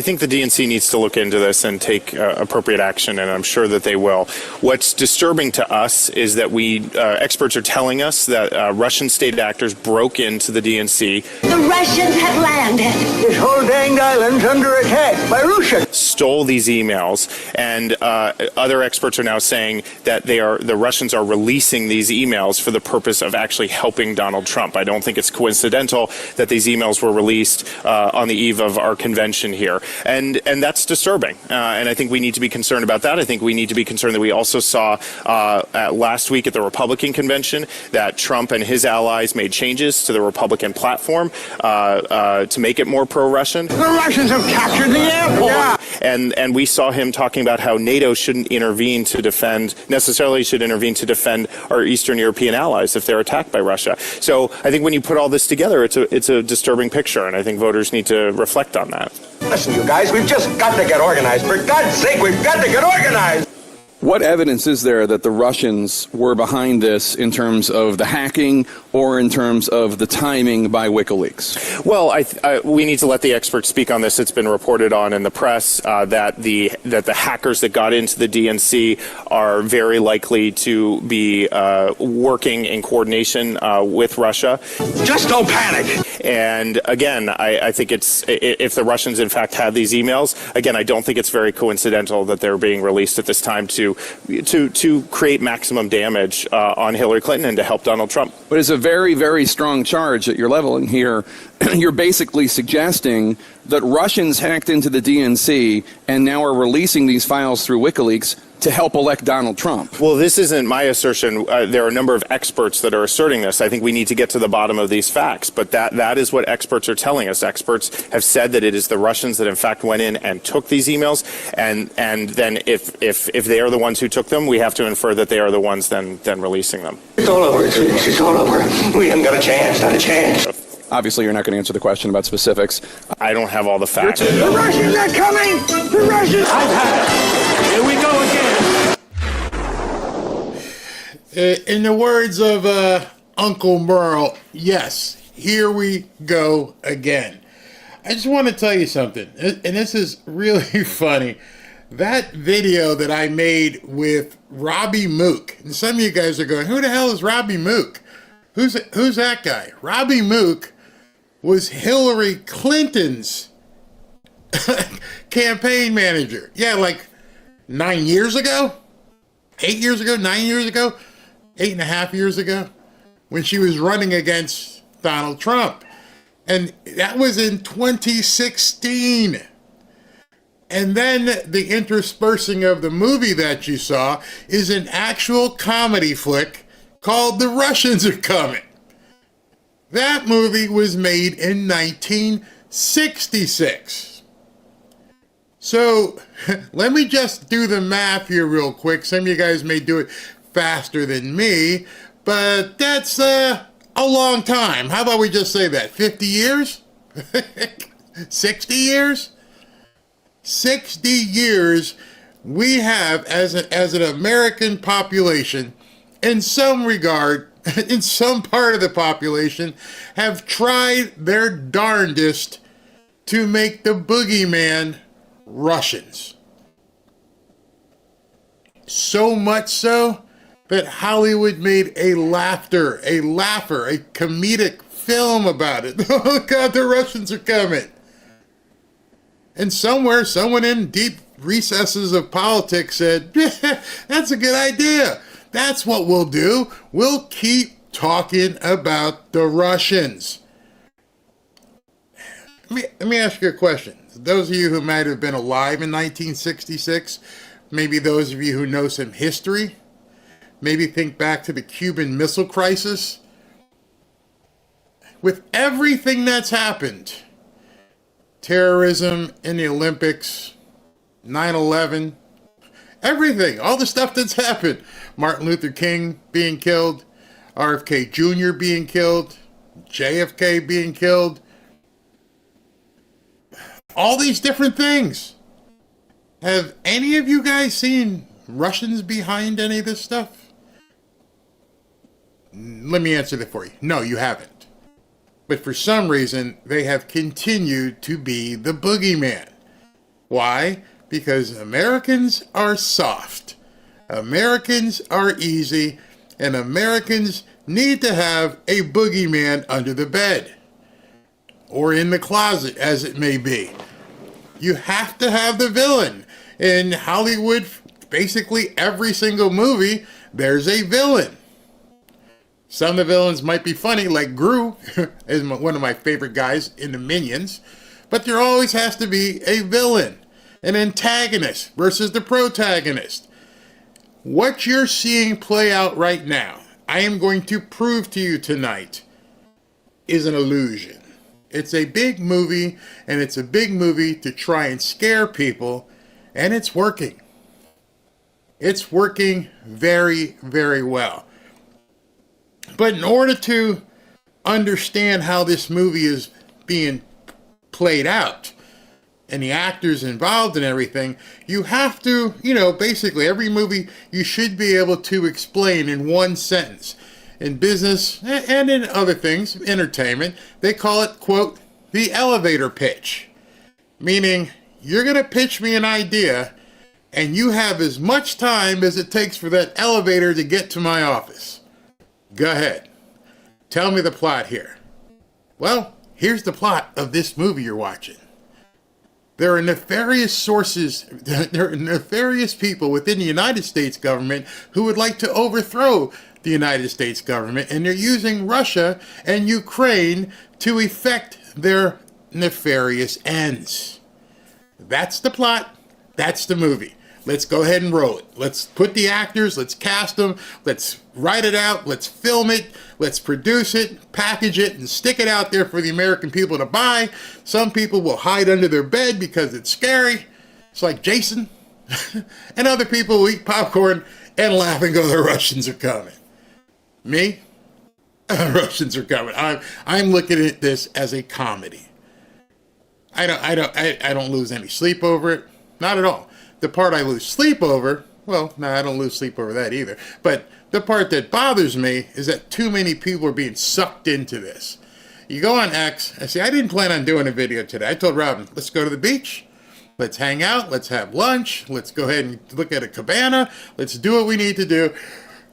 I think the DNC needs to look into this and take appropriate action, and I'm sure that they will. What's disturbing to us is that experts are telling us that Russian state actors broke into the DNC. The Russians have landed. This whole danged island's under attack by Russia. Stole these emails, and other experts are now saying that the Russians are releasing these emails for the purpose of actually helping Donald Trump. I don't think it's coincidental that these emails were released on the eve of our convention here. And that's disturbing. And I think we need to be concerned about that. I think we need to be concerned that we also saw last week at the Republican convention that Trump and his allies made changes to the Republican platform to make it more pro-Russian. The Russians have captured the airport. Yeah. And we saw him talking about how NATO shouldn't intervene to defend our Eastern European allies if they're attacked by Russia. So I think when you put all this together, it's a disturbing picture, and I think voters need to reflect on that. Listen, you guys, we've just got to get organized. For God's sake, we've got to get organized. What evidence is there that the Russians were behind this in terms of the hacking or in terms of the timing by WikiLeaks? Well, we need to let the experts speak on this. It's been reported on in the press that the hackers that got into the DNC are very likely to be working in coordination with Russia. Just don't panic. And again, I think if the Russians in fact had these emails, again, I don't think it's very coincidental that they're being released at this time to create maximum damage on Hillary Clinton and to help Donald Trump. But it's a very, very strong charge that you're leveling here. You're basically suggesting that Russians hacked into the DNC and now are releasing these files through WikiLeaks to help elect Donald Trump. Well, this isn't my assertion. There are a number of experts that are asserting this. I think we need to get to the bottom of these facts, but that is what experts are telling us. Experts have said that it is the Russians that in fact went in and took these emails, and then if they are the ones who took them, we have to infer that they are the ones then releasing them. It's all over. It's all over. We haven't got a chance. Not a chance. Obviously, you're not going to answer the question about specifics. I don't have all the facts. The Russians are coming! The Russians! I've had it. Here we go again. In the words of Uncle Merle, yes, here we go again. I just want to tell you something, and this is really funny. That video that I made with Robbie Mook, and some of you guys are going, who the hell is Robbie Mook? Who's that guy? Robbie Mook was Hillary Clinton's campaign manager. Yeah, like 9 years ago? 8 years ago? 9 years ago? 8.5 years ago? When she was running against Donald Trump. And that was in 2016. And then the interspersing of the movie that you saw is an actual comedy flick called The Russians Are Coming. That movie was made in 1966. So let me just do the math here real quick. Some of you guys may do it faster than me, but that's a long time. How about we just say that? 50 years? 60 years? 60 years we have as an American population, in some regard, in some part of the population, have tried their darndest to make the boogeyman Russians. So much so that Hollywood made a laugher, a comedic film about it. Oh God, the Russians are coming. And somewhere, someone in deep recesses of politics said, that's a good idea. That's what we'll do. We'll keep talking about the Russians. Let me ask you a question. Those of you who might have been alive in 1966, maybe those of you who know some history, maybe think back to the Cuban Missile Crisis. With everything that's happened, terrorism in the Olympics, 9/11, everything, all the stuff that's happened, Martin Luther King being killed, RFK Jr. being killed, JFK being killed, all these different things. Have any of you guys seen Russians behind any of this stuff? Let me answer that for you. No, you haven't. But for some reason, they have continued to be the boogeyman. Why? Because Americans are soft. Americans are easy, and Americans need to have a boogeyman under the bed or in the closet, as it may be. You have to have the villain. In Hollywood, basically every single movie, there's a villain. Some of the villains might be funny, like Gru is one of my favorite guys in the Minions, but there always has to be a villain, an antagonist versus the protagonist. What you're seeing play out right now, I am going to prove to you tonight, is an illusion. It's a big movie, and it's a big movie to try and scare people, and it's working. It's working very, very well. But in order to understand how this movie is being played out, and the actors involved and everything, you have to, basically every movie you should be able to explain in one sentence. In business and in other things, entertainment, they call it, quote, the elevator pitch. Meaning, you're going to pitch me an idea, and you have as much time as it takes for that elevator to get to my office. Go ahead. Tell me the plot here. Well, here's the plot of this movie you're watching. There are nefarious sources, there are nefarious people within the United States government who would like to overthrow the United States government, and they're using Russia and Ukraine to effect their nefarious ends. That's the plot. That's the movie. Let's go ahead and roll it. Let's put the actors, let's cast them, let's write it out, let's film it, let's produce it, package it, and stick it out there for the American people to buy. Some people will hide under their bed because it's scary. It's like Jason. And other people will eat popcorn and laugh and go, the Russians are coming. Me? Russians are coming. I'm looking at this as a comedy. I don't lose any sleep over it. Not at all. The part I lose sleep over, well, no, I don't lose sleep over that either. But the part that bothers me is that too many people are being sucked into this. You go on X, I say, I didn't plan on doing a video today. I told Robin, let's go to the beach. Let's hang out. Let's have lunch. Let's go ahead and look at a cabana. Let's do what we need to do.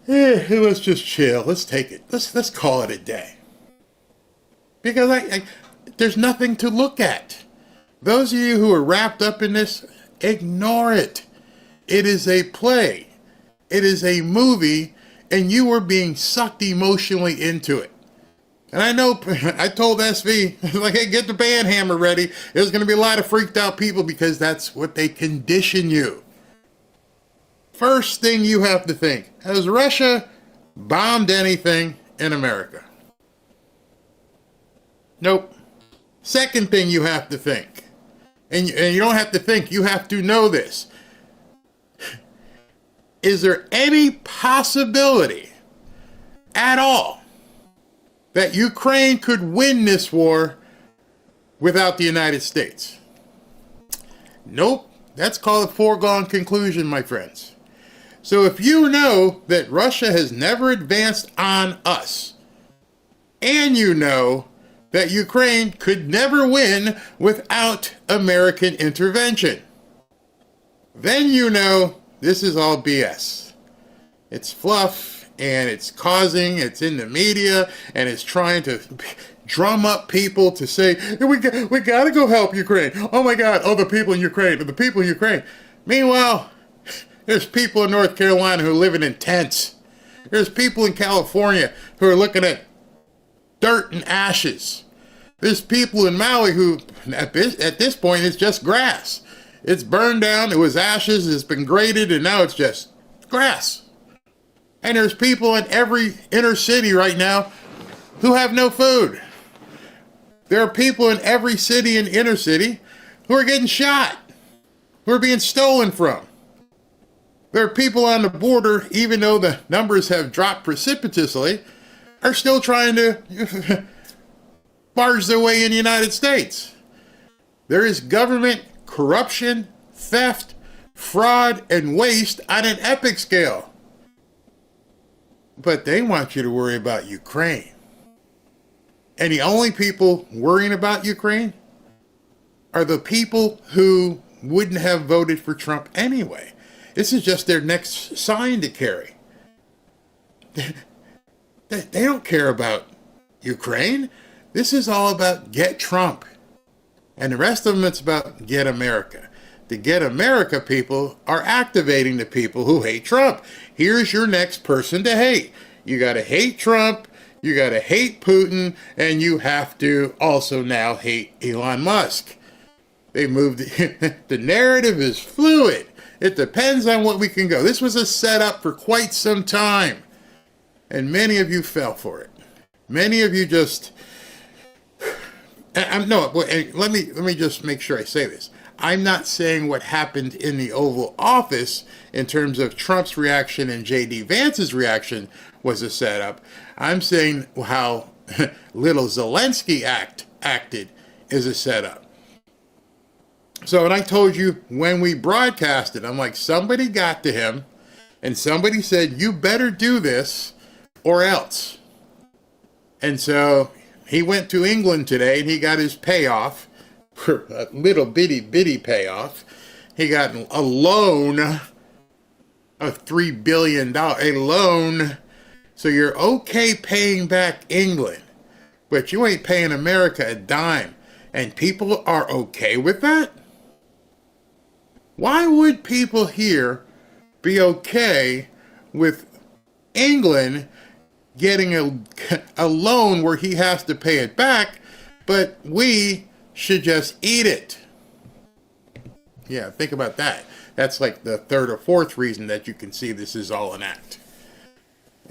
Let's just chill. Let's take it. Let's call it a day. Because there's nothing to look at. Those of you who are wrapped up in this, ignore it. It is a play. It is a movie, and you are being sucked emotionally into it. And I know, I told SV, like, hey, get the band hammer ready. There's going to be a lot of freaked out people because that's what they condition you. First thing you have to think, has Russia bombed anything in America? Nope. Second thing you have to think, and you don't have to think, you have to know this. Is there any possibility at all that Ukraine could win this war without the United States? Nope. That's called a foregone conclusion, my friends. So if you know that Russia has never advanced on us, and you know that Ukraine could never win without American intervention, then you know this is all BS. It's fluff, and it's in the media, and it's trying to drum up people to say, hey, we got to go help Ukraine. Oh my God, the people in Ukraine. Meanwhile, there's people in North Carolina who are living in tents. There's people in California who are looking at dirt and ashes. There's people in Maui who, at this point, it's just grass. It's burned down, it was ashes, it's been graded, and now it's just grass. And there's people in every inner city right now who have no food. There are people in every city and inner city who are getting shot, who are being stolen from. There are people on the border, even though the numbers have dropped precipitously, are still trying to barge their way in the United States. There is government corruption, theft, fraud, and waste on an epic scale. But they want you to worry about Ukraine. And the only people worrying about Ukraine are the people who wouldn't have voted for Trump anyway. This is just their next sign to carry. They don't care about Ukraine. This is all about get Trump. And the rest of them, it's about get America. The get America people are activating the people who hate Trump. Here's your next person to hate. You got to hate Trump, you got to hate Putin, and you have to also now hate Elon Musk. They moved, the narrative is fluid. It depends on what we can go. This was a setup for quite some time. And many of you fell for it. Many of you just, let me just make sure I say this. I'm not saying what happened in the Oval Office in terms of Trump's reaction and J.D. Vance's reaction was a setup. I'm saying how little Zelensky acted is a setup. So when I told you when we broadcasted, I'm like, somebody got to him and somebody said, you better do this or else. And so he went to England today and he got his payoff, a little bitty payoff. He got a loan of $3 billion, a loan. So you're okay paying back England, but you ain't paying America a dime. And people are okay with that? Why would people here be okay with England getting a loan where he has to pay it back, but we should just eat it? Yeah, think about that. That's like the third or fourth reason that you can see this is all an act.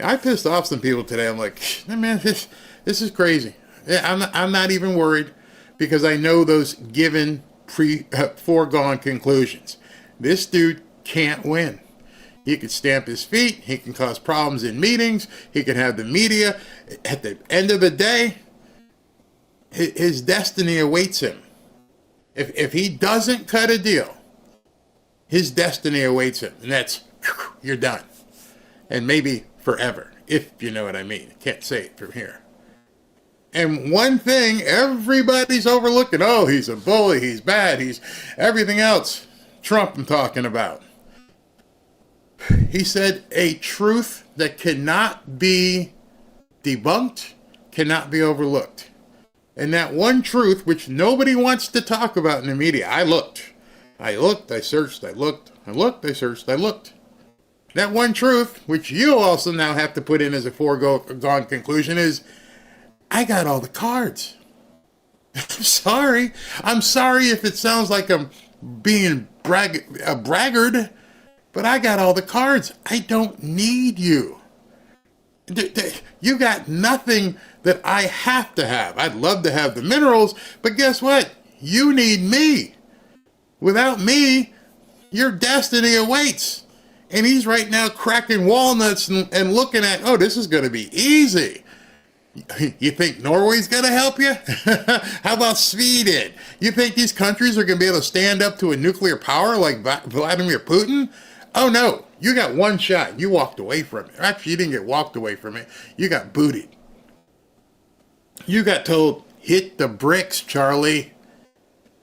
I pissed off some people today. I'm like, man, this is crazy. I'm not even worried because I know those given foregone conclusions. This dude can't win. He can stamp his feet. He can cause problems in meetings. He can have the media. At the end of the day, his destiny awaits him. If he doesn't cut a deal, his destiny awaits him. And that's, you're done. And maybe forever, if you know what I mean. Can't say it from here. And one thing everybody's overlooking, oh, he's a bully, he's bad, he's everything else. Trump I'm talking about. He said a truth that cannot be debunked, cannot be overlooked. And that one truth, which nobody wants to talk about in the media, I looked, I searched, I looked, I searched, I looked. That one truth, which you also now have to put in as a foregone conclusion, is I got all the cards. I'm sorry if it sounds like I'm being a braggart, but I got all the cards. I don't need you. You got nothing that I have to have. I'd love to have the minerals, but guess what? You need me. Without me, your destiny awaits. And he's right now cracking walnuts and looking at, oh, this is going to be easy. You think Norway's going to help you? How about Sweden? You think these countries are going to be able to stand up to a nuclear power like Vladimir Putin? Oh, no. You got one shot. You walked away from it. Actually, you didn't get walked away from it. You got booted. You got told, hit the bricks, Charlie.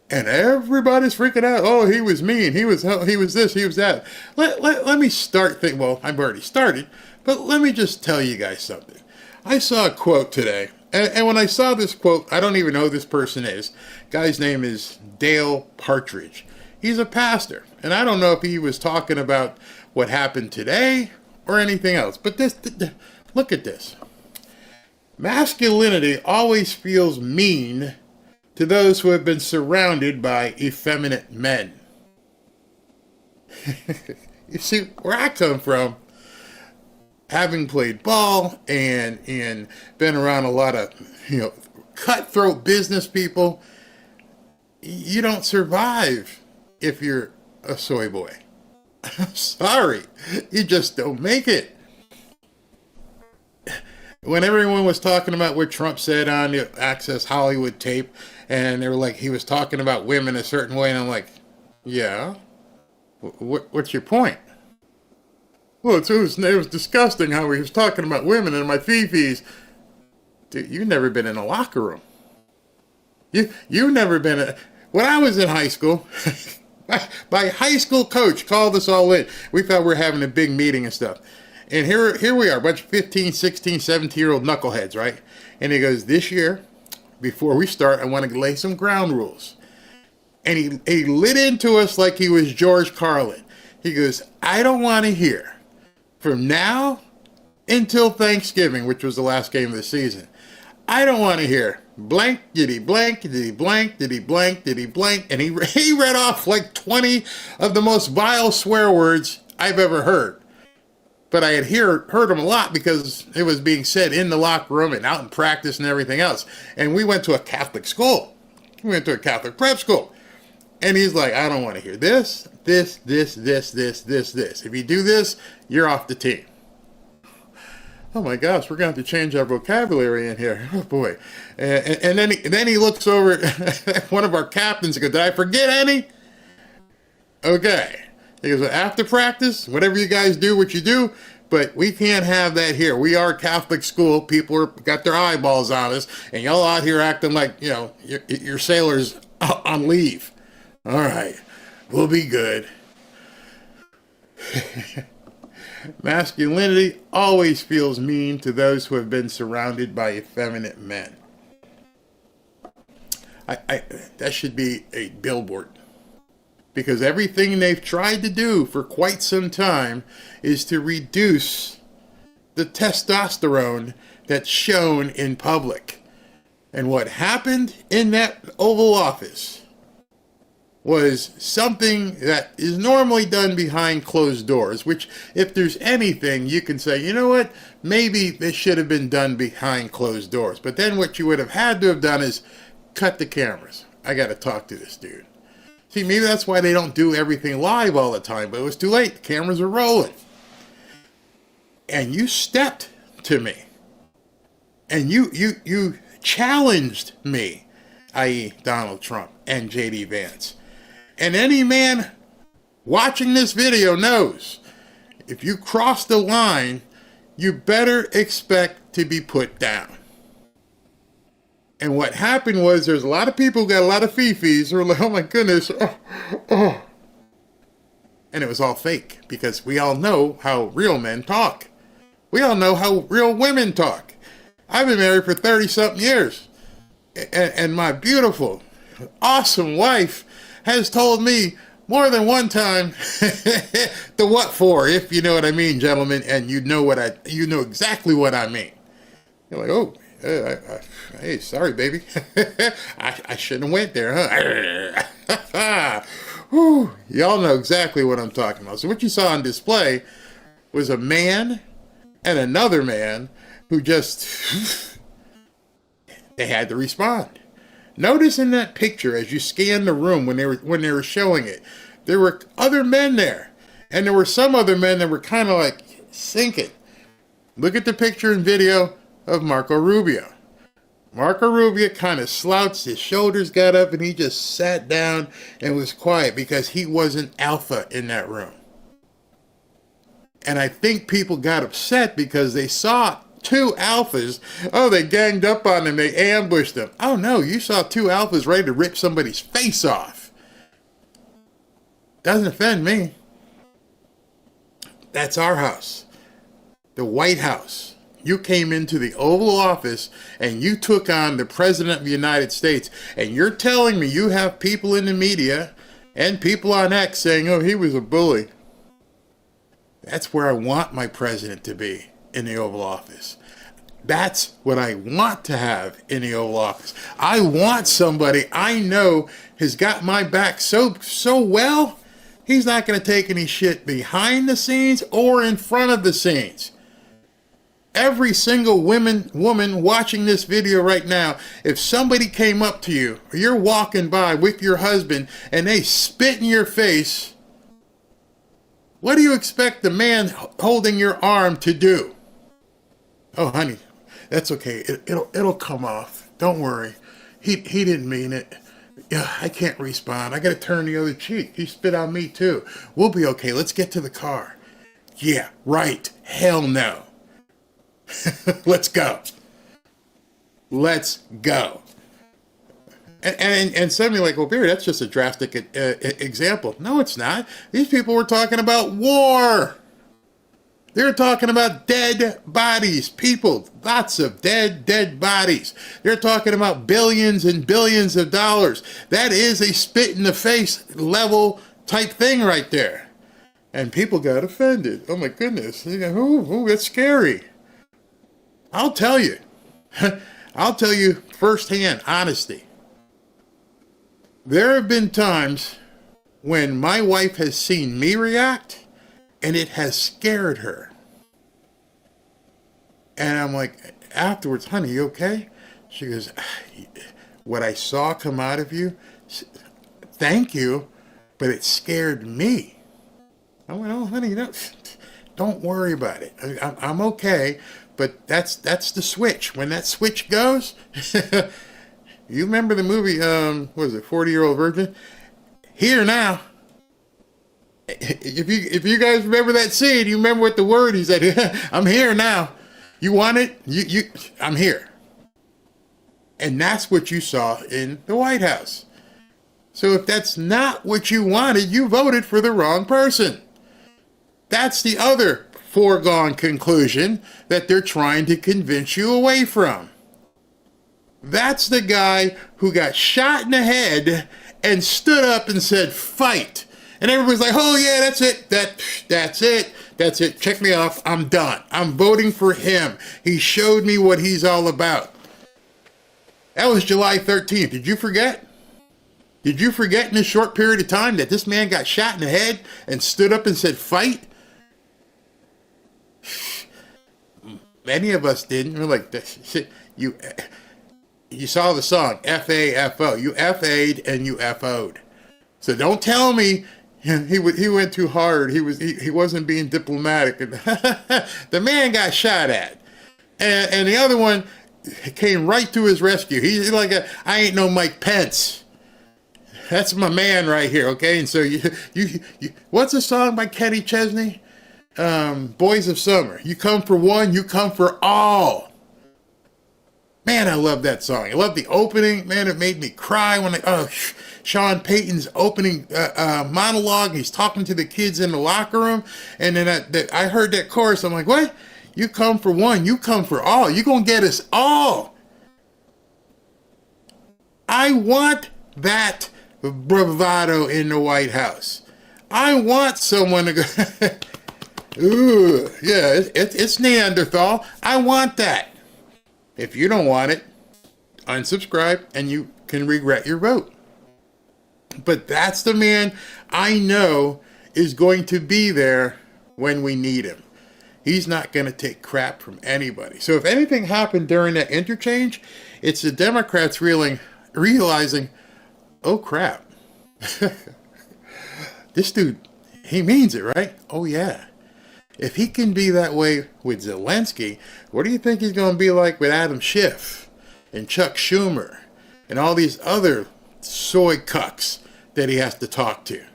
And everybody's freaking out. Oh, he was mean. He was this. He was that. Let me start thinking. Well, I've already started. But let me just tell you guys something. I saw a quote today. And when I saw this quote, I don't even know who this person is. Guy's name is Dale Partridge. He's a pastor. And I don't know if he was talking about what happened today or anything else. But look at this. Masculinity always feels mean to those who have been surrounded by effeminate men. You see, where I come from, having played ball and been around a lot of, cutthroat business people, you don't survive if you're a soy boy. I'm sorry, you just don't make it. When everyone was talking about what Trump said on the Access Hollywood tape, and they were like, he was talking about women a certain way, and I'm like, yeah, what's your point? Well, it was disgusting how he was talking about women and my fifis. Dude, you've never been in a locker room. You've never been when I was in high school, My high school coach called us all in. We thought we were having a big meeting and stuff. And here we are, a bunch of 15, 16, 17-year-old knuckleheads, right? And he goes, this year, before we start, I want to lay some ground rules. And he lit into us like he was George Carlin. He goes, I don't want to hear from now until Thanksgiving, which was the last game of the season. I don't want to hear blank, did he blank, did he blank, did he blank, did he blank. And he read off like 20 of the most vile swear words I've ever heard. But I had heard them a lot because it was being said in the locker room and out in practice and everything else. And we went to a Catholic school. We went to a Catholic prep school. And he's like, I don't want to hear this. If you do this, you're off the team. Oh my gosh, we're going to have to change our vocabulary in here. Oh boy. And then he looks over at one of our captains and goes, did I forget any? Okay. He goes, after practice, whatever you guys do, what you do, but we can't have that here. We are a Catholic school. People got their eyeballs on us, and y'all out here acting like, you're sailors on leave. All right, we'll be good. Masculinity always feels mean to those who have been surrounded by effeminate men. That should be a billboard. Because everything they've tried to do for quite some time is to reduce the testosterone that's shown in public. And what happened in that Oval Office was something that is normally done behind closed doors, which if there's anything you can say, you know what, maybe this should have been done behind closed doors. But then what you would have had to have done is cut the cameras. I got to talk to this dude. See, maybe that's why they don't do everything live all the time, but it was too late. The cameras are rolling. And you stepped to me. And you challenged me, i.e. Donald Trump and J.D. Vance. And any man watching this video knows, if you cross the line, you better expect to be put down. And what happened was there's a lot of people who got a lot of fifis who were like, oh my goodness. And it was all fake because we all know how real men talk. We all know how real women talk. I've been married for 30-something years. And my beautiful, awesome wife has told me more than one time the what for, if you know what I mean, gentlemen, and you know exactly what I mean. You're like, oh. Hey, sorry, baby. I shouldn't have went there, huh? Whew, y'all know exactly what I'm talking about. So what you saw on display was a man and another man who just, they had to respond. Notice in that picture, as you scan the room when they were showing it, there were other men there. And there were some other men that were kind of like sinking. Look at the picture and video of Marco Rubio. Marco Rubio kind of slouched, his shoulders got up, and he just sat down and was quiet because he wasn't alpha in that room. And I think people got upset because they saw two alphas. Oh, they ganged up on them, they ambushed them. Oh no, you saw two alphas ready to rip somebody's face off. Doesn't offend me. That's our house. The White House. You came into the Oval Office and you took on the President of the United States. And you're telling me you have people in the media and people on X saying, oh, he was a bully. That's where I want my president to be, in the Oval Office. That's what I want to have in the Oval Office. I want somebody I know has got my back so well, he's not going to take any shit behind the scenes or in front of the scenes. Every single woman watching this video right now, if somebody came up to you, or you're walking by with your husband, and they spit in your face, what do you expect the man holding your arm to do? Oh, honey, that's okay. It'll come off. Don't worry. He didn't mean it. Yeah, I can't respond. I got to turn the other cheek. He spit on me too. We'll be okay. Let's get to the car. Yeah, right. Hell no. Let's go. Let's go. And suddenly, like, well, Barry, that's just a drastic example. No, it's not. These people were talking about war. They're talking about dead bodies. People, lots of dead bodies. They're talking about billions and billions of dollars. That is a spit in the face level type thing right there. And people got offended. Oh my goodness. Ooh, that's scary. I'll tell you. I'll tell you firsthand, honesty. There have been times when my wife has seen me react and it has scared her. And I'm like, afterwards, honey, you okay? She goes, what I saw come out of you, thank you, but it scared me. I went, oh, honey, don't worry about it. I'm okay, but that's the switch. When that switch goes, you remember the movie, what was it, 40-Year-Old Virgin? Here now. If you guys remember that scene, you remember what the word he said, I'm here now. You want it? I'm here. And that's what you saw in the White House. So if that's not what you wanted, you voted for the wrong person. That's the other foregone conclusion that they're trying to convince you away from. That's the guy who got shot in the head and stood up and said, fight. And everybody's like, oh yeah, that's it. That's it. Check me off. I'm done. I'm voting for him. He showed me what he's all about. That was July 13th. Did you forget? Did you forget in a short period of time that this man got shot in the head and stood up and said, fight? Many of us didn't. We're like, you saw the song, F-A-F-O. You F-A'd and you F-O'd. So don't tell me he went too hard. He wasn't being diplomatic. The man got shot at. And the other one came right to his rescue. He's like, I ain't no Mike Pence. That's my man right here, okay? And so you what's a song by Kenny Chesney? Boys of Summer. You come for one, you come for all. Man, I love that song. I love the opening. Man, it made me cry when Sean Payton's opening monologue. He's talking to the kids in the locker room. And then I heard that chorus. I'm like, what? You come for one, you come for all. You're going to get us all. I want that bravado in the White House. I want someone to go, ooh, yeah, it's Neanderthal. I want that. If you don't want it, unsubscribe and you can regret your vote. But that's the man I know is going to be there when we need him. He's not going to take crap from anybody. So if anything happened during that interchange, it's the Democrats realizing, oh crap, this dude, he means it, right? Oh yeah. If he can be that way with Zelensky, what do you think he's going to be like with Adam Schiff and Chuck Schumer and all these other soy cucks that he has to talk to?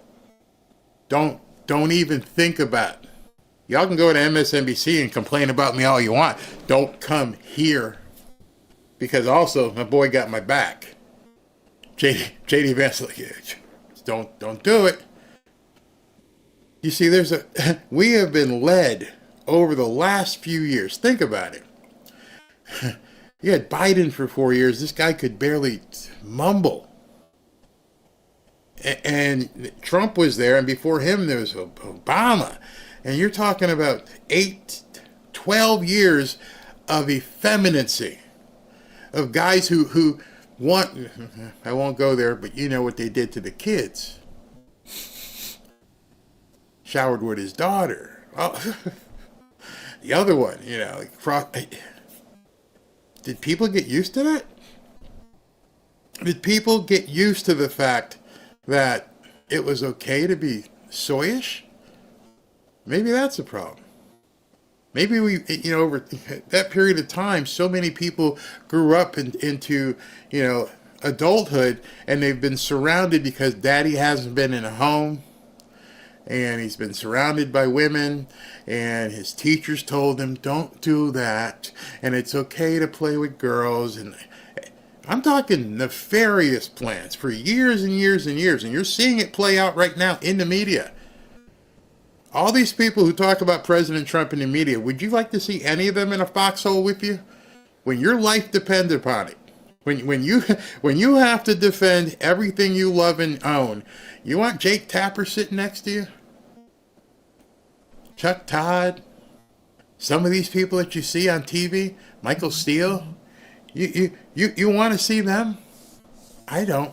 Don't even think about it. Y'all can go to MSNBC and complain about me all you want. Don't come here. Because also, my boy got my back. J.D. Vance, don't do it. You see, we have been led over the last few years. Think about it. You had Biden for 4 years. This guy could barely mumble. And Trump was there, and before him there was Obama. And you're talking about 12 years of effeminacy. Of guys who want, I won't go there, but you know what they did to the kids. Showered with his daughter. Oh, the other one, did people get used to that? Did people get used to the fact that it was okay to be soyish? Maybe that's a problem. Maybe we, over that period of time, so many people grew up into, adulthood, and they've been surrounded because daddy hasn't been in a home. And he's been surrounded by women, and his teachers told him, don't do that, and it's okay to play with girls. And I'm talking nefarious plans for years and years and years, and you're seeing it play out right now in the media. All these people who talk about President Trump in the media, would you like to see any of them in a foxhole with you? When your life depends upon it, when you have to defend everything you love and own, you want Jake Tapper sitting next to you? Chuck Todd? Some of these people that you see on TV? Michael Steele? You want to see them? I don't.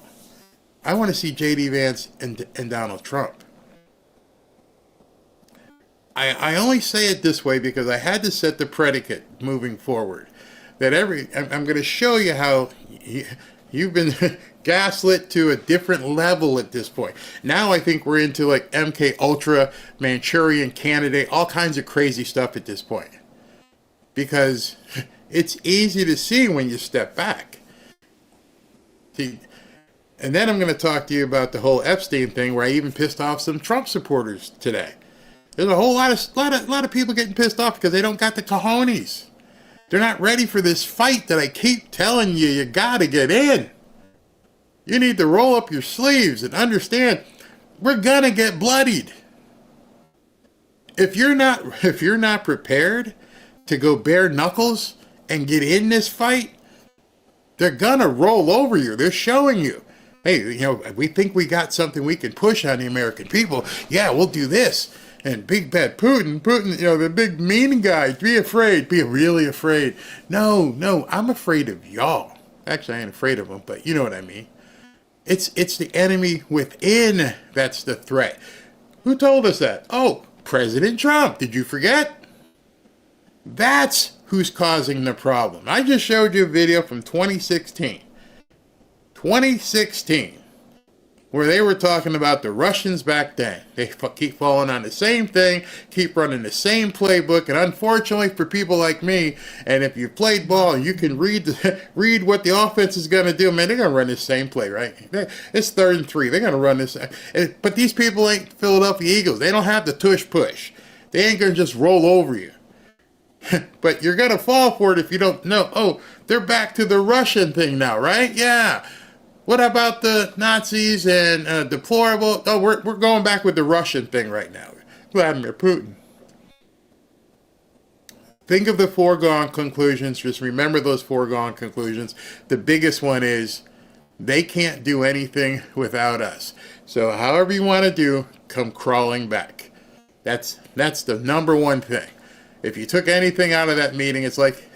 I want to see J.D. Vance and Donald Trump. I only say it this way because I had to set the predicate moving forward. That I'm going to show you how you've been gaslit to a different level at this point. Now I think we're into like MK Ultra, Manchurian Candidate, all kinds of crazy stuff at this point. Because it's easy to see when you step back. See, and then I'm going to talk to you about the whole Epstein thing, where I even pissed off some Trump supporters today. There's a whole lot of people getting pissed off because they don't got the cojones. They're not ready for this fight that I keep telling you gotta get in. You need to roll up your sleeves and understand we're gonna get bloodied. If you're not prepared to go bare knuckles and get in this fight, they're gonna roll over you. They're showing you, hey, we think we got something we can push on the American people. Yeah, we'll do this. And big bad Putin, the big mean guy, be afraid, be really afraid. No, I'm afraid of y'all. Actually, I ain't afraid of them, but you know what I mean. It's the enemy within that's the threat. Who told us that? Oh, President Trump. Did you forget? That's who's causing the problem. I just showed you a video from 2016. 2016. Where they were talking about the Russians back then. They keep falling on the same thing, keep running the same playbook, and unfortunately for people like me, and if you played ball, you can read what the offense is going to do. Man, they're going to run this same play, right? It's 3rd and 3. They're going to run this. But these people ain't Philadelphia Eagles. They don't have the tush push. They ain't going to just roll over you. But you're going to fall for it if you don't know. Oh, they're back to the Russian thing now, right? Yeah. What about the Nazis and deplorable? Oh, we're going back with the Russian thing right now. Vladimir Putin. Think of the foregone conclusions. Just remember those foregone conclusions. The biggest one is they can't do anything without us. So however you want to do, come crawling back. That's the number one thing. If you took anything out of that meeting, it's like,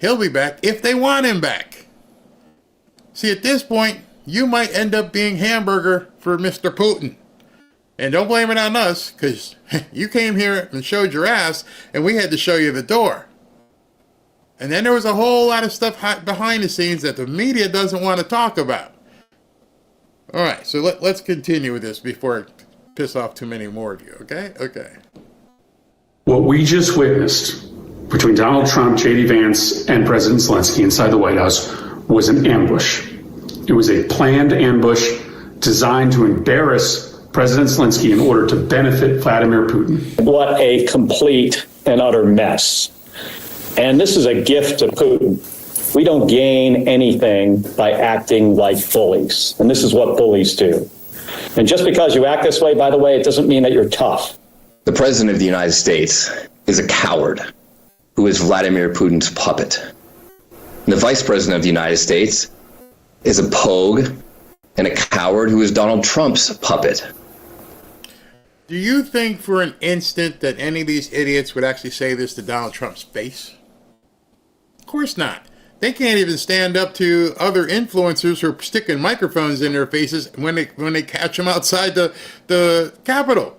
he'll be back if they want him back. See, at this point, you might end up being hamburger for Mr. Putin. And don't blame it on us, because you came here and showed your ass, and we had to show you the door. And then there was a whole lot of stuff behind the scenes that the media doesn't want to talk about. All right, so let's continue with this before I piss off too many more of you, okay? Okay. What we just witnessed between Donald Trump, J.D. Vance, and President Zelensky inside the White House was an ambush. It was a planned ambush designed to embarrass President Zelensky in order to benefit Vladimir Putin. What a complete and utter mess. And this is a gift to Putin. We don't gain anything by acting like bullies. And this is what bullies do. And just because you act this way, by the way, it doesn't mean that you're tough. The President of the United States is a coward who is Vladimir Putin's puppet. And the Vice President of the United States is a pogue and a coward who is Donald Trump's puppet. Do you think for an instant that any of these idiots would actually say this to Donald Trump's face? Of course not. They can't even stand up to other influencers who are sticking microphones in their faces when they catch them outside the Capitol.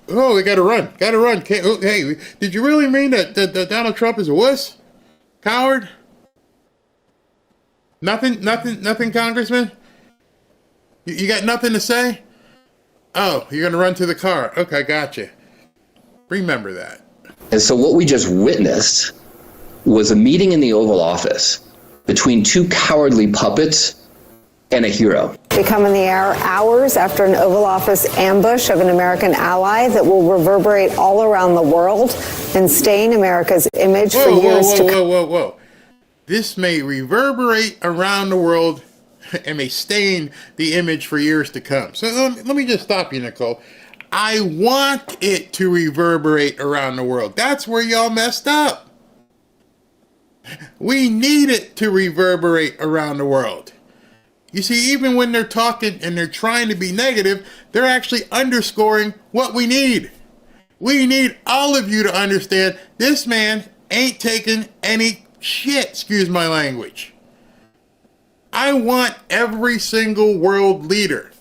Oh, they gotta run. Hey, did you really mean that Donald Trump is a wuss? Coward? Nothing, Congressman? You got nothing to say? Oh, you're gonna run to the car. Okay, gotcha. Remember that. And so what we just witnessed was a meeting in the Oval Office between two cowardly puppets and a hero. They come in the air hours after an Oval Office ambush of an American ally that will reverberate all around the world and stain America's image for years to come. Whoa. this may reverberate around the world and may stain the image for years to come. So let me just stop you, Nicole. I want it to reverberate around the world. That's where y'all messed up. We need it to reverberate around the world. You see, even when they're talking and they're trying to be negative, they're actually underscoring what we need. We need all of you to understand this man ain't taking any shit, excuse my language. I want every single world leader,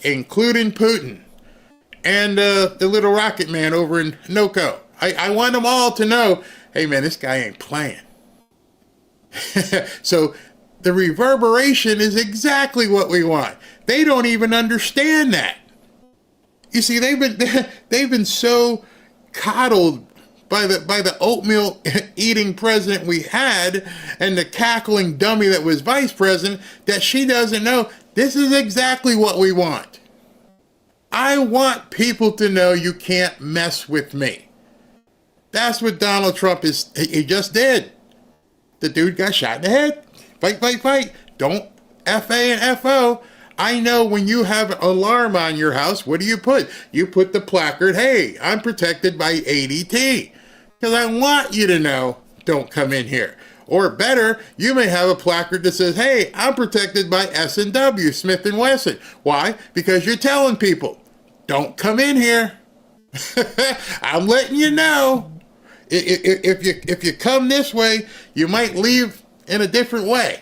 including Putin and the little rocket man over in NATO. I want them all to know, hey man, this guy ain't playing. So the reverberation is exactly what we want. They don't even understand that. You see, they've been so coddled by the oatmeal eating president we had and the cackling dummy that was vice president that she doesn't know this is exactly what we want. I want people to know you can't mess with me. That's what Donald Trump he just did. The dude got shot in the head. Fight, fight, fight. Don't F-A and F-O. I know when you have an alarm on your house, what do you put? You put the placard, hey, I'm protected by ADT. Because I want you to know, don't come in here. Or better, you may have a placard that says, hey, I'm protected by S&W, Smith & Wesson. Why? Because you're telling people, don't come in here. I'm letting you know. If you come this way, you might leave in a different way.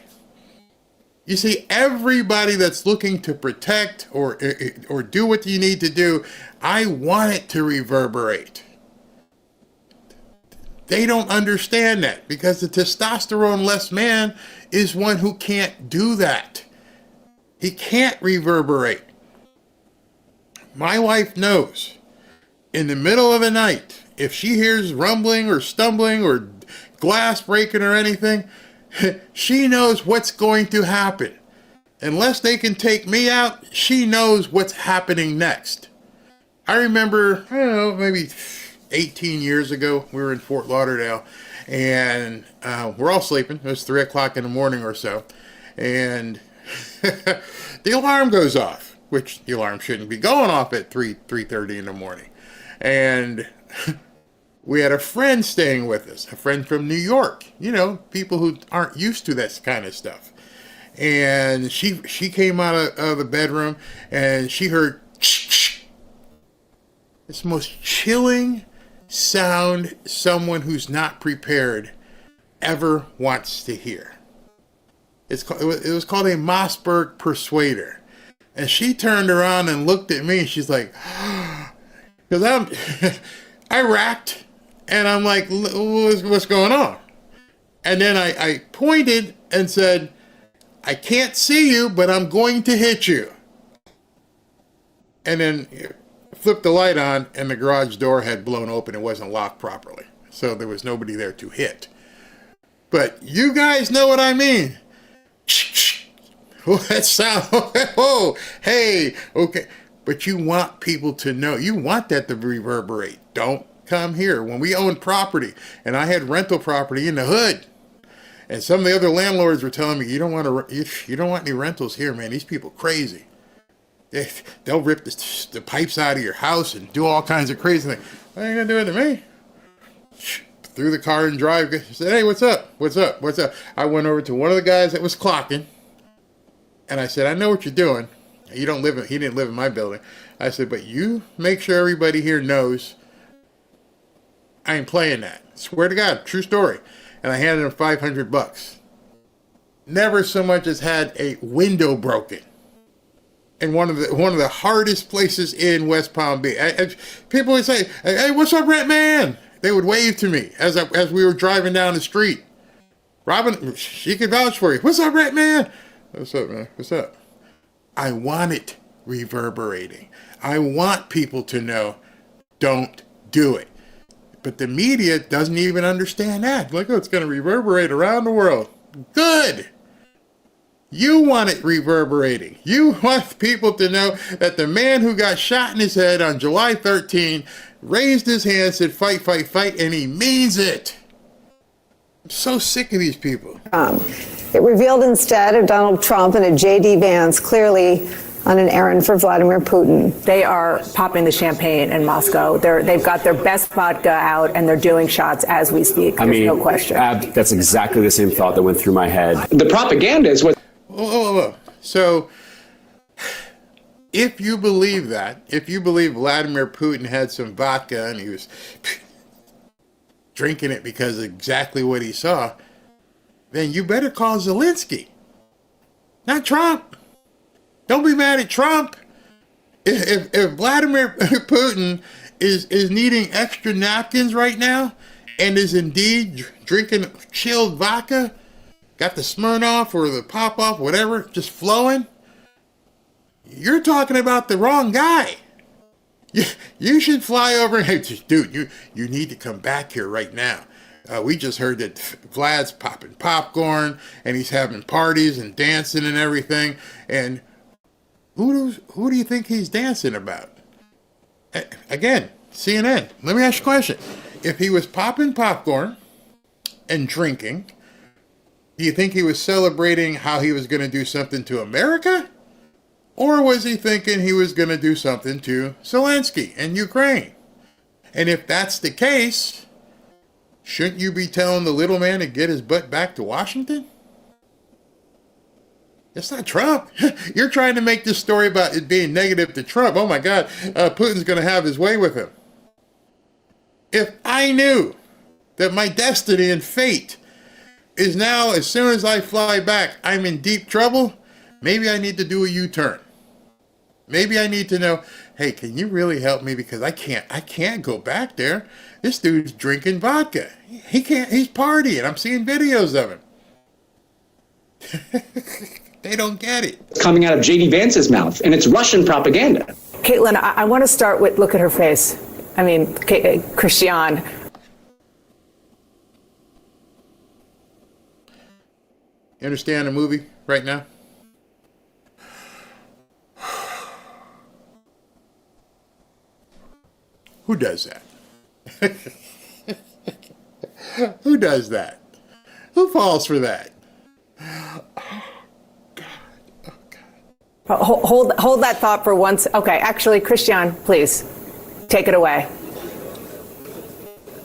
You see, everybody that's looking to protect or do what you need to do, I want it to reverberate. They don't understand that because the testosterone-less man is one who can't do that. He can't reverberate. My wife knows in the middle of the night, if she hears rumbling or stumbling or glass breaking or anything, she knows what's going to happen. Unless they can take me out, she knows what's happening next. I remember, I don't know, maybe 18 years ago, we were in Fort Lauderdale, and we're all sleeping. It was 3 o'clock in the morning or so, and the alarm goes off, which the alarm shouldn't be going off at 3:30 in the morning. And we had a friend staying with us, a friend from New York, you know, people who aren't used to this kind of stuff. And she came out of the bedroom and she heard this most chilling sound someone who's not prepared ever wants to hear. It was called a Mossberg Persuader. And she turned around and looked at me and she's like, because I racked and I'm like, what's going on? And then I pointed and said, I can't see you, but I'm going to hit you. And then flipped the light on and the garage door had blown open. It wasn't locked properly. So there was nobody there to hit. But you guys know what I mean. Oh, that sound. Oh, hey, okay. But you want people to know. You want that to reverberate. Don't come here. When we owned property, and I had rental property in the hood, and some of the other landlords were telling me, you don't want any rentals here, man. These people crazy. They'll rip the pipes out of your house and do all kinds of crazy things. What are you gonna do it to me? Threw the car in drive. Said, hey, what's up? What's up? What's up? I went over to one of the guys that was clocking, and I said, I know what you're doing. He didn't live in my building. I said, but you make sure everybody here knows I ain't playing that. Swear to God, true story. And I handed him $500. Never so much as had a window broken in one of the hardest places in West Palm Beach. People would say, hey, what's up, Rent Man? They would wave to me as we were driving down the street. Robin, she could vouch for you. What's up, Rent Man? What's up, man? What's up? I want it reverberating. I want people to know, don't do it. But the media doesn't even understand that. Like, oh, it's going to reverberate around the world. Good. You want it reverberating. You want people to know that the man who got shot in his head on July 13 raised his hand, said, fight, fight, fight, and he means it. So sick of these people. It revealed instead of Donald Trump and a J.D. Vance clearly on an errand for Vladimir Putin. They are popping the champagne in Moscow. They've got their best vodka out, and they're doing shots as we speak. There's no question. That's exactly the same thought that went through my head. The propaganda is what... So, if you believe that, if you believe Vladimir Putin had some vodka and he was drinking it because of exactly what he saw, then you better call Zelensky, not Trump. Don't be mad at Trump. If Vladimir Putin is needing extra napkins right now and is indeed drinking chilled vodka, got the Smirnoff or the Pop-Off, whatever, just flowing, you're talking about the wrong guy. You should fly over and, hey, dude, you need to come back here right now. We just heard that Vlad's popping popcorn and he's having parties and dancing and everything. And who do you think he's dancing about? Again, CNN, let me ask you a question. If he was popping popcorn and drinking, do you think he was celebrating how he was going to do something to America? Or was he thinking he was going to do something to Zelensky and Ukraine? And if that's the case, shouldn't you be telling the little man to get his butt back to Washington? It's not Trump. You're trying to make this story about it being negative to Trump. Oh my God, Putin's going to have his way with him. If I knew that my destiny and fate is now, as soon as I fly back, I'm in deep trouble, maybe I need to do a U-turn. Maybe I need to know, hey, can you really help me? Because I can't go back there. This dude's drinking vodka. He's partying. I'm seeing videos of him. They don't get it. It's coming out of J.D. Vance's mouth, and it's Russian propaganda. Caitlin, I want to start with, look at her face. I mean, Christiane. You understand the movie right now? Who does that? Who does that? Who falls for that? Hold that thought for once. Okay, actually, Christiane, please take it away.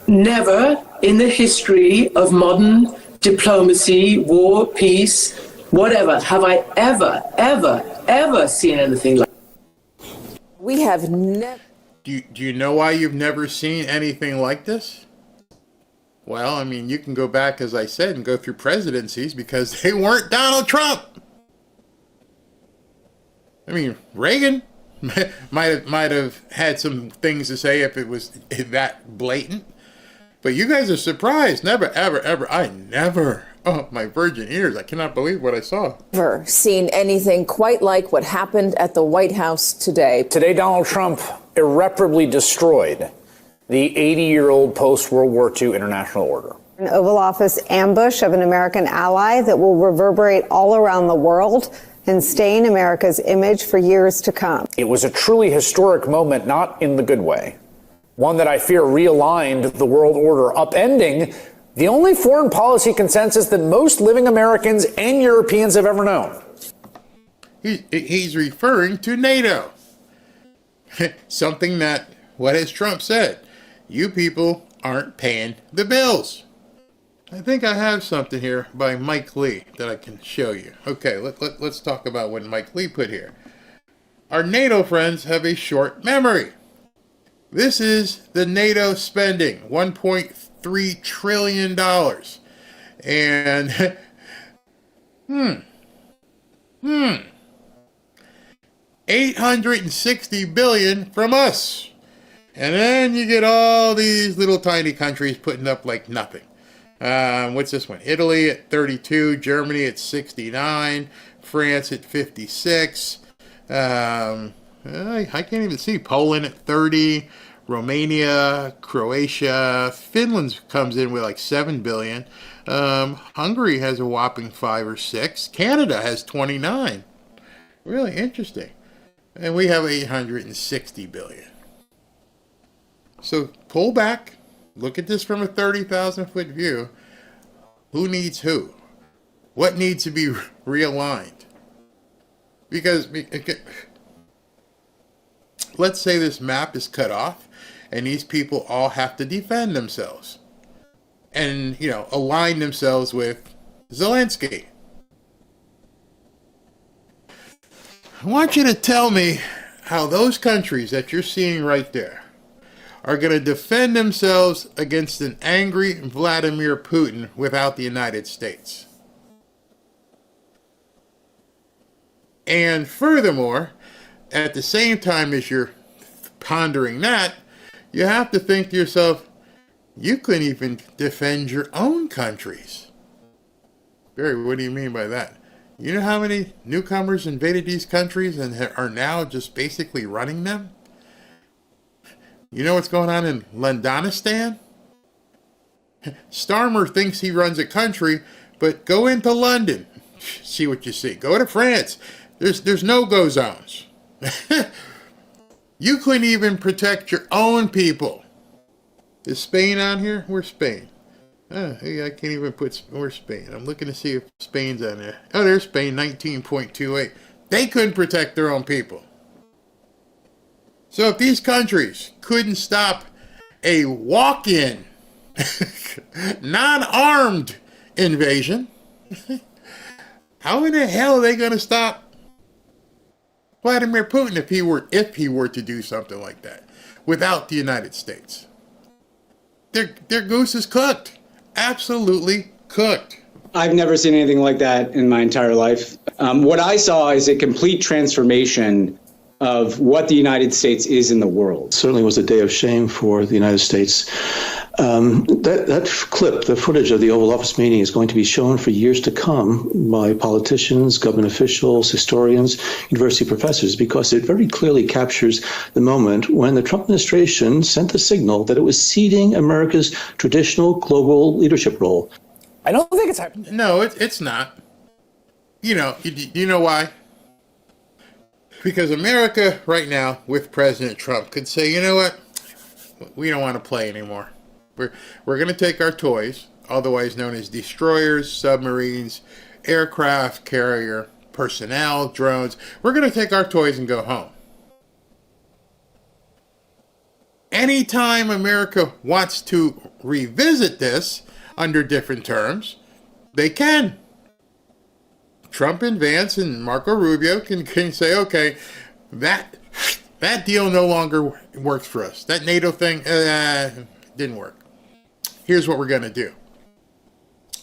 Never in the history of modern diplomacy, war, peace, whatever, have I ever seen anything like that. We have never... Do you know why you've never seen anything like this? Well, I mean, you can go back, as I said, and go through presidencies because they weren't Donald Trump. I mean, Reagan might have had some things to say if it was that blatant. But you guys are surprised. Never, ever. I never. Oh, my virgin ears. I cannot believe what I saw. Never seen anything quite like what happened at the White House today. Today, Donald Trump irreparably destroyed the 80-year-old post-World War II international order. An Oval Office ambush of an American ally that will reverberate all around the world and stain America's image for years to come. It was a truly historic moment, not in the good way. One that I fear realigned the world order, upending the only foreign policy consensus that most living Americans and Europeans have ever known. He's referring to NATO. Something that, what has Trump said? You people aren't paying the bills. I think I have something here by Mike Lee that I can show you. Okay, let's talk about what Mike Lee put here. Our NATO friends have a short memory. This is the NATO spending, $1.3 trillion. And, $860 billion from us. And then you get all these little tiny countries putting up like nothing. What's this one? Italy at 32, Germany at 69, France at 56. I can't even see. Poland at 30, Romania, Croatia, Finland comes in with like 7 billion. Hungary has a whopping 5 or 6. Canada has 29. Really interesting. And we have 860 billion. So pull back, look at this from a 30,000 foot view. Who needs who? What needs to be realigned? Because let's say this map is cut off and these people all have to defend themselves and, align themselves with Zelensky. I want you to tell me how those countries that you're seeing right there are going to defend themselves against an angry Vladimir Putin without the United States. And furthermore, at the same time as you're pondering that, you have to think to yourself, you couldn't even defend your own countries. Barry, what do you mean by that? You know how many newcomers invaded these countries and are now just basically running them? You know what's going on in Londonistan? Starmer thinks he runs a country, but go into London, see what you see. Go to France. There's no-go zones. You couldn't even protect your own people. Is Spain on here? Where's Spain? I can't even put... Where's Spain? I'm looking to see if Spain's on there. Oh, there's Spain, 19.28. They couldn't protect their own people. So if these countries couldn't stop a walk-in, non-armed invasion, how in the hell are they going to stop Vladimir Putin if he were to do something like that without the United States? Their goose is cooked. Absolutely cooked. I've never seen anything like that in my entire life. What I saw is a complete transformation of what the United States is in the world. Certainly was a day of shame for the United States. That clip, the footage of the Oval Office meeting, is going to be shown for years to come by politicians, government officials, historians, university professors, because it very clearly captures the moment when the Trump administration sent the signal that it was ceding America's traditional global leadership role. I don't think it's happening. No, it's not. You know why? Because America right now with President Trump could say, you know what? We don't want to play anymore. We're going to take our toys, otherwise known as destroyers, submarines, aircraft carrier, personnel, drones. We're going to take our toys and go home. Anytime America wants to revisit this under different terms, they can. Trump and Vance and Marco Rubio can say, okay, that deal no longer works for us. That NATO thing didn't work. Here's what we're going to do.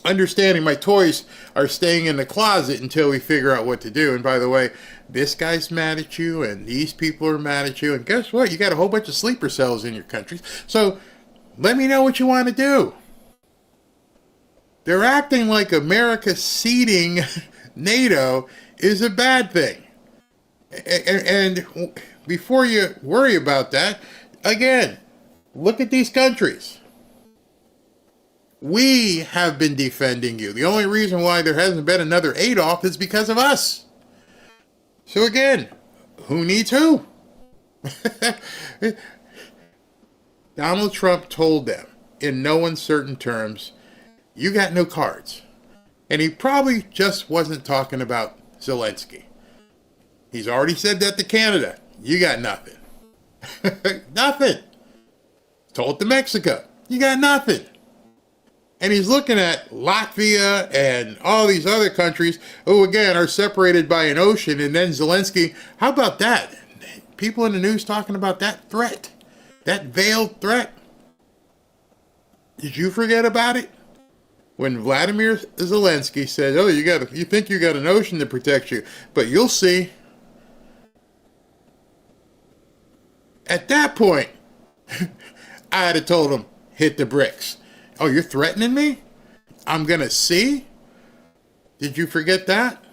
Understanding my toys are staying in the closet until we figure out what to do. And by the way, this guy's mad at you and these people are mad at you. And guess what? You got a whole bunch of sleeper cells in your countries. So let me know what you want to do. They're acting like America ceding NATO is a bad thing. And before you worry about that, again, look at these countries. We have been defending you. The only reason why there hasn't been another Adolf is because of us. So again, who needs who? Donald Trump told them in no uncertain terms, you got no cards. And he probably just wasn't talking about Zelensky. He's already said that to Canada. You got nothing. Nothing. Told to Mexico. You got nothing. And he's looking at Latvia and all these other countries who, again, are separated by an ocean. And then Zelensky, how about that? People in the news talking about that threat. That veiled threat. Did you forget about it? When Vladimir Zelensky said, oh, you think you got an ocean to protect you, but you'll see. At that point, I'd have told him, hit the bricks. Oh, you're threatening me? I'm going to see? Did you forget that?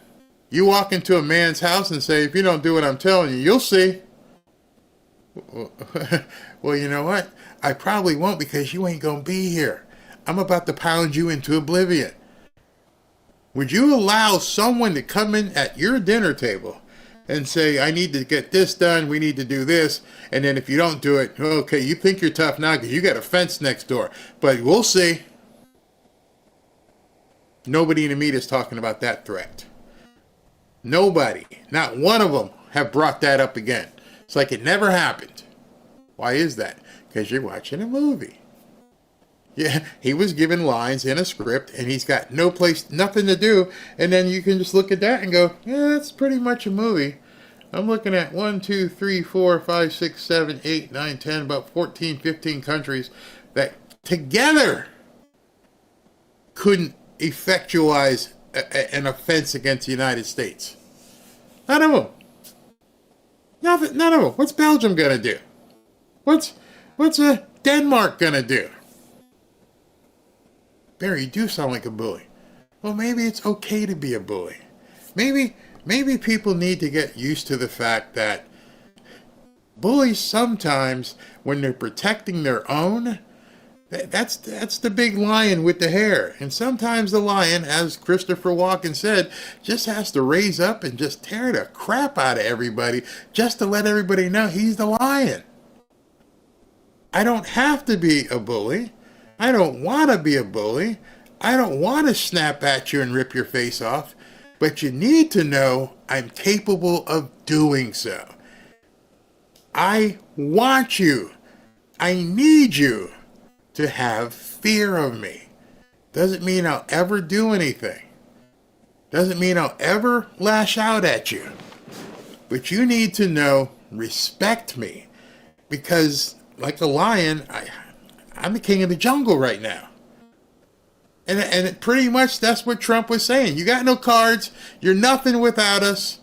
You walk into a man's house and say, if you don't do what I'm telling you, you'll see. Well, you know what? I probably won't because you ain't going to be here. I'm about to pound you into oblivion. Would you allow someone to come in at your dinner table and say, I need to get this done, we need to do this, and then if you don't do it, okay, you think you're tough now because you got a fence next door, but we'll see. Nobody in the media is talking about that threat. Nobody, not one of them, have brought that up again. It's like it never happened. Why is that? Because you're watching a movie. Yeah, he was given lines in a script, and he's got nothing to do, and then you can just look at that and go, yeah, that's pretty much a movie. I'm looking at 1, 2, 3, 4, 5, 6, 7, 8, 9, 10, about 14, 15 countries that together couldn't effectualize an offense against the United States. None of them. None of them. What's Belgium gonna do? What's Denmark gonna do? Barry, you do sound like a bully. Well, maybe it's okay to be a bully. Maybe people need to get used to the fact that bullies sometimes, when they're protecting their own, that's the big lion with the hair. And sometimes the lion, as Christopher Walken said, just has to raise up and just tear the crap out of everybody just to let everybody know he's the lion. I don't have to be a bully. I don't want to be a bully. I don't want to snap at you and rip your face off. But you need to know I'm capable of doing so. I want you. I need you to have fear of me. Doesn't mean I'll ever do anything. Doesn't mean I'll ever lash out at you. But you need to know, respect me. Because like a lion, I'm the king of the jungle right now. And pretty much that's what Trump was saying. You got no cards. You're nothing without us.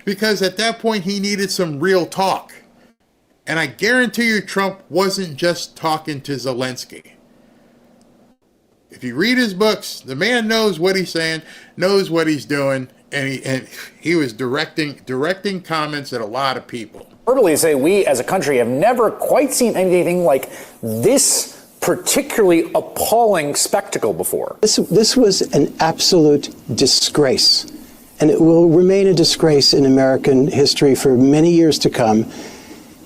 Because at that point he needed some real talk. And I guarantee you Trump wasn't just talking to Zelensky. If you read his books, the man knows what he's saying, knows what he's doing, and he was directing comments at a lot of people. Verbally say we as a country have never quite seen anything like this particularly appalling spectacle before. This was an absolute disgrace, and it will remain a disgrace in American history for many years to come.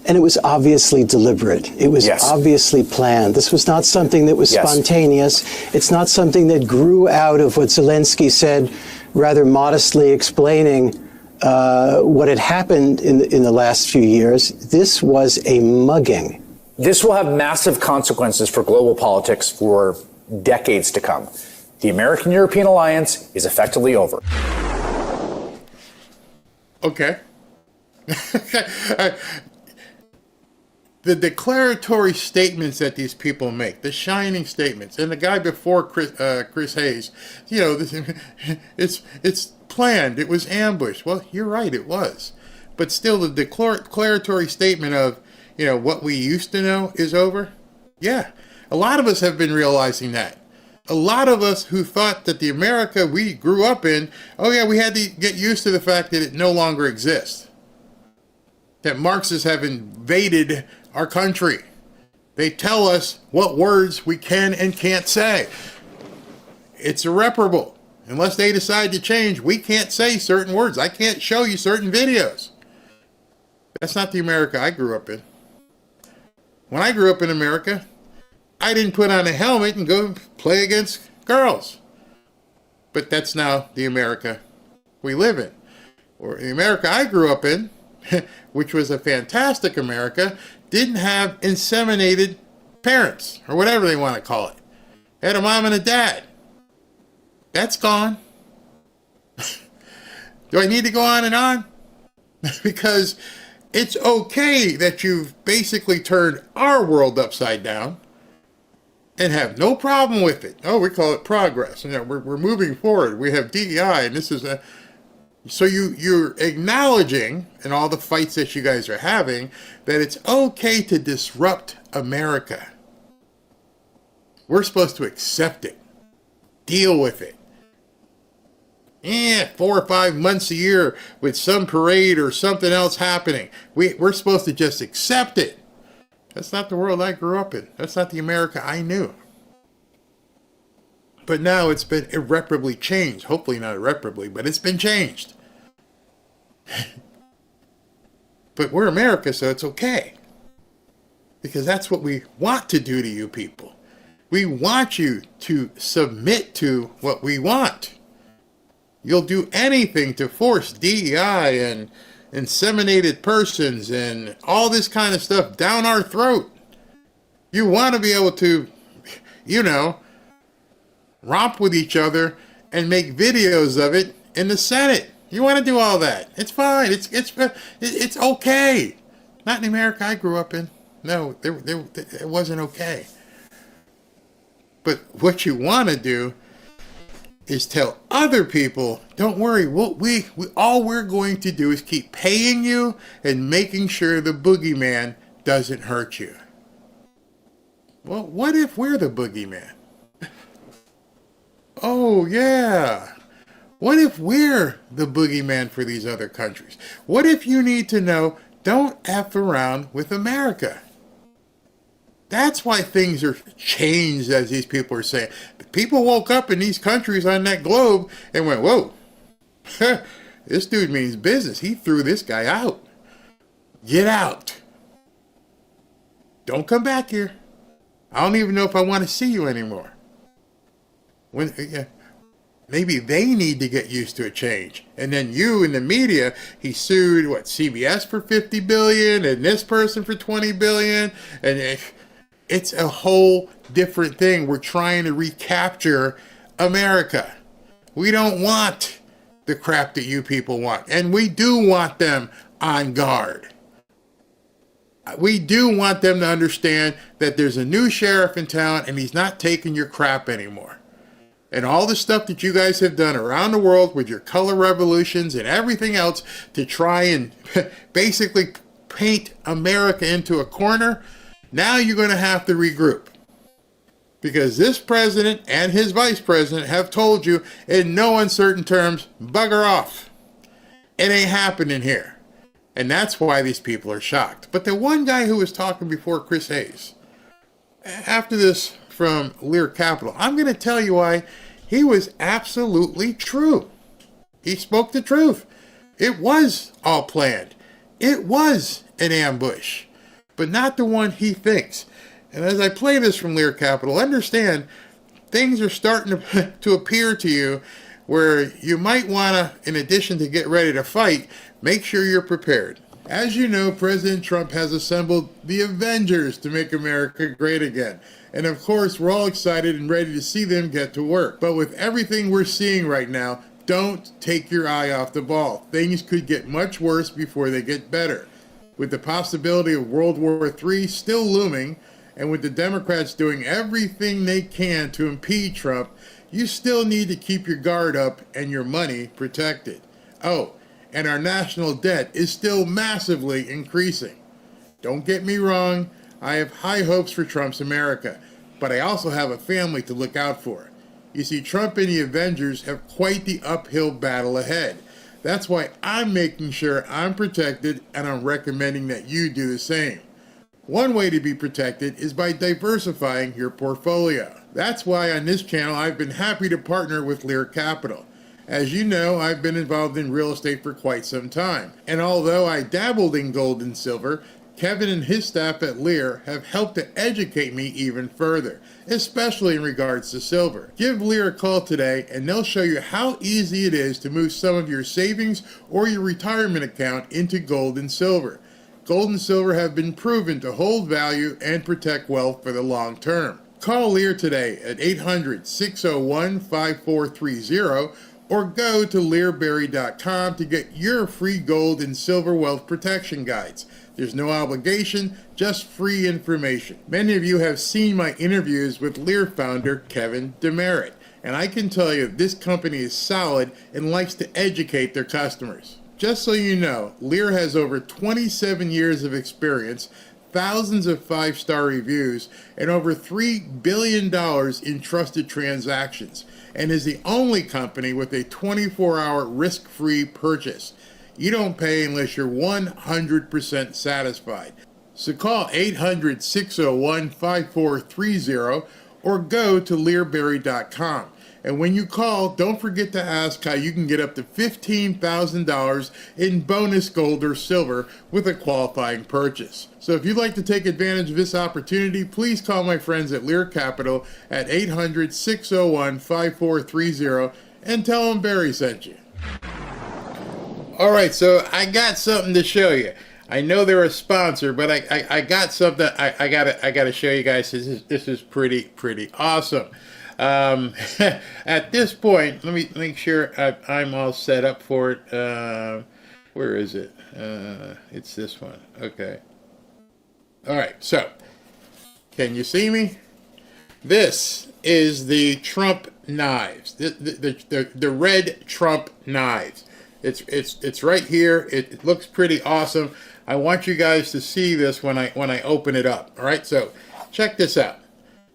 And it was obviously deliberate. It was obviously planned. This was not something that was spontaneous. It's not something that grew out of what Zelensky said, rather modestly explaining what had happened in the last few years. This was a mugging. This will have massive consequences for global politics for decades to come. The American-European alliance is effectively over. Okay. The declaratory statements that these people make, the shining statements, and the guy before Chris Hayes, you know, it's planned, it was ambushed. Well, you're right, it was. But still, the declaratory statement of, you know, what we used to know is over. Yeah, a lot of us have been realizing that. A lot of us who thought that the America we grew up in, oh yeah, we had to get used to the fact that it no longer exists. That Marxists have invaded our country. They tell us what words we can and can't say. It's irreparable. Unless they decide to change, we can't say certain words. I can't show you certain videos. That's not the America I grew up in. When I grew up in America, I didn't put on a helmet and go play against girls. But that's now the America we live in. Or the America I grew up in, which was a fantastic America, didn't have inseminated parents, or whatever they want to call it. They had a mom and a dad. That's gone. Do I need to go on and on? Because it's okay that you've basically turned our world upside down and have no problem with it. Oh, we call it progress. You know, we're moving forward. We have DEI, and this is a... So you're acknowledging, in all the fights that you guys are having, that it's okay to disrupt America. We're supposed to accept it. Deal with it. 4 or 5 months a year with some parade or something else happening. We're supposed to just accept it. That's not the world I grew up in. That's not the America I knew. But now it's been irreparably changed. Hopefully not irreparably, but it's been changed. But we're America, so it's okay. Because that's what we want to do to you people. We want you to submit to what we want. You'll do anything to force DEI and inseminated persons and all this kind of stuff down our throat. You want to be able to, romp with each other and make videos of it in the Senate. You want to do all that. It's fine. It's okay. Not in America I grew up in. No, it wasn't okay. But what you want to do is tell other people, don't worry, all we're going to do is keep paying you and making sure the boogeyman doesn't hurt you. Well, what if we're the boogeyman? Oh, yeah. What if we're the boogeyman for these other countries? What if you need to know, don't F around with America? That's why things are changed, as these people are saying. The people woke up in these countries on that globe and went, whoa, this dude means business. He threw this guy out. Get out. Don't come back here. I don't even know if I want to see you anymore. Maybe they need to get used to a change. And then you in the media, he sued, CBS for $50 billion and this person for $20 billion. And it's a whole different thing. We're trying to recapture America. We don't want the crap that you people want. And we do want them on guard. We do want them to understand that there's a new sheriff in town and he's not taking your crap anymore. And all the stuff that you guys have done around the world with your color revolutions and everything else to try and basically paint America into a corner, now you're going to have to regroup. Because this president and his vice president have told you in no uncertain terms, bugger off. It ain't happening here. And that's why these people are shocked. But the one guy who was talking before, Chris Hayes, after this from Lear Capital, I'm going to tell you why he was absolutely true. He spoke the truth. It was all planned. It was an ambush, but not the one he thinks. And as I play this from Lear Capital, understand things are starting to appear to you where you might want to, in addition to get ready to fight, make sure you're prepared. As you know, President Trump has assembled the Avengers to make America great again. And of course, we're all excited and ready to see them get to work. But with everything we're seeing right now, don't take your eye off the ball. Things could get much worse before they get better. With the possibility of World War III still looming, and with the Democrats doing everything they can to impede Trump, you still need to keep your guard up and your money protected. Oh, and our national debt is still massively increasing. Don't get me wrong, I have high hopes for Trump's America, but I also have a family to look out for. You see, Trump and the Avengers have quite the uphill battle ahead. That's why I'm making sure I'm protected, and I'm recommending that you do the same. One way to be protected is by diversifying your portfolio. That's why on this channel I've been happy to partner with Lear Capital. As you know, I've been involved in real estate for quite some time. And although I dabbled in gold and silver, Kevin and his staff at Lear have helped to educate me even further, especially in regards to silver. Give Lear a call today and they'll show you how easy it is to move some of your savings or your retirement account into gold and silver. Gold and silver have been proven to hold value and protect wealth for the long term. Call Lear today at 800-601-5430 or go to learberry.com to get your free gold and silver wealth protection guides. There's no obligation, just free information. Many of you have seen my interviews with Lear founder Kevin Demerit, and I can tell you this company is solid and likes to educate their customers. Just so you know, Lear has over 27 years of experience, thousands of 5-star reviews, and over $3 billion in trusted transactions, and is the only company with a 24-hour risk-free purchase. You don't pay unless you're 100% satisfied. So call 800-601-5430 or go to learberry.com. And when you call, don't forget to ask how you can get up to $15,000 in bonus gold or silver with a qualifying purchase. So if you'd like to take advantage of this opportunity, please call my friends at Lear Capital at 800-601-5430 and tell them Barry sent you. All right, so I got something to show you. I know they're a sponsor, but I got something I gotta show you guys. This is pretty awesome. At this point, let me make sure I'm all set up for it. Where is it? It's this one. Okay. All right. So, can you see me? This is the Trump knives. The red Trump knives. It's right here. It looks pretty awesome. I want you guys to see this when I open it up. All right. So, check this out.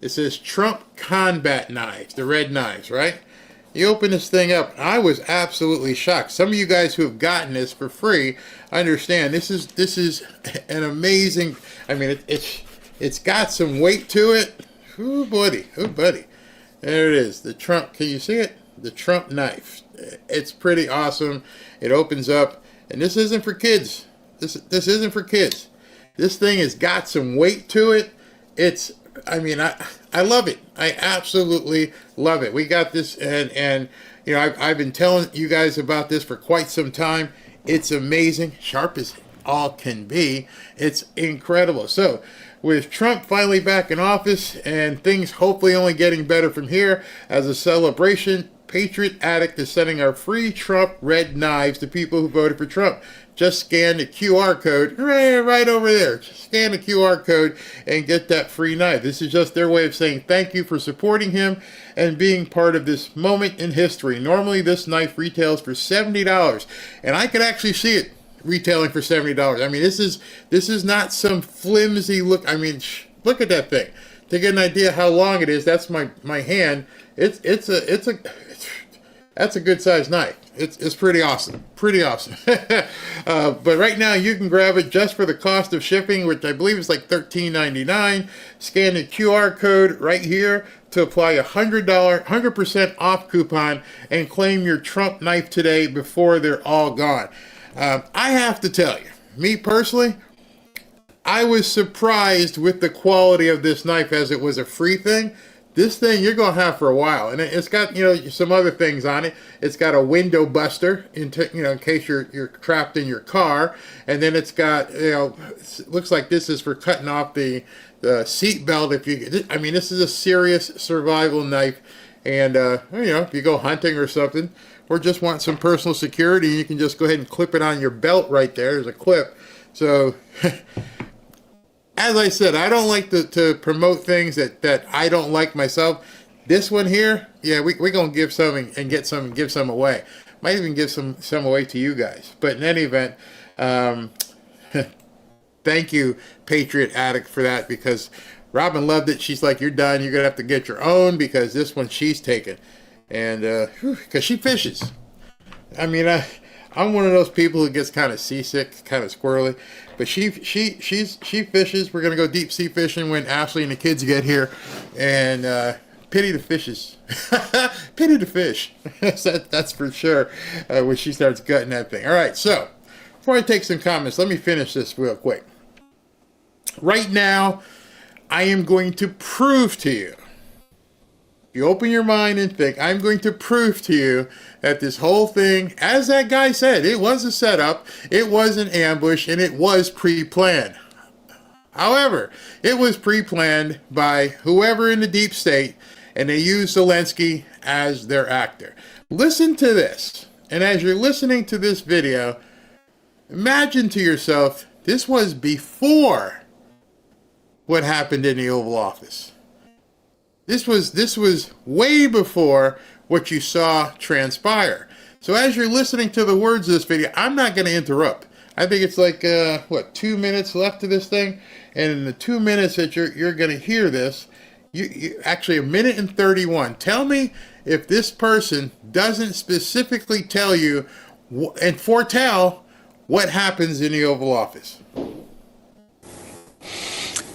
It says Trump combat knives, the red knives, right? You open this thing up. I was absolutely shocked. Some of you guys who have gotten this for free understand this is an amazing. I mean, it's got some weight to it. Ooh, buddy. There it is. The Trump. Can you see it? The Trump knife. It's pretty awesome. It opens up, and this isn't for kids. This isn't for kids. This thing has got some weight to it. I love it. I absolutely love it. We got this, and you know, I've been telling you guys about this for quite some time. It's amazing, sharp as all can be. It's incredible. So, with Trump finally back in office and things hopefully only getting better from here, as a celebration, Patriot Addict is sending our free Trump red knives to people who voted for Trump. Just scan the QR code right over there. Just scan the QR code and get that free knife. This is just their way of saying thank you for supporting him and being part of this moment in history. Normally, this knife retails for $70, and I could actually see it retailing for $70. I mean, this is not some flimsy look. I mean, look at that thing. To get an idea how long it is, that's my hand. That's a good sized knife. It's pretty awesome. But right now you can grab it just for the cost of shipping, which I believe is like $13.99. Scan the QR code right here to apply a $100% off coupon and claim your Trump knife today before they're all gone. I have to tell you, me personally, I was surprised with the quality of this knife as it was a free thing. This thing you're going to have for a while, and it's got, you know, some other things on it. It's got a window buster in case you're trapped in your car, and then it's got, you know, looks like this is for cutting off the seat belt. This is a serious survival knife, and if you go hunting or something, or just want some personal security, you can just go ahead and clip it on your belt right there. There's a clip. So. As I said, I don't like to promote things that I don't like myself. This one here, yeah, we're going to give some and give some away. Might even give some away to you guys. But in any event, thank you, Patriot Addict, for that, because Robin loved it. She's like, you're done. You're going to have to get your own, because this one she's taken. And because she fishes. I mean, I'm one of those people who gets kind of seasick, kind of squirrely. But she fishes. We're gonna go deep sea fishing when Ashley and the kids get here, and pity the fishes, pity the fish. That's for sure. When she starts gutting that thing. All right. So before I take some comments, let me finish this real quick. Right now, I am going to prove to you. You open your mind and think, I'm going to prove to you that this whole thing, as that guy said, it was a setup, it was an ambush, and it was pre-planned. However, it was pre-planned by whoever in the deep state, and they used Zelensky as their actor. Listen to this, and as you're listening to this video, imagine to yourself, this was before what happened in the Oval Office. This was way before what you saw transpire. So as you're listening to the words of this video, I'm not going to interrupt. I think it's like, 2 minutes left to this thing? And in the 2 minutes that you're going to hear this, you actually 1 minute and 31. Tell me if this person doesn't specifically tell you and foretell what happens in the Oval Office.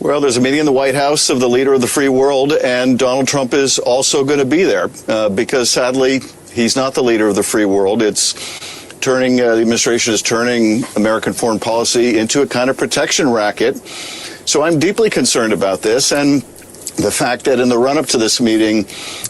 Well, there's a meeting in the White House of the leader of the free world, and Donald Trump is also going to be there because, sadly, he's not the leader of the free world. The administration is turning American foreign policy into a kind of protection racket. So I'm deeply concerned about this, and the fact that in the run-up to this meeting,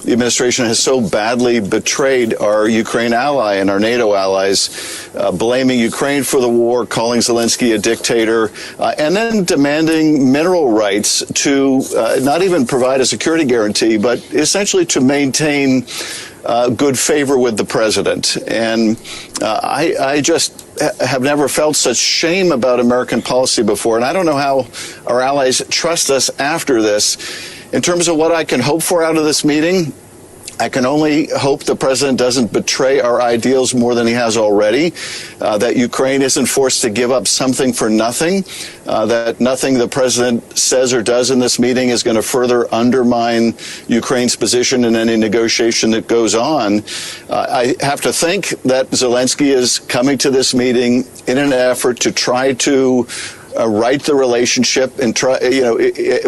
the administration has so badly betrayed our Ukraine ally and our NATO allies, blaming Ukraine for the war, calling Zelensky a dictator, and then demanding mineral rights to not even provide a security guarantee, but essentially to maintain good favor with the president. And I just have never felt such shame about American policy before. And I don't know how our allies trust us after this. In terms of what I can hope for out of this meeting, I can only hope the president doesn't betray our ideals more than he has already, that Ukraine isn't forced to give up something for nothing, that nothing the president says or does in this meeting is going to further undermine Ukraine's position in any negotiation that goes on. I have to think that Zelensky is coming to this meeting in an effort to try to right the relationship and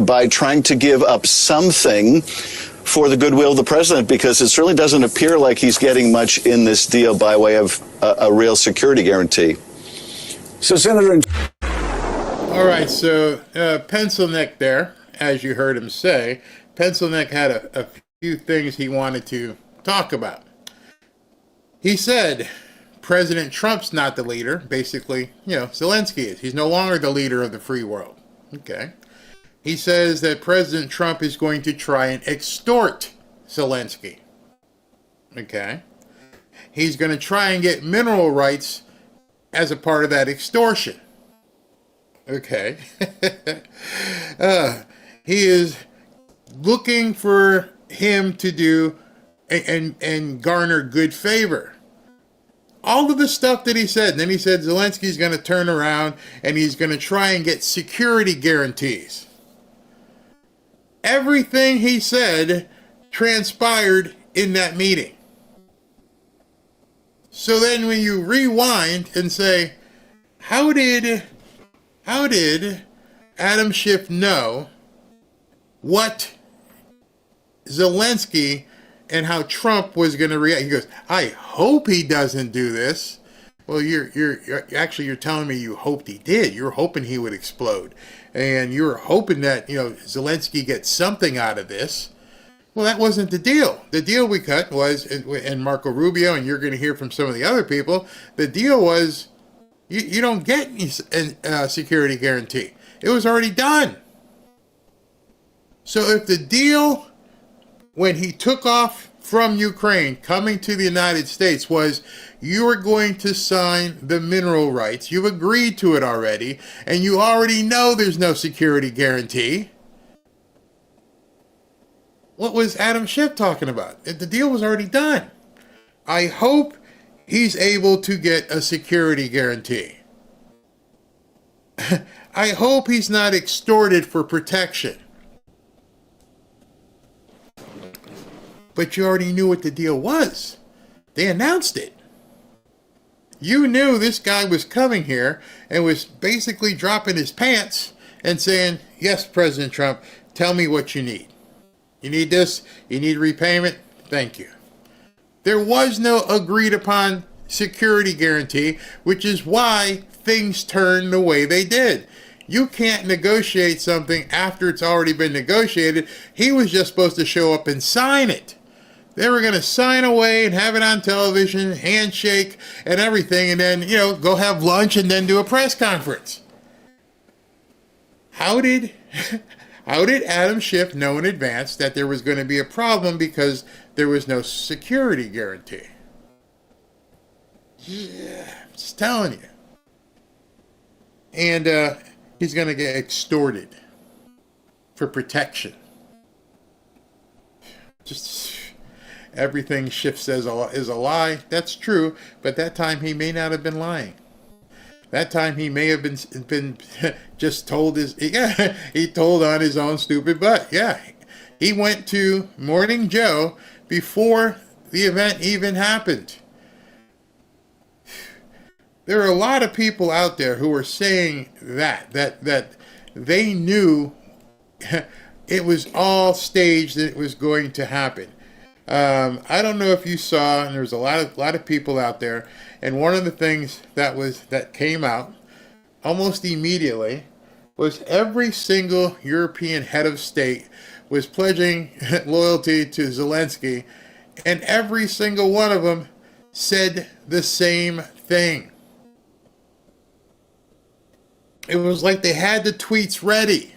by trying to give up something for the goodwill of the president, because it certainly doesn't appear like he's getting much in this deal by way of a real security guarantee. So, Senator. All right, so Pencil Neck there, as you heard him say, Pencil Neck had a few things he wanted to talk about. He said President Trump's not the leader. Basically, Zelensky is. He's no longer the leader of the free world. Okay. He says that President Trump is going to try and extort Zelensky. Okay. He's going to try and get mineral rights as a part of that extortion. Okay. He is looking for him to do and garner good favor. All of the stuff that he said. And then he said Zelensky's going to turn around and he's going to try and get security guarantees. Everything he said transpired in that meeting. So then when you rewind and say, how did Adam Schiff know what Zelensky and how Trump was going to react? He goes, I hope he doesn't do this. Well, you're telling me you hoped he did. You're hoping he would explode. And you're hoping that, Zelensky gets something out of this. Well, that wasn't the deal. The deal we cut was, and Marco Rubio, and you're going to hear from some of the other people, the deal was you don't get a security guarantee. It was already done. So if the deal, when he took off from Ukraine, coming to the United States, was you are going to sign the mineral rights, you've agreed to it already, and you already know there's no security guarantee. What was Adam Schiff talking about? The deal was already done. I hope he's able to get a security guarantee. I hope he's not extorted for protection. But you already knew what the deal was. They announced it. You knew this guy was coming here and was basically dropping his pants and saying, yes, President Trump, tell me what you need. You need this? You need repayment? Thank you. There was no agreed upon security guarantee, which is why things turned the way they did. You can't negotiate something after it's already been negotiated. He was just supposed to show up and sign it. They were going to sign away and have it on television, handshake and everything, and then, go have lunch and then do a press conference. How did Adam Schiff know in advance that there was going to be a problem because there was no security guarantee? Yeah, I'm just telling you. And he's going to get extorted for protection. Just everything Schiff says is a lie. That's true, but that time he may not have been lying. That time he may have been just told he told on his own stupid butt. Yeah, he went to Morning Joe before the event even happened. There are a lot of people out there who are saying that they knew it was all staged that it was going to happen. I don't know if you saw, and there's a lot of people out there, and one of the things that came out almost immediately was every single European head of state was pledging loyalty to Zelensky, and every single one of them said the same thing. It was like they had the tweets ready.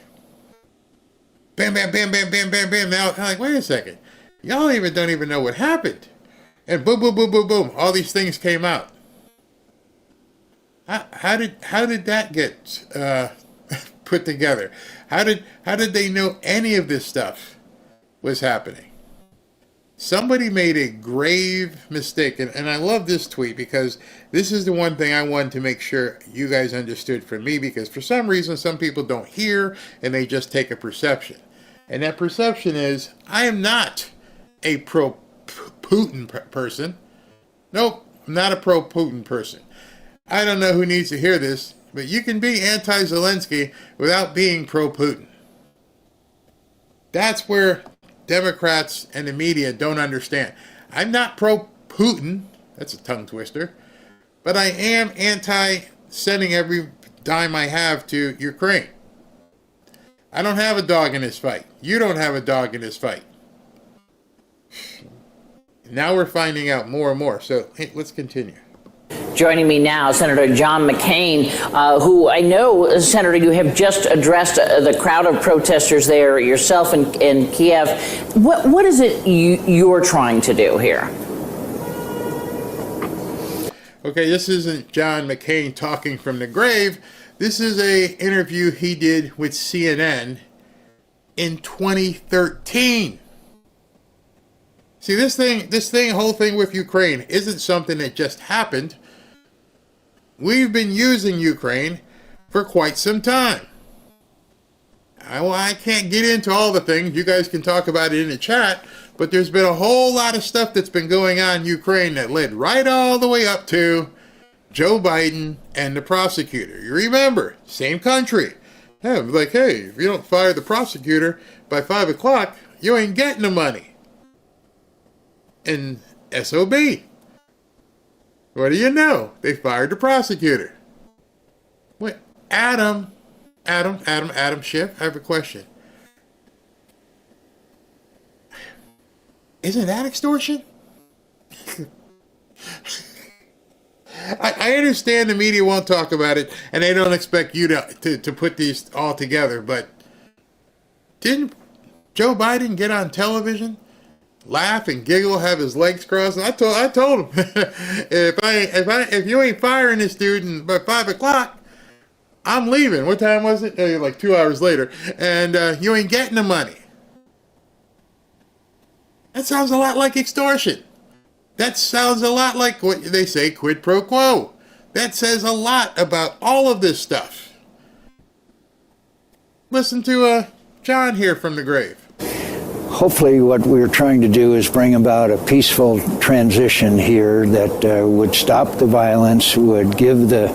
Bam, bam, bam, bam, bam, bam, bam. Now, I'm like, wait a second. Y'all don't even know what happened. And boom, boom, boom, boom, boom. All these things came out. How did that get put together? How did they know any of this stuff was happening? Somebody made a grave mistake, and I love this tweet because this is the one thing I wanted to make sure you guys understood from me, because for some reason some people don't hear and they just take a perception. And that perception is, I am not a pro-Putin person. Nope, I'm not a pro-Putin person. I don't know who needs to hear this, but you can be anti-Zelensky without being pro-Putin. That's where Democrats and the media don't understand. I'm not pro-Putin. That's a tongue twister. But I am anti-sending every dime I have to Ukraine. I don't have a dog in this fight. You don't have a dog in this fight. Now we're finding out more and more. So hey, let's continue. Joining me now, Senator John McCain, who I know, Senator, you have just addressed the crowd of protesters there yourself in Kiev. What is it you're trying to do here? Okay, this isn't John McCain talking from the grave. This is an interview he did with CNN in 2013. See, this whole thing with Ukraine isn't something that just happened. We've been using Ukraine for quite some time. I can't get into all the things. You guys can talk about it in the chat, but there's been a whole lot of stuff that's been going on in Ukraine that led right all the way up to Joe Biden and the prosecutor. You remember, same country. Yeah, like, hey, if you don't fire the prosecutor by 5 o'clock, you ain't getting the money. And SOB. What do you know? They fired the prosecutor. Wait, Adam Schiff, I have a question. Isn't that extortion? I understand the media won't talk about it, and they don't expect you to put these all together, but didn't Joe Biden get on television, laugh and giggle, have his legs crossed? I told him, if you ain't firing this dude by 5 o'clock, I'm leaving. What time was it? Like 2 hours later, and you ain't getting the money. That sounds a lot like extortion. That sounds a lot like what they say, quid pro quo. That says a lot about all of this stuff. Listen to John here from the grave. Hopefully what we're trying to do is bring about a peaceful transition here that would stop the violence, would give the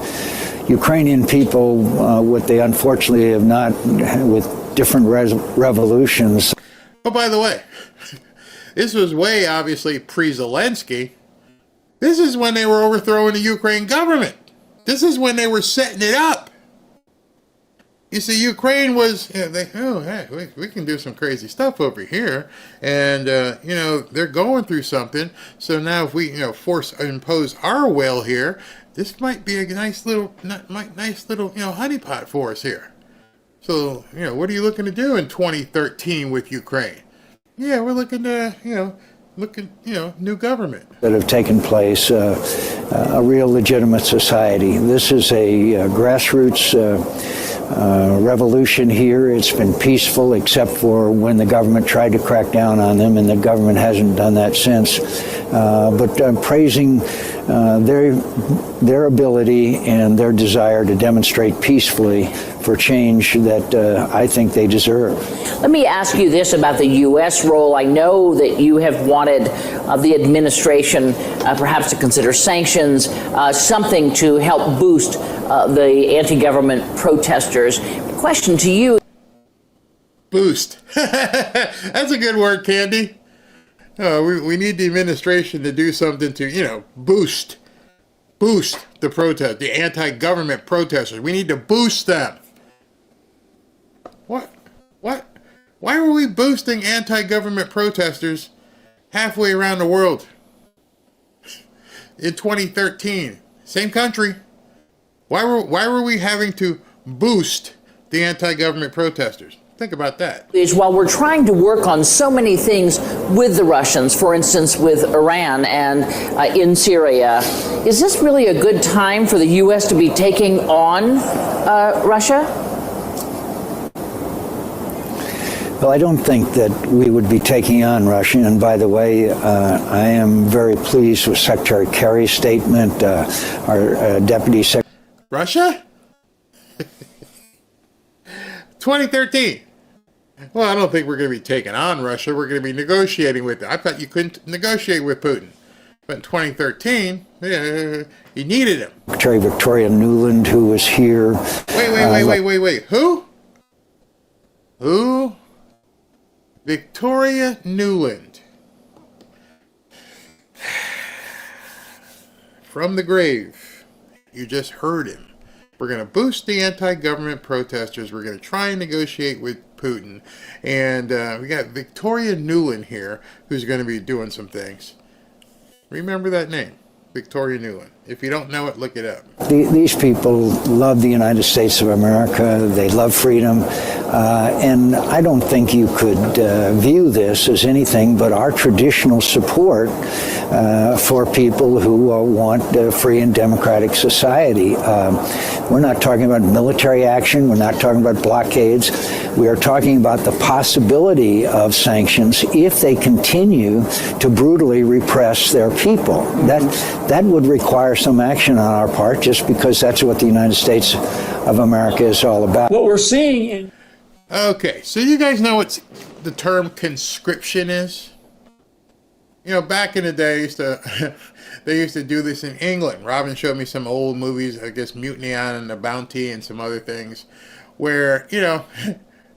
Ukrainian people what they unfortunately have not, with different revolutions. Oh, by the way, this was way obviously pre-Zelensky. This is when they were overthrowing the Ukraine government. This is when they were setting it up. You see, Ukraine was, we can do some crazy stuff over here. And, they're going through something. So now if we, impose our will here, this might be a nice little honeypot for us here. So, what are you looking to do in 2013 with Ukraine? Yeah, we're looking to, new government. That have taken place, a real legitimate society. This is a grassroots revolution here. It's been peaceful except for when the government tried to crack down on them, and the government hasn't done that since. But I'm praising their ability and their desire to demonstrate peacefully for change that I think they deserve. Let me ask you this about the U.S. role. I know that you have wanted the administration perhaps to consider sanctions, something to help boost the anti-government protesters. Question to you. Boost. That's a good word, Candy. We need the administration to do something to, boost the protest, the anti-government protesters. We need to boost them. What? Why were we boosting anti-government protesters halfway around the world in 2013? Same country. Why were we having to boost the anti-government protesters? Think about that. While we're trying to work on so many things with the Russians, for instance, with Iran and in Syria, is this really a good time for the U.S. to be taking on Russia? Well, I don't think that we would be taking on Russia. And by the way, I am very pleased with Secretary Kerry's statement, our Deputy Secretary. Russia? 2013. Well, I don't think we're going to be taking on Russia. We're going to be negotiating with them. I thought you couldn't negotiate with Putin. But in 2013, you needed him. Secretary Victoria Nuland, who was here. Wait. Who? Victoria Nuland. From the grave. You just heard him. We're going to boost the anti-government protesters. We're going to try and negotiate with Putin. And we got Victoria Nuland here, who's going to be doing some things. Remember that name, Victoria Nuland. If you don't know it, look it up. These people love the United States of America. They love freedom. And I don't think you could view this as anything but our traditional support for people who want a free and democratic society. We're not talking about military action. We're not talking about blockades. We are talking about the possibility of sanctions if they continue to brutally repress their people. That would require some action on our part, just because that's what the United States of America is all about. What we're seeing in... Okay, so you guys know what the term conscription is? Back in the day, they used to do this in England. Robin showed me some old movies, I guess Mutiny on the Bounty and some other things, where, they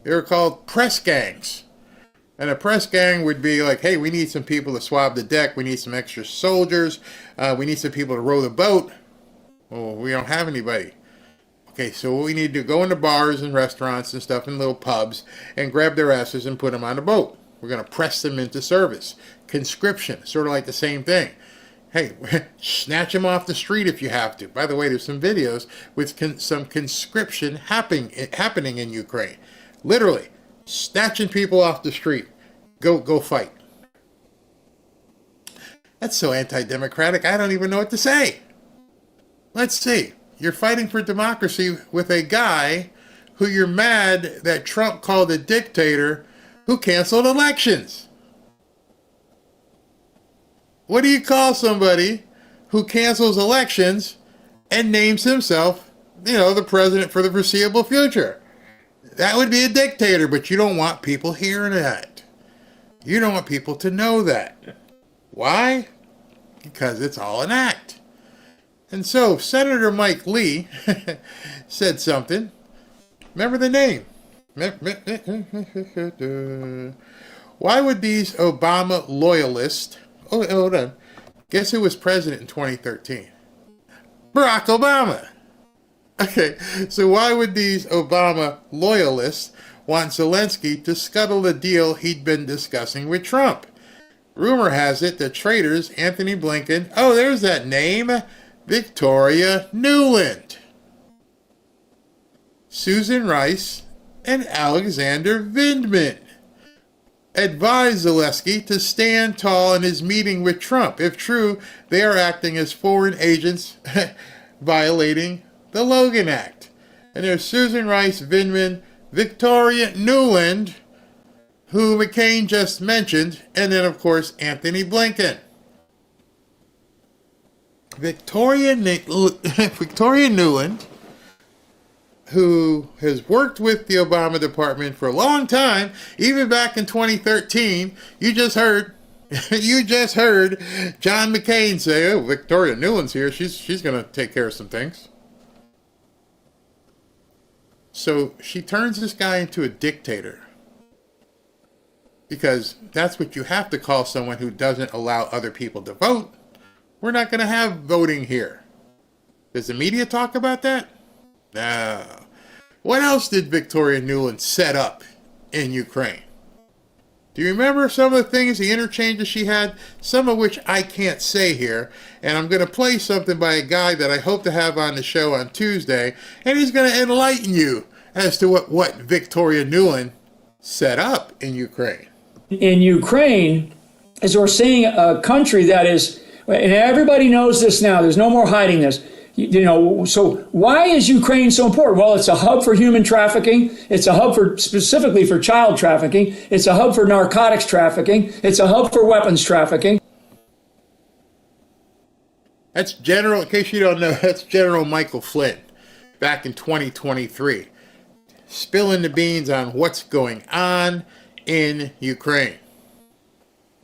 were called press gangs. And a press gang would be like, hey, we need some people to swab the deck. We need some extra soldiers. We need some people to row the boat. Well, we don't have anybody. Okay, so what we need to do, go into bars and restaurants and stuff and little pubs and grab their asses and put them on a boat. We're going to press them into service. Conscription, sort of like the same thing. Hey, snatch them off the street if you have to. By the way, there's some videos with some conscription happening in Ukraine. Literally. Snatching people off the street. Go fight. That's so anti-democratic, I don't even know what to say. Let's see. You're fighting for democracy with a guy who you're mad that Trump called a dictator who canceled elections. What do you call somebody who cancels elections and names himself, the president for the foreseeable future? That would be a dictator, but you don't want people hearing that. You don't want people to know that. Why? Because it's all an act. And so Senator Mike Lee said something. Remember the name. Why would these Obama loyalists... Oh, hold on. Guess who was president in 2013? Barack Obama. Okay, so why would these Obama loyalists want Zelensky to scuttle the deal he'd been discussing with Trump? Rumor has it that traitors Anthony Blinken, oh, there's that name, Victoria Nuland, Susan Rice, and Alexander Vindman advised Zelensky to stand tall in his meeting with Trump. If true, they are acting as foreign agents violating the Logan Act. And there's Susan Rice, Vindman, Victoria Nuland, who McCain just mentioned, and then, of course, Anthony Blinken. Victoria Nuland, who has worked with the Obama department for a long time, even back in 2013, you just heard John McCain say, oh, Victoria Nuland's here, she's going to take care of some things. So she turns this guy into a dictator. because that's what you have to call someone who doesn't allow other people to vote. We're not going to have voting here. Does the media talk about that? No. What else did Victoria Nuland set up in Ukraine? Do you remember some of the things, the interchanges she had? Some of which I can't say here. And I'm going to play something by a guy that I hope to have on the show on Tuesday. And he's going to enlighten you as to what Victoria Nuland set up in Ukraine. In Ukraine, as we're seeing a country that is, and everybody knows this now, there's no more hiding this. So why is Ukraine so important? Well, it's a hub for human trafficking. It's a hub specifically for child trafficking. It's a hub for narcotics trafficking. It's a hub for weapons trafficking. That's General, in case you don't know, that's General Michael Flynn back in 2023, spilling the beans on what's going on in Ukraine.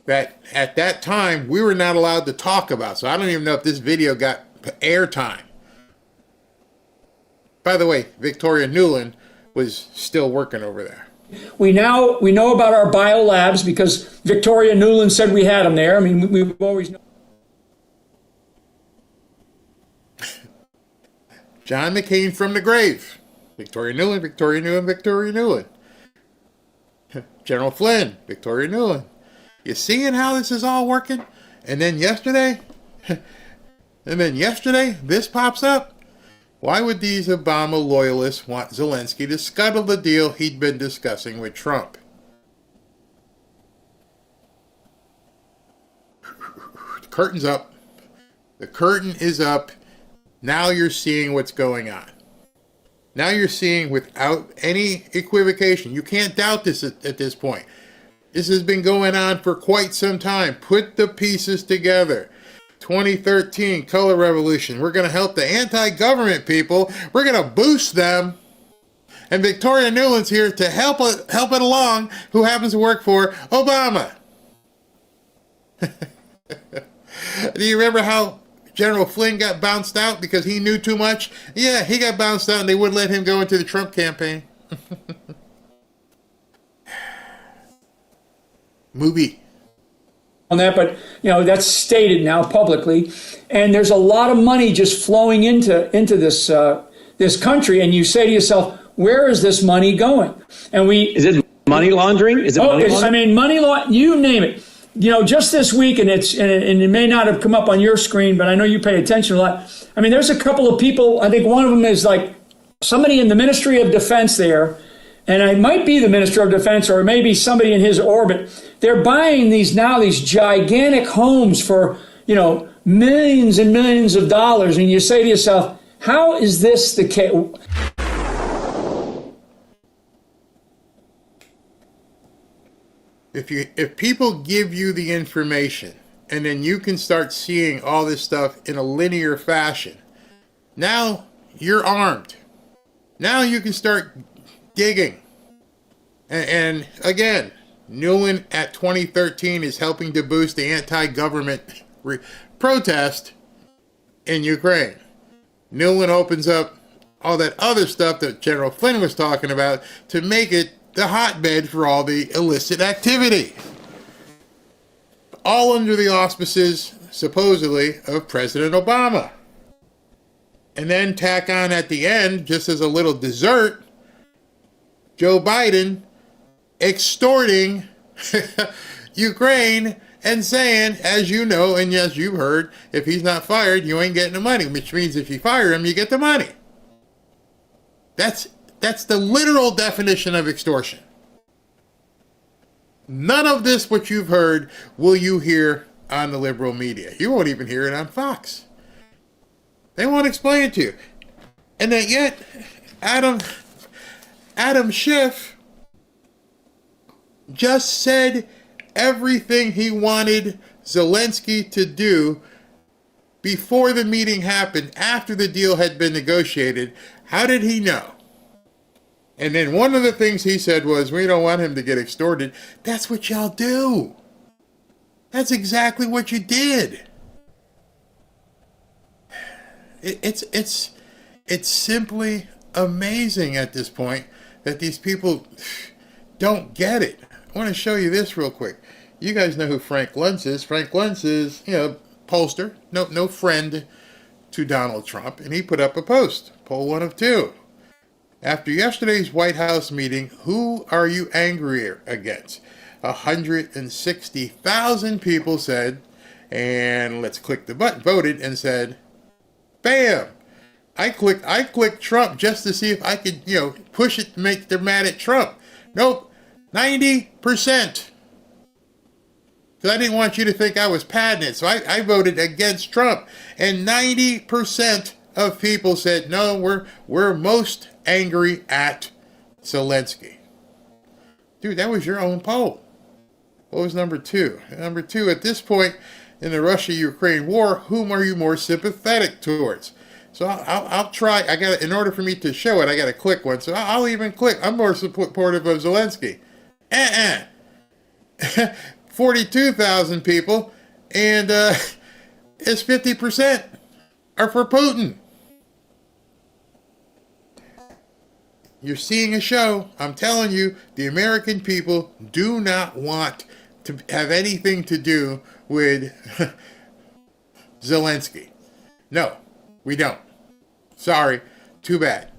That at that time we were not allowed to talk about. So I don't even know if this video got airtime. By the way, Victoria Nuland was still working over there. We know about our biolabs because Victoria Nuland said we had them there. I mean, we've always known. John McCain from the grave. Victoria Nuland, Victoria Nuland, Victoria Nuland. General Flynn, Victoria Nuland. You seeing how this is all working? And then yesterday, this pops up. Why would these Obama loyalists want Zelensky to scuttle the deal he'd been discussing with Trump? The curtain's up. The curtain is up. Now you're seeing what's going on. Now you're seeing without any equivocation. You can't doubt this at this point. This has been going on for quite some time. Put the pieces together. 2013 color revolution. We're going to help the anti-government people. We're going to boost them. And Victoria Nuland's here to help it along, who happens to work for Obama. Do you remember how General Flynn got bounced out because he knew too much? Yeah, he got bounced out and they wouldn't let him go into the Trump campaign. Movie. On that, but that's stated now publicly, and there's a lot of money just flowing into this this country, and you say to yourself, where is this money going? And is it money laundering? Is it money laundering? I mean, money law, you name it. Just this week, and it may not have come up on your screen, but I know you pay attention a lot. I mean, there's a couple of people. I think one of them is like somebody in the Ministry of Defense there, and it might be the Minister of Defense or maybe somebody in his orbit. They're buying these gigantic homes for, millions and millions of dollars. And you say to yourself, how is this the case? If people give you the information and then you can start seeing all this stuff in a linear fashion, now you're armed. Now you can start digging. And again, Nuland at 2013 is helping to boost the anti-government protest in Ukraine. Nuland opens up all that other stuff that General Flynn was talking about to make it the hotbed for all the illicit activity. All under the auspices, supposedly, of President Obama. And then tack on at the end, just as a little dessert, Joe Biden extorting Ukraine and saying, as you know, and yes, you've heard, if he's not fired, you ain't getting the money, which means if you fire him, you get the money. That's the literal definition of extortion. None of this, what you've heard, will you hear on the liberal media. You won't even hear it on Fox. They won't explain it to you. And then yet, Adam Schiff just said everything he wanted Zelensky to do before the meeting happened, after the deal had been negotiated. How did he know? And then one of the things he said was, we don't want him to get extorted. That's what y'all do. That's exactly what you did. It's simply amazing at this point that these people don't get it. want to show you this real quick. You guys know who Frank Luntz is. Frank Luntz is, pollster, no friend to Donald Trump, and he put up a post, poll 1 of 2. After yesterday's White House meeting, who are you angrier against? 160,000 people said, and let's click the button, voted, and said, bam! I clicked Trump just to see if I could, push it to make them mad at Trump. Nope, 90%. Because I didn't want you to think I was padding it, so I voted against Trump. And 90% of people said, no, we're most angry at Zelensky. Dude, that was your own poll. What was number 2? Number 2, at this point in the Russia-Ukraine war, whom are you more sympathetic towards? So I'll try. In order for me to show it, I got to click one. So I'll even click. I'm more supportive of Zelensky. 42,000 people, and it's 50% are for Putin. You're seeing a show. I'm telling you, the American people do not want to have anything to do with Zelensky. No, we don't. Sorry, too bad.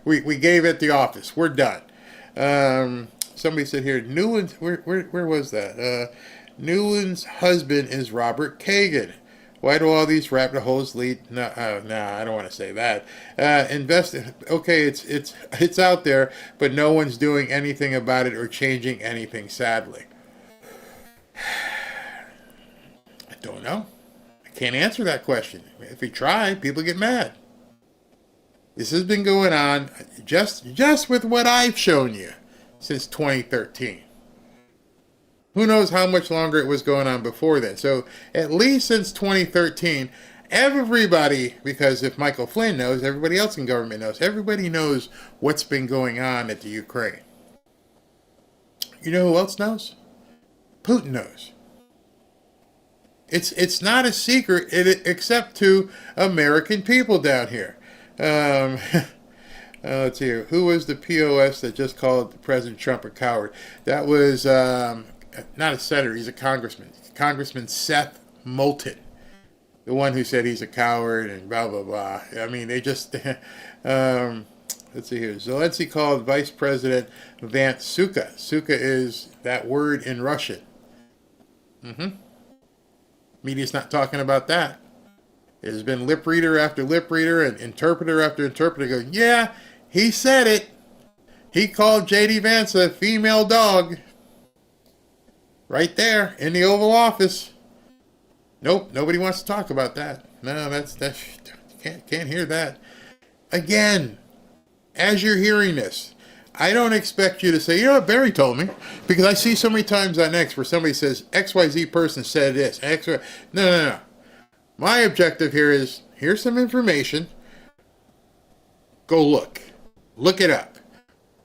we gave it the office. We're done. Somebody said here, Newland's, where was that? Newland's husband is Robert Kagan. Why do all these rabbit holes lead? No, I don't want to say that. Okay, it's out there, but no one's doing anything about it or changing anything, sadly. I don't know. I can't answer that question. If we try, people get mad. This has been going on just with what I've shown you since 2013. Who knows how much longer it was going on before then. So at least since 2013, everybody, because if Michael Flynn knows, everybody else in government knows. Everybody knows what's been going on at the Ukraine. You know who else knows? Putin knows. It's not a secret except to American people down here. Let's see. Who was the POS that just called President Trump a coward? That was not a senator. He's a congressman. Congressman Seth Moulton, the one who said he's a coward and blah blah blah. I mean, they just. Let's see here. Zelensky called Vice President Vance Suka. Suka is that word in Russian. Media's not talking about that. There's been lip reader after lip reader and interpreter after interpreter going, yeah, he said it. He called J.D. Vance a female dog. Right there in the Oval Office. Nope, nobody wants to talk about that. No, that's can't hear that. Again, as you're hearing this, I don't expect you to say, you know what Barry told me, because I see so many times on X where somebody says XYZ person said this. No. My objective here is, here's some information. Go look. Look it up.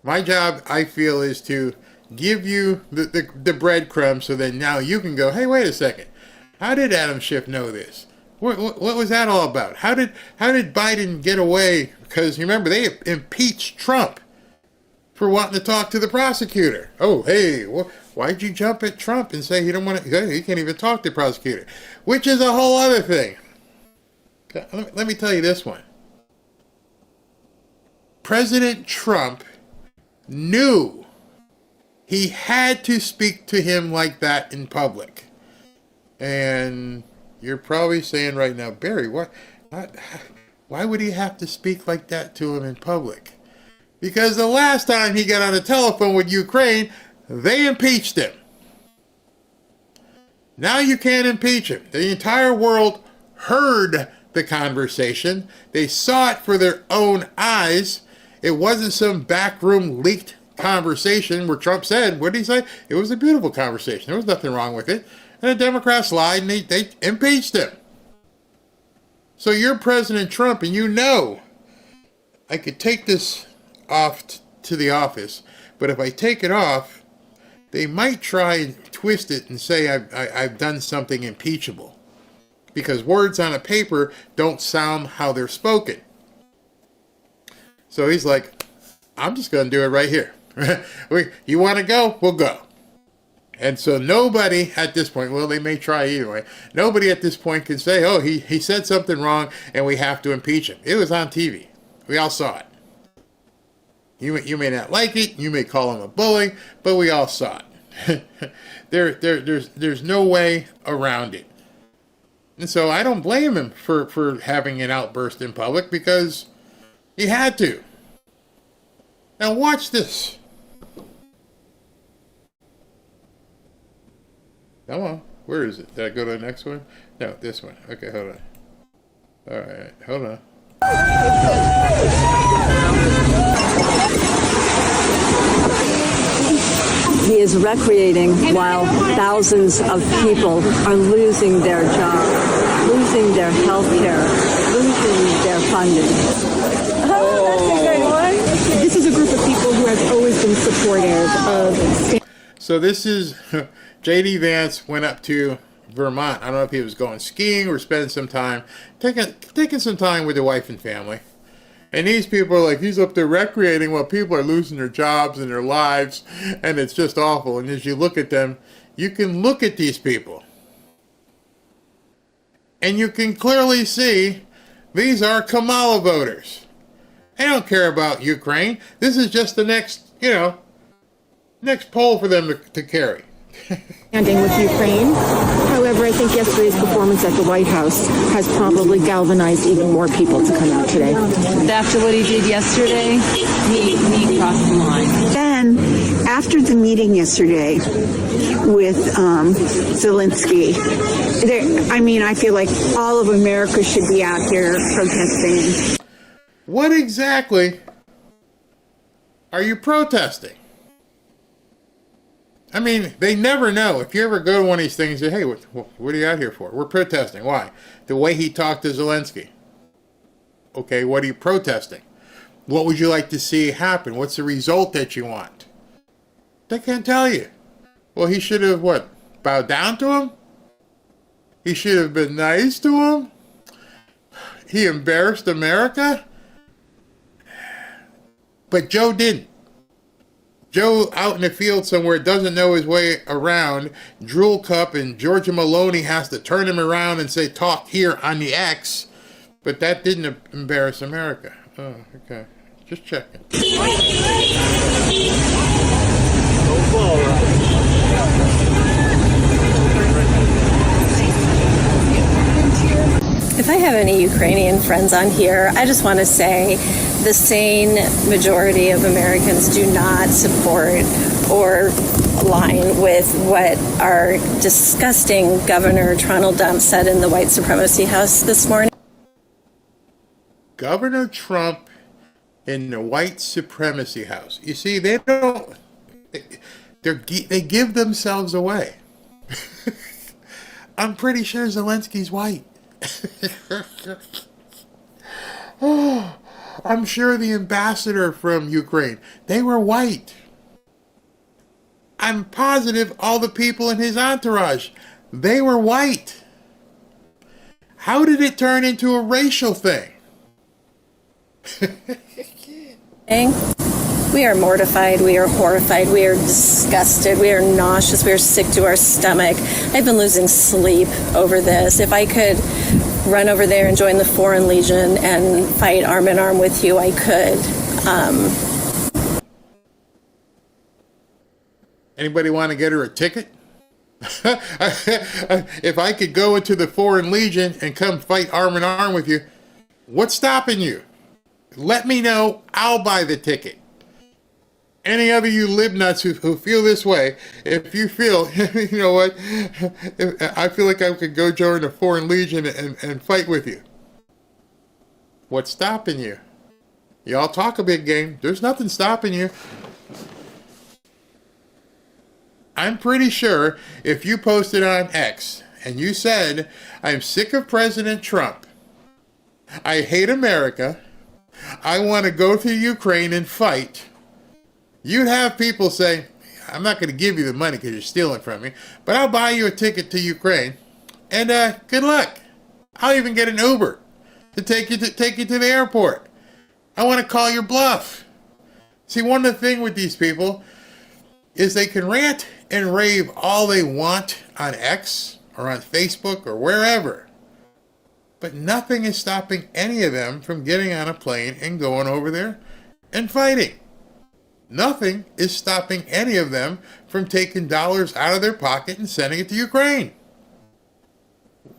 My job, I feel, is to give you the breadcrumbs so that now you can go, hey, wait a second. How did Adam Schiff know this? What was that all about? How did Biden get away? Because remember, they impeached Trump for wanting to talk to the prosecutor. Oh, hey, why'd you jump at Trump and say he don't want to? He can't even talk to the prosecutor, which is a whole other thing. Let me tell you this one. President Trump knew he had to speak to him like that in public. And you're probably saying right now, Barry, why would he have to speak like that to him in public? Because the last time he got on the telephone with Ukraine, they impeached him. Now you can't impeach him. The entire world heard the conversation. They saw it for their own eyes. It wasn't some backroom leaked conversation where Trump said, what did he say? It was a beautiful conversation. There was nothing wrong with it. And the Democrats lied and they impeached him. So you're President Trump and you know I could take this off to the office, but if I take it off, they might try and twist it and say I've done something impeachable. Because words on a paper don't sound how they're spoken. So he's like, I'm just going to do it right here. You want to go? We'll go. And so nobody at this point, well, they may try either way, nobody at this point can say, oh, he said something wrong and we have to impeach him. It was on TV. We all saw it. You may not like it, you may call him a bully, but we all saw it. There's no way around it. And so I don't blame him for having an outburst in public because he had to. Now watch this. Come on. Where is it? Did I go to the next one? No, this one. Okay, hold on. All right, hold on. He is recreating while thousands of people are losing their jobs, losing their health care, losing their funding. Oh, that's a good one. This is a group of people who have always been supportive of... So this is... J.D. Vance went up to Vermont. I don't know if he was going skiing or spending some time, taking some time with the wife and family. And these people are like, he's up there recreating while people are losing their jobs and their lives, and it's just awful. And as you look at them, you can look at these people. And you can clearly see these are Kamala voters. They don't care about Ukraine. This is just the next, next poll for them to carry. Standing with Ukraine. However, I think yesterday's performance at the White House has probably galvanized even more people to come out today. After what he did yesterday, he crossed the line. Then, after the meeting yesterday with Zelensky, I feel like all of America should be out here protesting. What exactly are you protesting? I mean, they never know. If you ever go to one of these things and say, hey, what are you out here for? We're protesting. Why? The way he talked to Zelensky. Okay, what are you protesting? What would you like to see happen? What's the result that you want? They can't tell you. Well, he should have, bowed down to him? He should have been nice to him? He embarrassed America? But Joe didn't. Joe out in the field somewhere doesn't know his way around. Drool Cup and Georgia Maloney has to turn him around and say, talk here on the X. But that didn't embarrass America. Oh, okay. Just checking. If I have any Ukrainian friends on here, I just want to say the sane majority of Americans do not support or align with what our disgusting Governor Donald Trump said in the White Supremacy House this morning. Governor Trump in the White Supremacy House. You see, they give themselves away. I'm pretty sure Zelensky's white. Oh, I'm sure the ambassador from Ukraine, they were white. I'm positive all the people in his entourage, they were white. How did it turn into a racial thing? We are mortified, we are horrified, we are disgusted, we are nauseous, we are sick to our stomach. I've been losing sleep over this. If I could run over there and join the Foreign Legion and fight arm in arm with you, I could. Anybody want to get her a ticket? If I could go into the Foreign Legion and come fight arm in arm with you, what's stopping you? Let me know. I'll buy the ticket. Any other you libnuts who feel this way, if you feel, you know what, I feel like I could go join the Foreign Legion and fight with you. What's stopping you? Y'all talk a big game. There's nothing stopping you. I'm pretty sure if you posted on X and you said, I'm sick of President Trump, I hate America, I want to go to Ukraine and fight, you'd have people say, I'm not going to give you the money because you're stealing from me, but I'll buy you a ticket to Ukraine, and good luck. I'll even get an Uber to take you to the airport. I want to call your bluff. See, one of the things with these people, is they can rant and rave all they want on X or on Facebook or wherever. But nothing is stopping any of them from getting on a plane and going over there and fighting. Nothing is stopping any of them from taking dollars out of their pocket and sending it to Ukraine.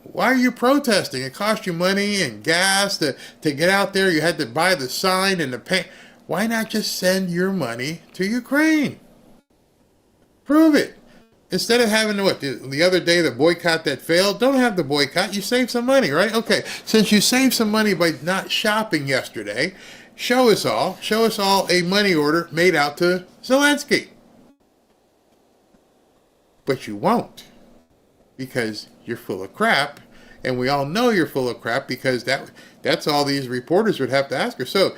Why are you protesting? It cost you money and gas to get out there. You had to buy the sign and the paint. Why not just send your money to Ukraine? Prove it. Instead of having the other day, the boycott that failed, don't have the boycott. You save some money, right? Okay, since you saved some money by not shopping yesterday, show us all a money order made out to Zelensky. But you won't, because you're full of crap, and we all know you're full of crap because that's all these reporters would have to ask her. So,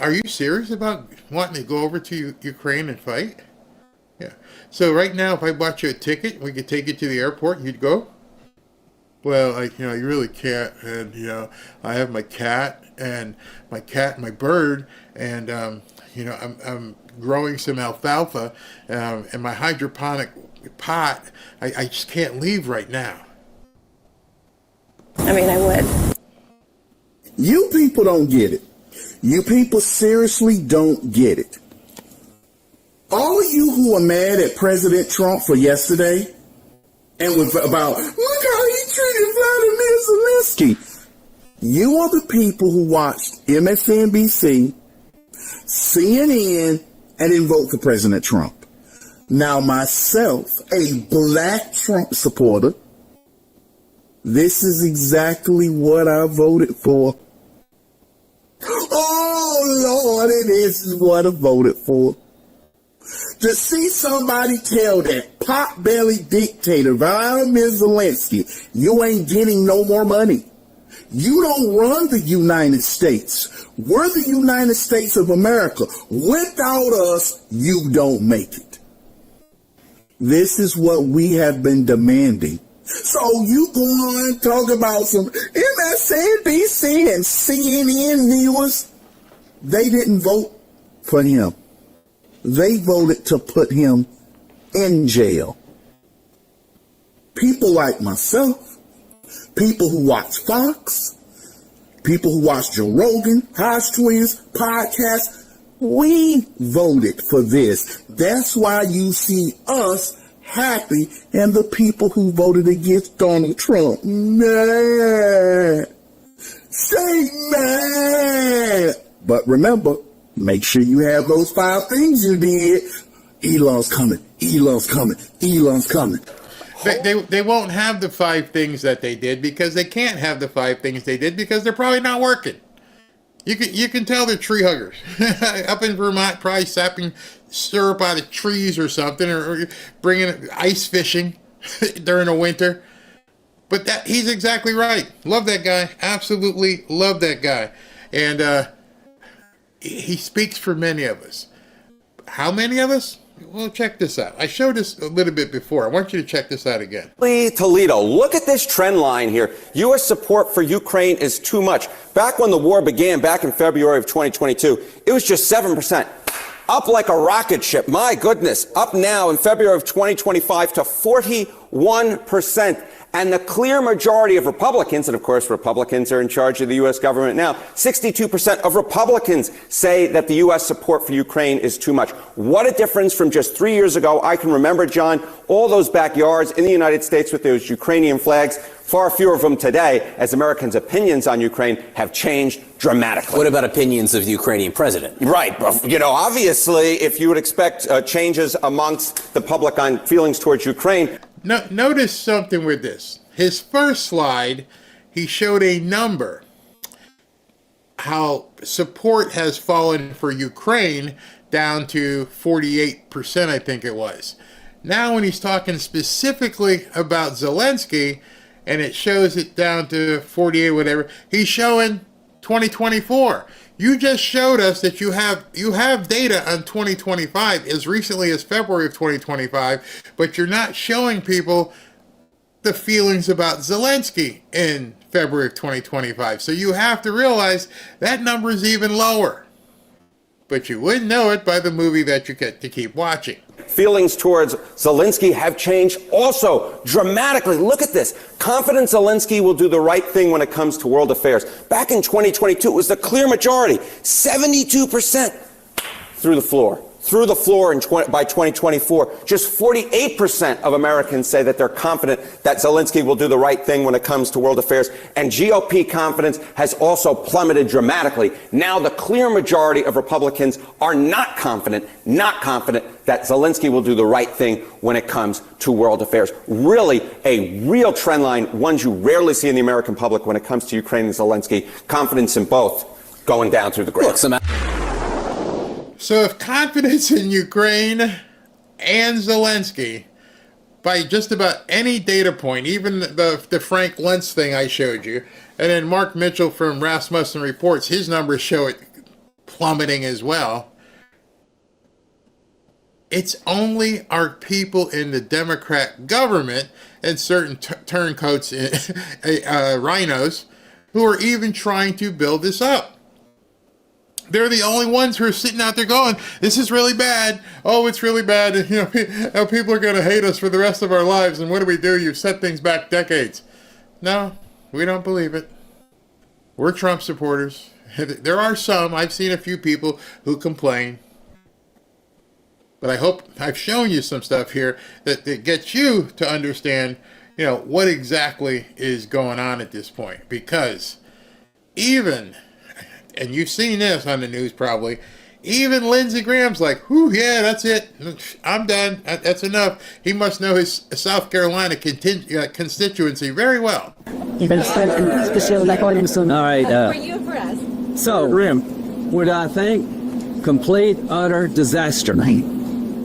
are you serious about wanting to go over to Ukraine and fight? Yeah. So right now, if I bought you a ticket, we could take you to the airport, and you'd go? Well, you really can't. And, I have my cat and my bird, and, I'm growing some alfalfa, and my hydroponic pot. I just can't leave right now. I mean, I would. You people don't get it. You people seriously don't get it. All of you who are mad at President Trump for yesterday and was about, look how he treated Vladimir Zelensky. You are the people who watched MSNBC, CNN, and then vote for President Trump. Now, myself, a black Trump supporter, this is exactly what I voted for. Oh, Lord, and this is what I voted for. To see somebody tell that pot-bellied dictator, Vladimir Zelensky, you ain't getting no more money. You don't run the United States. We're the United States of America. Without us, you don't make it. This is what we have been demanding. So you go on and talk about some MSNBC and CNN viewers. They didn't vote for him. They voted to put him in jail. People like myself, people who watch Fox, people who watch Joe Rogan, Hodge Twins, podcasts, we voted for this. That's why you see us happy and the people who voted against Donald Trump mad. Stay mad. But remember, make sure you have those 5 things you did. Elon's coming. Elon's coming. Elon's coming. They won't have the 5 things that they did because they can't have the 5 things they did because they're probably not working. You can tell they're tree huggers. Up in Vermont, probably sapping syrup out of trees or something, or bringing ice fishing during the winter. But he's exactly right. Love that guy. Absolutely love that guy. And he speaks for many of us. How many of us? Well, check this out. I showed this a little bit before. I want you to check this out again. Toledo, look at this trend line here. U.S. support for Ukraine is too much. Back when the war began, back in February of 2022, it was just 7%. Up like a rocket ship. My goodness. Up now in February of 2025 to 41%. And the clear majority of Republicans, and of course Republicans are in charge of the U.S. government now, 62% of Republicans say that the U.S. support for Ukraine is too much. What a difference from just 3 years ago. I can remember, John, all those backyards in the United States with those Ukrainian flags. Far fewer of them today, as Americans' opinions on Ukraine have changed dramatically. What about opinions of the Ukrainian president? Right. Obviously, if you would expect changes amongst the public on feelings towards Ukraine. Notice something with this. His first slide, he showed a number. How support has fallen for Ukraine down to 48%, I think it was. Now when he's talking specifically about Zelensky, and it shows it down to 48, whatever, he's showing 2024. You just showed us that you have data on 2025 as recently as February of 2025, but you're not showing people the feelings about Zelensky in February of 2025. So you have to realize that number is even lower. but you wouldn't know it by the movie that you get to keep watching. Feelings towards Zelensky have changed also dramatically. Look at this. Confident Zelensky will do the right thing when it comes to world affairs. Back in 2022, it was the clear majority, 72% through the floor. Through the floor by 2024, just 48% of Americans say that they're confident that Zelensky will do the right thing when it comes to world affairs. And GOP confidence has also plummeted dramatically. Now the clear majority of Republicans are not confident that Zelensky will do the right thing when it comes to world affairs. Really a real trend line, ones you rarely see in the American public when it comes to Ukraine and Zelensky. Confidence in both going down through the ground. So if confidence in Ukraine and Zelensky, by just about any data point, even the Frank Luntz thing I showed you, and then Mark Mitchell from Rasmussen Reports, his numbers show it plummeting as well. It's only our people in the Democrat government and certain turncoats, rhinos, who are even trying to build this up. They're the only ones who are sitting out there going, this is really bad. Oh, it's really bad. And, people are going to hate us for the rest of our lives. And what do? You've set things back decades. No, we don't believe it. We're Trump supporters. There are some. I've seen a few people who complain. But I hope I've shown you some stuff here that gets you to understand, what exactly is going on at this point. Because even... and you've seen this on the news probably, even Lindsey Graham's like, whew, yeah, that's it. I'm done. That's enough. He must know his South Carolina constituency very well. All right. So, what I think? Complete, utter disaster.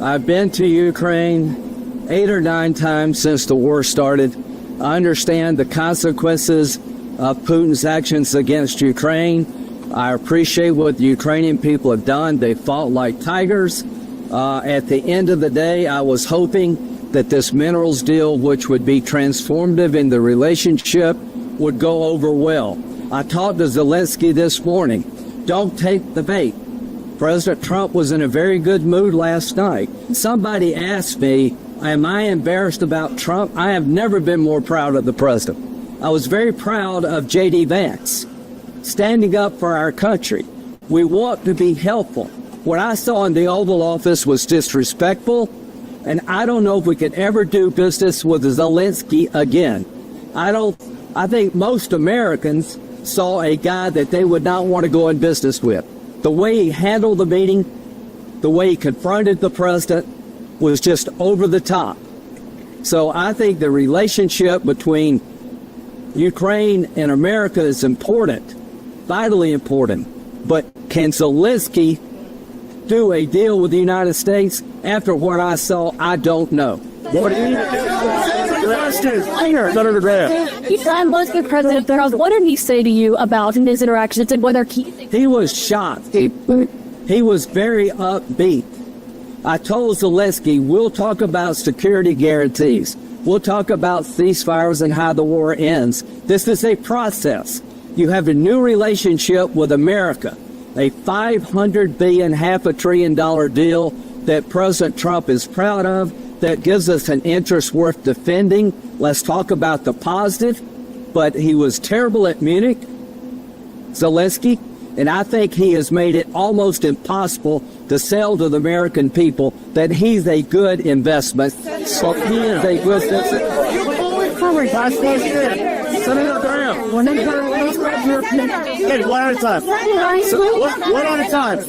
I've been to Ukraine 8 or 9 times since the war started. I understand the consequences of Putin's actions against Ukraine. I appreciate what the Ukrainian people have done. They fought like tigers. At the end of the day, I was hoping that this minerals deal, which would be transformative in the relationship, would go over well. I talked to Zelensky this morning. Don't take the bait. President Trump was in a very good mood last night. Somebody asked me, am I embarrassed about Trump? I have never been more proud of the president. I was very proud of J.D. Vance, standing up for our country. We want to be helpful. What I saw in the Oval Office was disrespectful, and I don't know if we could ever do business with Zelensky again. I think most Americans saw a guy that they would not want to go in business with. The way he handled the meeting, the way he confronted the president was just over the top. So I think the relationship between Ukraine and America is important, vitally important. But can Zelensky do a deal with the United States? After what I saw, I don't know. What do you Senator Graham. I'm President Charles. What did he say to you about his interactions and whether he was shocked? He was very upbeat. I told Zelensky, we'll talk about security guarantees. We'll talk about ceasefires and how the war ends. This is a process. You have a new relationship with America, a $500 billion, $500 billion deal that President Trump is proud of, that gives us an interest worth defending. Let's talk about the positive. But he was terrible at Munich, Zelensky, and I think he has made it almost impossible to sell to the American people that he's a good investment. So he is a good Senator Graham. One at a time. One at a time.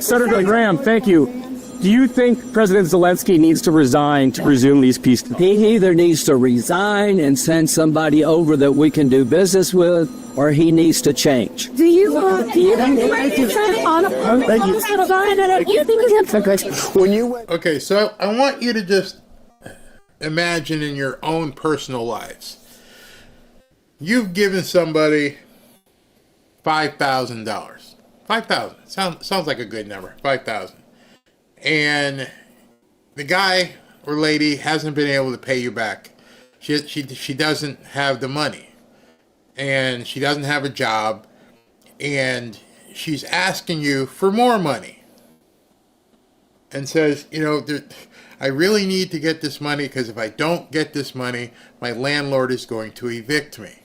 Senator Graham, thank you. Do you think President Zelensky needs to resign to resume these peace talks? He either needs to resign and send somebody over that we can do business with, or he needs to change. Do you Okay, so I want you to just imagine in your own personal lives. You've given somebody $5,000. $5,000. Sounds like a good number. $5,000. And the guy or lady hasn't been able to pay you back. She doesn't have the money, and she doesn't have a job, and she's asking you for more money and says, I really need to get this money because if I don't get this money, my landlord is going to evict me.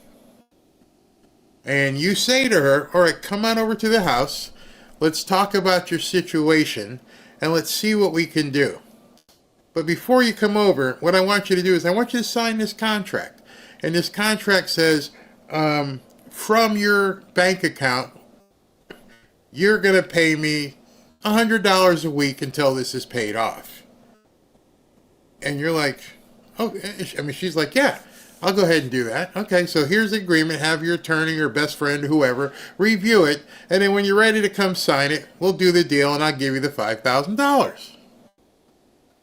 And you say to her, all right, come on over to the house. Let's talk about your situation and let's see what we can do. But before you come over, what I want you to do is I want you to sign this contract. And this contract says, from your bank account, you're going to pay me $100 a week until this is paid off. And you're like, oh, she's like, yeah, I'll go ahead and do that. Okay, so here's the agreement. Have your attorney or best friend, whoever, review it. And then when you're ready to come sign it, we'll do the deal and I'll give you the $5,000.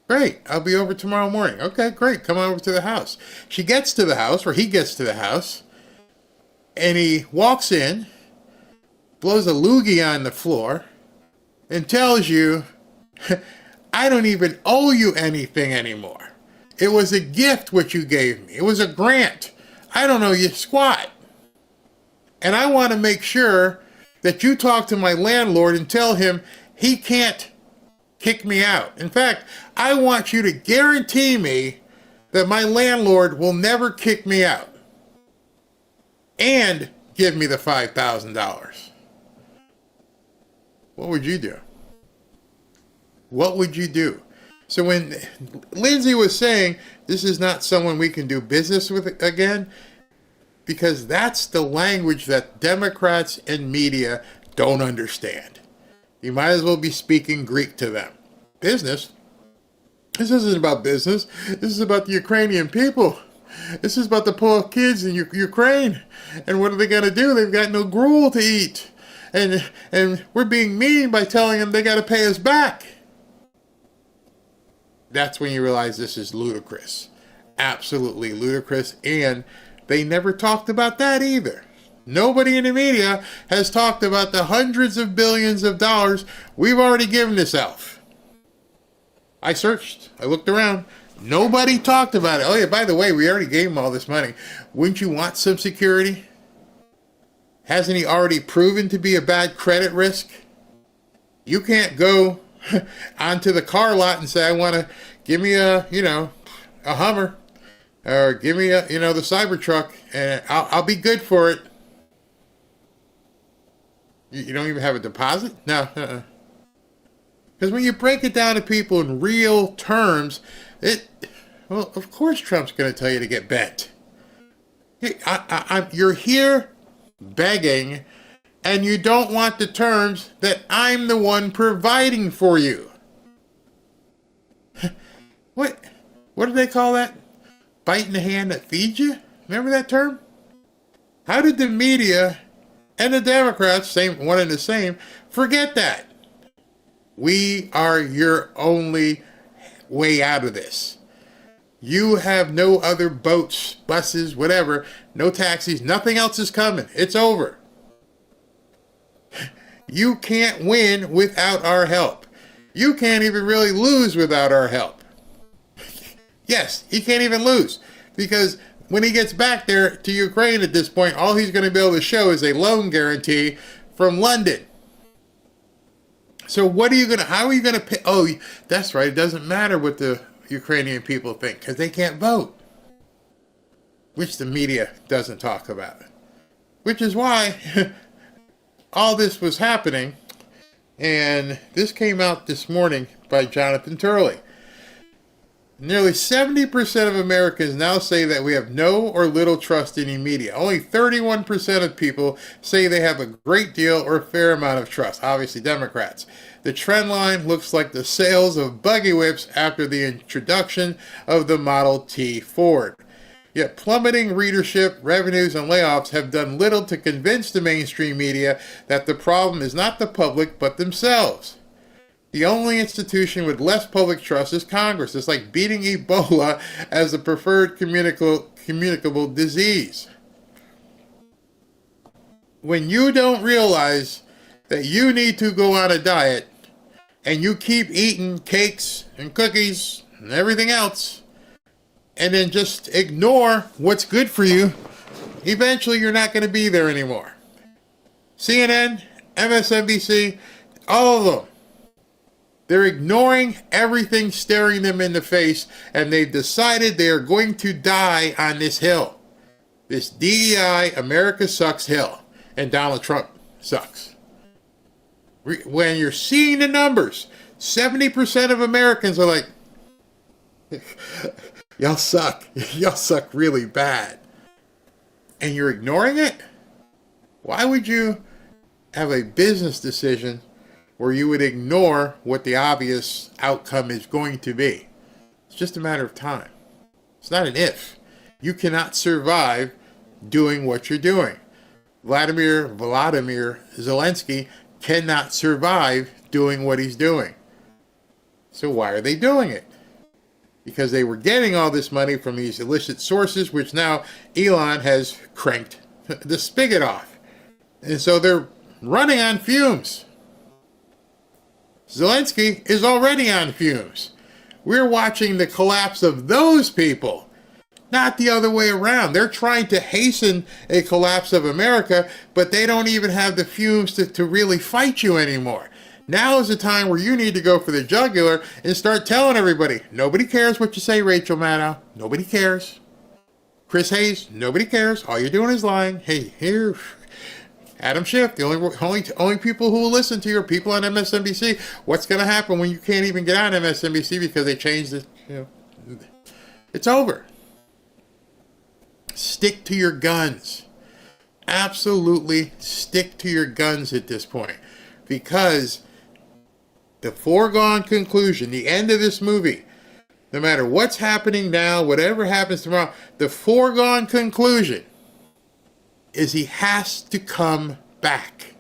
Great, I'll be over tomorrow morning. Okay, great, come on over to the house. She gets to the house, or he gets to the house, and he walks in, blows a loogie on the floor, and tells you, I don't even owe you anything anymore. It was a gift what you gave me. It was a grant. I don't owe you squat. And I want to make sure that you talk to my landlord and tell him he can't kick me out. In fact, I want you to guarantee me that my landlord will never kick me out and give me the $5,000. What would you do? What would you do? So when Lindsay was saying this is not someone we can do business with again, because that's the language that Democrats and media don't understand. You might as well be speaking Greek to them. Business? This isn't about business. This is about the Ukrainian people. This is about the poor kids in Ukraine. And what are they going to do? They've got no gruel to eat. And we're being mean by telling them they got to pay us back. That's when you realize this is ludicrous. Absolutely ludicrous. And they never talked about that either. Nobody in the media has talked about the hundreds of billions of dollars we've already given this elf. I searched. I looked around. Nobody talked about it. Oh, yeah, by the way, we already gave him all this money. Wouldn't you want some security? Hasn't he already proven to be a bad credit risk? You can't go onto the car lot and say, I want to give me a Hummer, or give me the Cybertruck, and I'll be good for it. You don't even have a deposit? No. Because when you break it down to people in real terms, well, of course Trump's going to tell you to get bent. You're here begging, and you don't want the terms that I'm the one providing for you. What do they call that? Biting the hand that feeds you? Remember that term? How did the media and the Democrats, same one and the same, forget that? We are your only way out of this. You have no other boats, buses, whatever, no taxis, nothing else is coming. It's over. You can't win without our help. You can't even really lose without our help. Yes, he can't even lose, because when he gets back there to Ukraine at this point, all he's going to be able to show is a loan guarantee from London. So how are you going to pay? Oh, that's right. It doesn't matter what the Ukrainian people think because they can't vote, which the media doesn't talk about. Which is why all this was happening. And this came out this morning by Jonathan Turley. Nearly 70% of Americans now say that we have no or little trust in the media. Only 31% of people say they have a great deal or a fair amount of trust. Obviously, Democrats. The trend line looks like the sales of buggy whips after the introduction of the Model T Ford. Yet plummeting readership, revenues, and layoffs have done little to convince the mainstream media that the problem is not the public but themselves. The only institution with less public trust is Congress. It's like beating Ebola as the preferred communicable disease. When you don't realize that you need to go on a diet and you keep eating cakes and cookies and everything else and then just ignore what's good for you, eventually you're not going to be there anymore. CNN, MSNBC, all of them. They're ignoring everything staring them in the face, and they've decided they are going to die on this hill. This DEI, America sucks hill. And Donald Trump sucks. When you're seeing the numbers, 70% of Americans are like, y'all suck. Y'all suck really bad. And you're ignoring it? Why would you have a business decision where you would ignore what the obvious outcome is going to be? It's just a matter of time. It's not an if. You cannot survive doing what you're doing. Vladimir Zelensky cannot survive doing what he's doing. So why are they doing it? Because they were getting all this money from these illicit sources, which now Elon has cranked the spigot off. And so they're running on fumes. Zelensky is already on fumes. We're watching the collapse of those people, not the other way around. They're trying to hasten a collapse of America, but they don't even have the fumes to really fight you anymore. Now is the time where you need to go for the jugular and start telling everybody, nobody cares what you say, Rachel Maddow. Nobody cares. Chris Hayes, nobody cares. All you're doing is lying. Hey, here, Adam Schiff, the only people who will listen to you are people on MSNBC. What's going to happen when you can't even get on MSNBC because they changed it? It's over. Stick to your guns. Absolutely stick to your guns at this point. Because the foregone conclusion, the end of this movie, no matter what's happening now, whatever happens tomorrow, the foregone conclusion is he has to come back.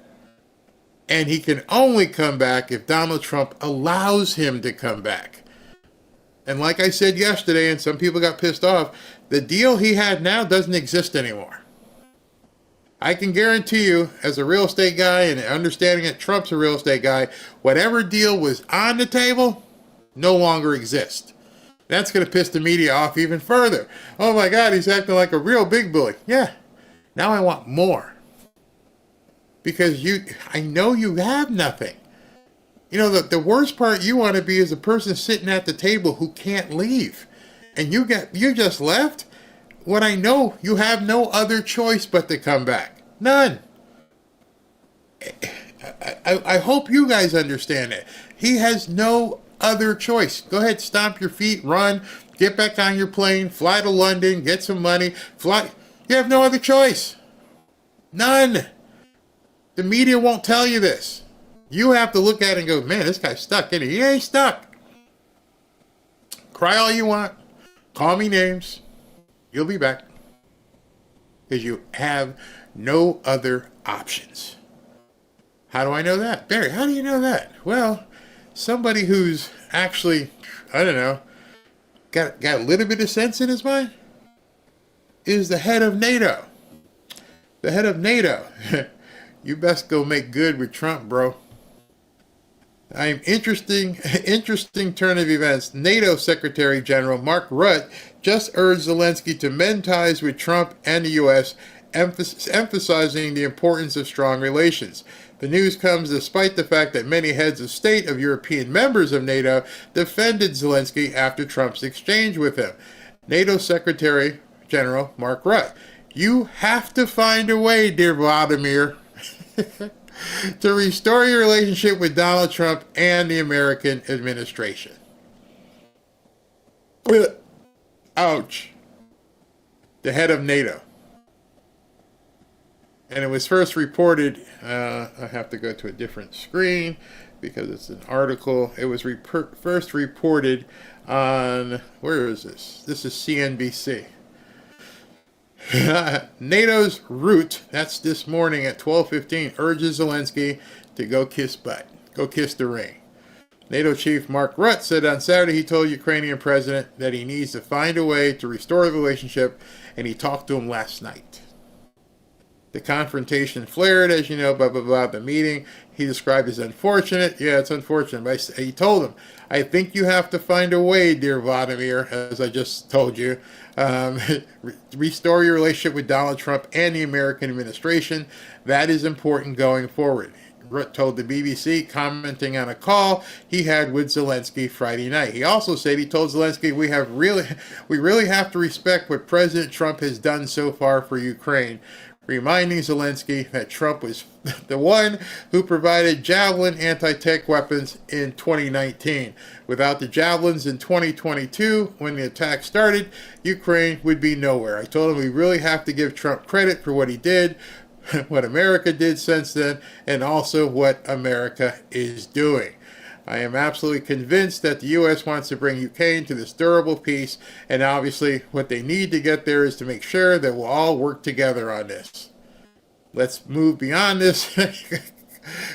And he can only come back if Donald Trump allows him to come back. And like I said yesterday, and some people got pissed off, the deal he had now doesn't exist anymore. I can guarantee you, as a real estate guy and understanding that Trump's a real estate guy, whatever deal was on the table no longer exists. That's going to piss the media off even further. Oh my God, he's acting like a real big bully. Yeah, now I want more. Because I know you have nothing. You know, the worst part you want to be is a person sitting at the table who can't leave. And you just left? When I know you have no other choice but to come back. None. I hope you guys understand it. He has no other choice. Go ahead, stomp your feet, run, get back on your plane, fly to London, get some money, fly. You have no other choice. None. The media won't tell you this. You have to look at it and go, man, this guy's stuck, isn't he? He ain't stuck. Cry all you want. Call me names. You'll be back. Because you have no other options. How do I know that? Barry, how do you know that? Well, somebody who's actually, I don't know, got a little bit of sense in his mind is the head of NATO. The head of NATO. You best go make good with Trump, bro. Interesting turn of events. NATO Secretary General Mark Rutte just urged Zelensky to mend ties with Trump and the U.S., emphasizing the importance of strong relations. The news comes despite the fact that many heads of state of European members of NATO defended Zelensky after Trump's exchange with him. NATO Secretary General Mark Rutte, you have to find a way, dear Vladimir, to restore your relationship with Donald Trump and the American administration. Ouch. The head of NATO. And it was first reported, I have to go to a different screen because it's an article. It was first reported on, where is this? This is CNBC. NATO's route, that's this morning at 12:15, urges Zelensky to go kiss butt, go kiss the ring. NATO chief Mark Rutte said on Saturday he told Ukrainian president that he needs to find a way to restore the relationship, and he talked to him last night. The confrontation flared, as you know, blah, blah, blah. The meeting he described as unfortunate. Yeah, it's unfortunate. But he told him, I think you have to find a way, dear Vladimir, as I just told you, restore your relationship with Donald Trump and the American administration. That is important going forward. told the BBC, commenting on a call he had with Zelensky Friday night. He also said he told Zelensky, we really have to respect what President Trump has done so far for Ukraine, reminding Zelensky that Trump was the one who provided Javelin anti-tank weapons in 2019. Without the Javelins in 2022, when the attack started, Ukraine would be nowhere. I told him we really have to give Trump credit for what he did, what America did since then, and also what America is doing. I am absolutely convinced that the U.S. wants to bring Ukraine to this durable peace, and obviously what they need to get there is to make sure that we'll all work together on this. Let's move beyond this.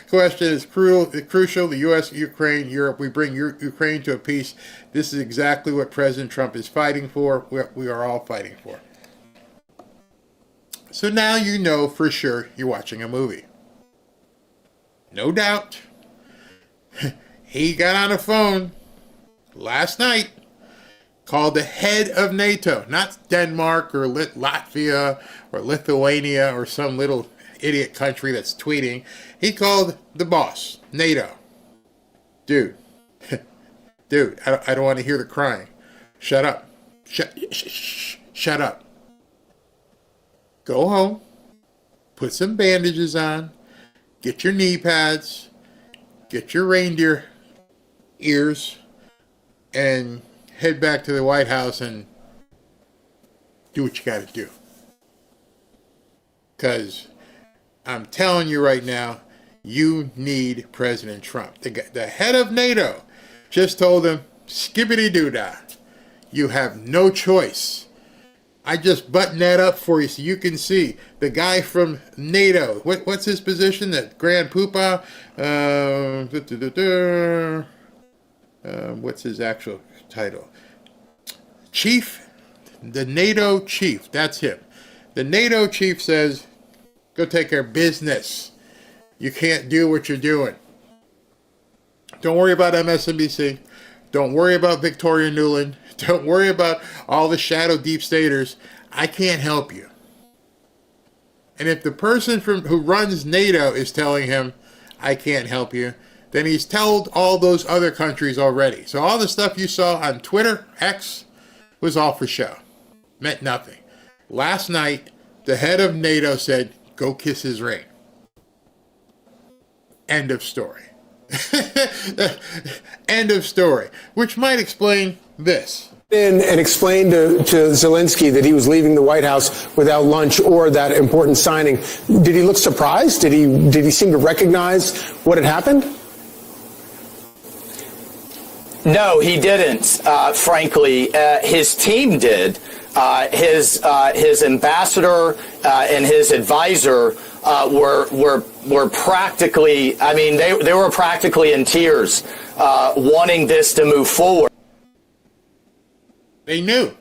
Question is crucial. The U.S., Ukraine, Europe, we bring Ukraine to a peace. This is exactly what President Trump is fighting for, we are all fighting for. So now you know for sure you're watching a movie. No doubt. He got on a phone last night, called the head of NATO, not Denmark or Latvia or Lithuania or some little idiot country that's tweeting. He called the boss, NATO. Dude, I don't want to hear the crying. Shut up. Shut up. Go home, put some bandages on, get your knee pads, get your reindeer ears, and head back to the White House and do what you got to do. Because I'm telling you right now, you need President Trump. The head of NATO just told him, skibbity-doo-dah. You have no choice. I just buttoned that up for you so you can see. The guy from NATO, what's his position? That Grand Poobah? What's his actual title? Chief? The NATO chief. That's him. The NATO chief says, go take care of business. You can't do what you're doing. Don't worry about MSNBC. Don't worry about Victoria Nuland. Don't worry about all the shadow deep staters. I can't help you. And if the person who runs NATO is telling him, I can't help you, then he's told all those other countries already. So all the stuff you saw on Twitter, X, was all for show. Meant nothing. Last night, the head of NATO said, go kiss his ring. End of story. End of story. Which might explain this. And explained to Zelensky that he was leaving the White House without lunch or that important signing. Did he look surprised? Did he seem to recognize what had happened? No, he didn't. Frankly, his team did. His ambassador and his advisor were practically. I mean, they were practically in tears, wanting this to move forward. They knew.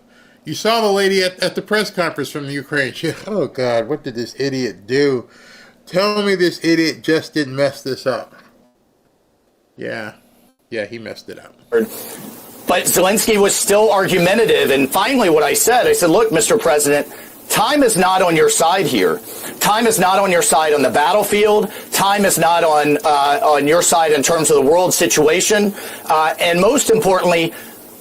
You saw the lady at the press conference from the Ukraine. She, oh, God, what did this idiot do? Tell me this idiot just didn't mess this up. Yeah, he messed it up. But Zelensky was still argumentative. And finally, what I said, look, Mr. President, time is not on your side here. Time is not on your side on the battlefield. Time is not on your side in terms of the world situation. And most importantly,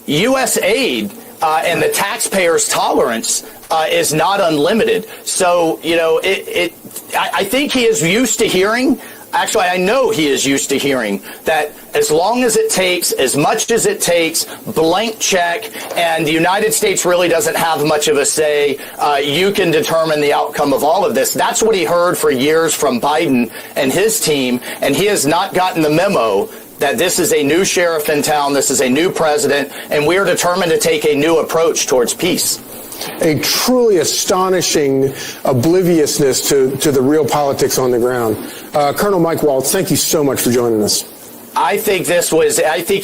U.S. aid and the taxpayers' tolerance is not unlimited. So, I think he is used to hearing. Actually, I know he is used to hearing that as long as it takes, as much as it takes, blank check, and the United States really doesn't have much of a say, you can determine the outcome of all of this. That's what he heard for years from Biden and his team, and he has not gotten the memo that this is a new sheriff in town, this is a new president, and we are determined to take a new approach towards peace. A truly astonishing obliviousness to the real politics on the ground. Colonel Mike Waltz, thank you so much for joining us. I think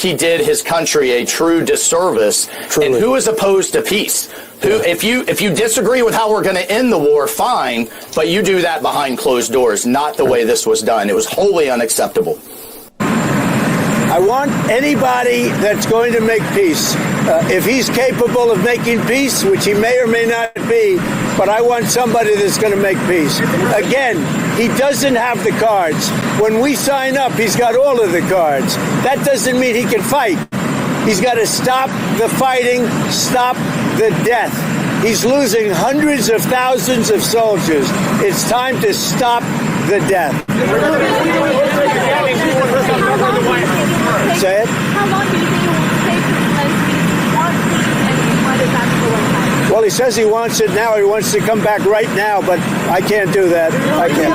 he did his country a true disservice. Truly. And who is opposed to peace? If you disagree with how we're going to end the war, fine, but you do that behind closed doors, not the way this was done. It was wholly unacceptable. I want anybody that's going to make peace. If he's capable of making peace, which he may or may not be, but I want somebody that's going to make peace. Again, he doesn't have the cards. When we sign up, he's got all of the cards. That doesn't mean he can fight. He's got to stop the fighting, stop the death. He's losing hundreds of thousands of soldiers. It's time to stop the death. Say it. How long do you think it will take for Zelensky to want Putin and invite back to the White House? Well, he says he wants it now. He wants to come back right now, but I can't do that. I can't.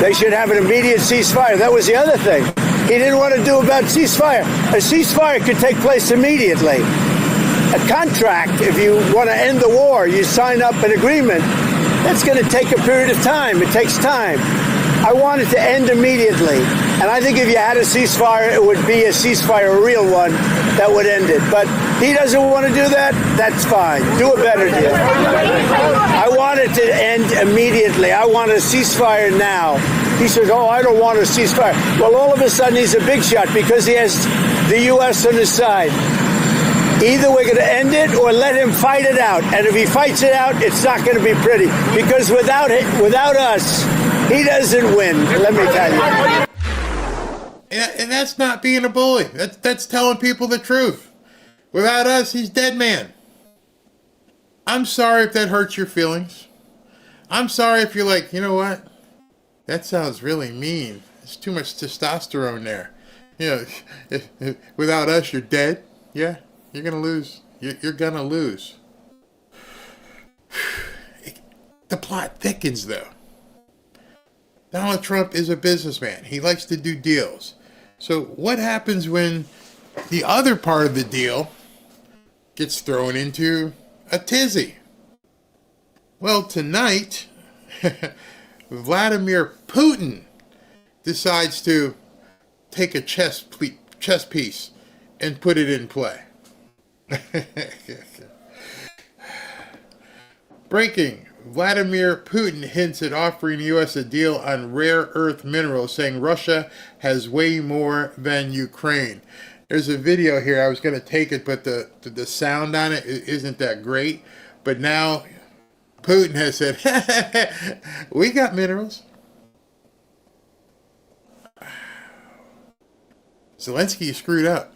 They should have an immediate ceasefire. That was the other thing he didn't want to do about ceasefire. A ceasefire could take place immediately. A contract, if you want to end the war, you sign up an agreement. That's going to take a period of time. It takes time. I want it to end immediately. And I think if you had a ceasefire, it would be a ceasefire, a real one, that would end it. But he doesn't want to do that. That's fine. Do a better deal. I want it to end immediately. I want a ceasefire now. He says, oh, I don't want a ceasefire. Well, all of a sudden, he's a big shot because he has the U.S. on his side. Either we're going to end it or let him fight it out. And if he fights it out, it's not going to be pretty. Because without us, he doesn't win, let me tell you. And that's not being a bully. That's telling people the truth. Without us, he's dead man. I'm sorry if that hurts your feelings. I'm sorry if you're like, you know what? That sounds really mean. There's too much testosterone there. You know, without us, you're dead. Yeah, you're going to lose. You're going to lose. The plot thickens, though. Donald Trump is a businessman. He likes to do deals. So what happens when the other part of the deal gets thrown into a tizzy? Well, tonight, Vladimir Putin decides to take a chess piece and put it in play. Breaking. Vladimir Putin hints at offering the U.S. a deal on rare earth minerals, saying Russia has way more than Ukraine. There's a video here. I was going to take it, but the sound on it isn't that great. But now Putin has said, we got minerals. Zelensky screwed up.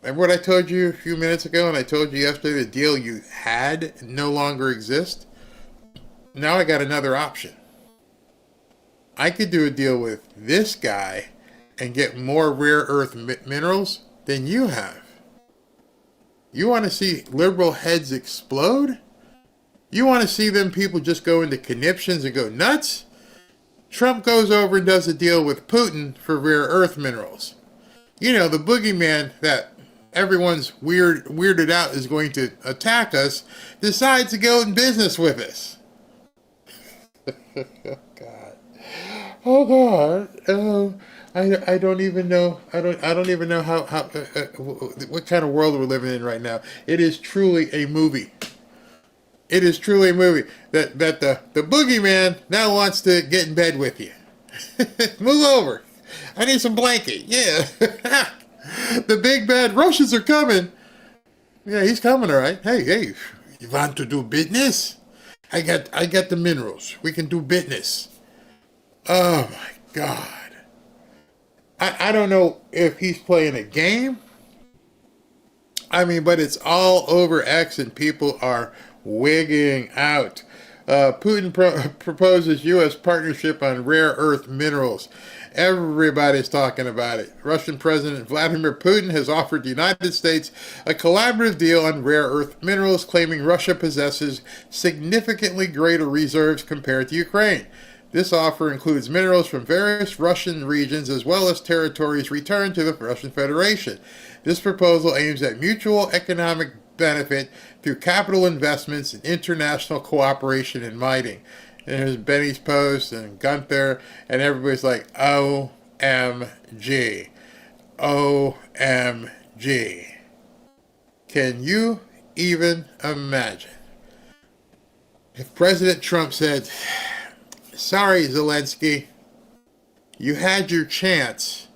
Remember what I told you a few minutes ago, and I told you yesterday the deal you had no longer exists? Now I got another option. I could do a deal with this guy and get more rare earth minerals than you have. You want to see liberal heads explode? You want to see them people just go into conniptions and go nuts? Trump goes over and does a deal with Putin for rare earth minerals. You know, the boogeyman that everyone's weirded out is going to attack us decides to go in business with us. Oh God! I don't even know. I don't even know how what kind of world we're living in right now. It is truly a movie. It is truly a movie that the boogeyman now wants to get in bed with you. Move over. I need some blanket. Yeah. The big bad Russians are coming. Yeah, he's coming, all right. Hey, you want to do business? I got the minerals. We can do business. Oh my God. I don't know if he's playing a game. I mean, but it's all over X and people are wigging out. Putin proposes U.S. partnership on rare earth minerals. Everybody's talking about it. Russian President Vladimir Putin has offered the United States a collaborative deal on rare earth minerals, claiming Russia possesses significantly greater reserves compared to Ukraine. This offer includes minerals from various Russian regions as well as territories returned to the Russian Federation. This proposal aims at mutual economic benefit through capital investments and international cooperation in mining. And here's Benny's post and Gunther, and everybody's like, OMG. OMG. Can you even imagine if President Trump said, sorry, Zelensky, you had your chance.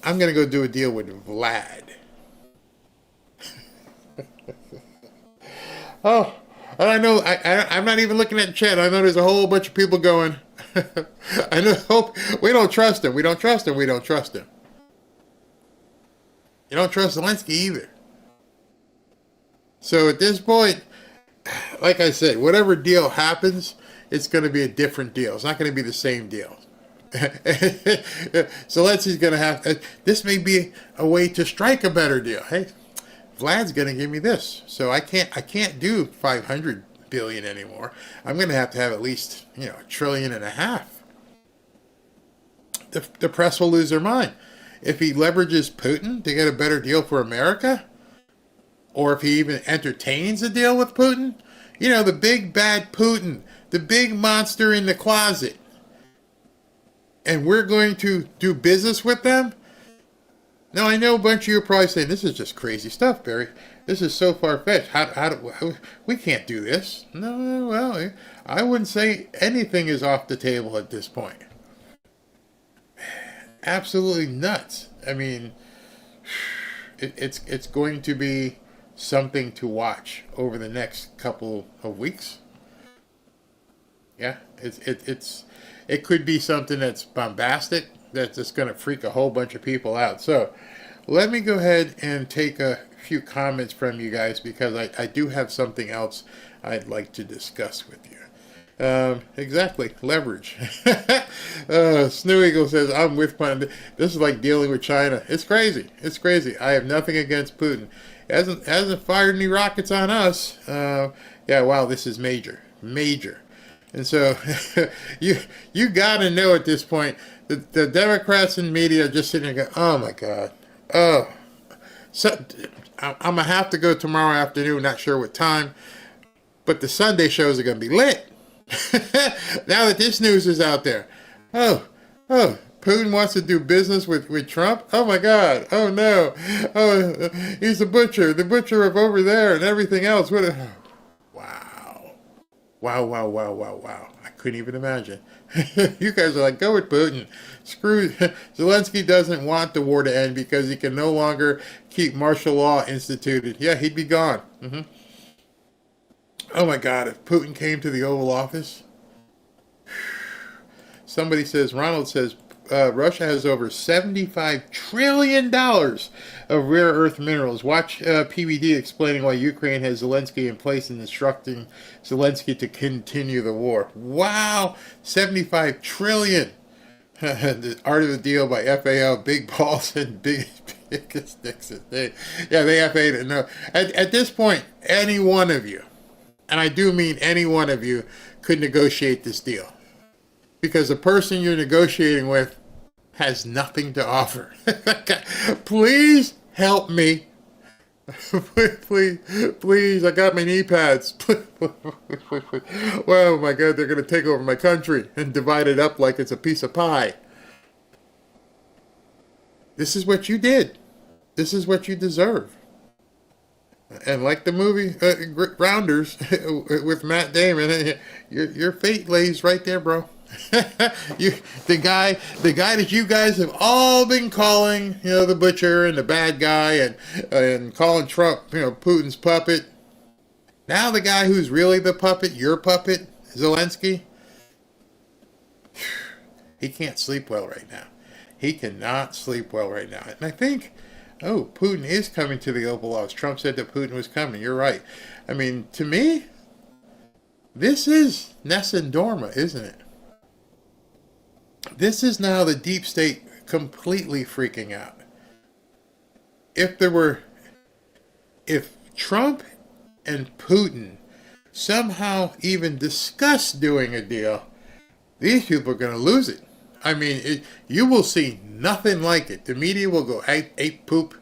I'm going to go do a deal with Vlad. Oh, And I know, I'm not even looking at the chat. I know there's a whole bunch of people going, I know, we don't trust him. We don't trust him. We don't trust him. You don't trust Zelensky either. So at this point, like I said, whatever deal happens, it's going to be a different deal. It's not going to be the same deal. Zelensky's going to have, this may be a way to strike a better deal. Hey, Vlad's going to give me this. So I can't do 500 billion anymore. I'm going to have at least, $1.5 trillion. The press will lose their mind. If he leverages Putin to get a better deal for America, or if he even entertains a deal with Putin, the big bad Putin, the big monster in the closet, and we're going to do business with them? Now, I know a bunch of you are probably saying, this is just crazy stuff, Barry. This is so far-fetched. We can't do this. No, well, I wouldn't say anything is off the table at this point. Absolutely nuts. I mean, it's going to be something to watch over the next couple of weeks. Yeah, it could be something that's bombastic, that's just going to freak a whole bunch of people out. So let me go ahead and take a few comments from you guys, because I do have something else I'd like to discuss with you. Exactly, leverage. Snoo Eagle says, I'm with Putin. This is like dealing with China. It's crazy. It's crazy. I have nothing against Putin. Hasn't fired any rockets on us. Yeah, wow, this is major. And so you got to know at this point, the Democrats and media are just sitting there going, oh my God. Oh. So, I'm going to have to go tomorrow afternoon, not sure what time, but the Sunday shows are going to be lit. Now that this news is out there. Oh, Putin wants to do business with Trump? Oh my God. Oh no. Oh, he's the butcher of over there and everything else. Wow. I couldn't even imagine. You guys are like, go with Putin. Screw Zelensky doesn't want the war to end because he can no longer keep martial law instituted. Yeah, he'd be gone. Oh my God, if Putin came to the Oval Office. Somebody says, Ronald says, Russia has over $75 trillion of rare earth minerals. Watch PBD explaining why Ukraine has Zelensky in place and instructing Zelensky to continue the war. Wow, $75 trillion. The Art of the Deal by FAO, big balls and biggest dicks. They FA'd it. No. At this point, any one of you, and I do mean any one of you, could negotiate this deal. Because the person you're negotiating with has nothing to offer. Please help me. Please, I got my knee pads. Oh my God, they're going to take over my country and divide it up like it's a piece of pie. This is what you did. This is what you deserve. And like the movie Rounders with Matt Damon, your fate lays right there, bro. The guy that you guys have all been calling, the butcher and the bad guy, and calling Trump, Putin's puppet. Now the guy who's really the puppet, your puppet, Zelensky, he can't sleep well right now. He cannot sleep well right now. And I think, Putin is coming to the Oval Office. Trump said that Putin was coming. You're right. I mean, to me, this is Ness and Dorma, isn't it? This is now the deep state completely freaking out. If Trump and Putin somehow even discuss doing a deal, these people are going to lose it. I mean, you will see nothing like it. The media will go ape poop.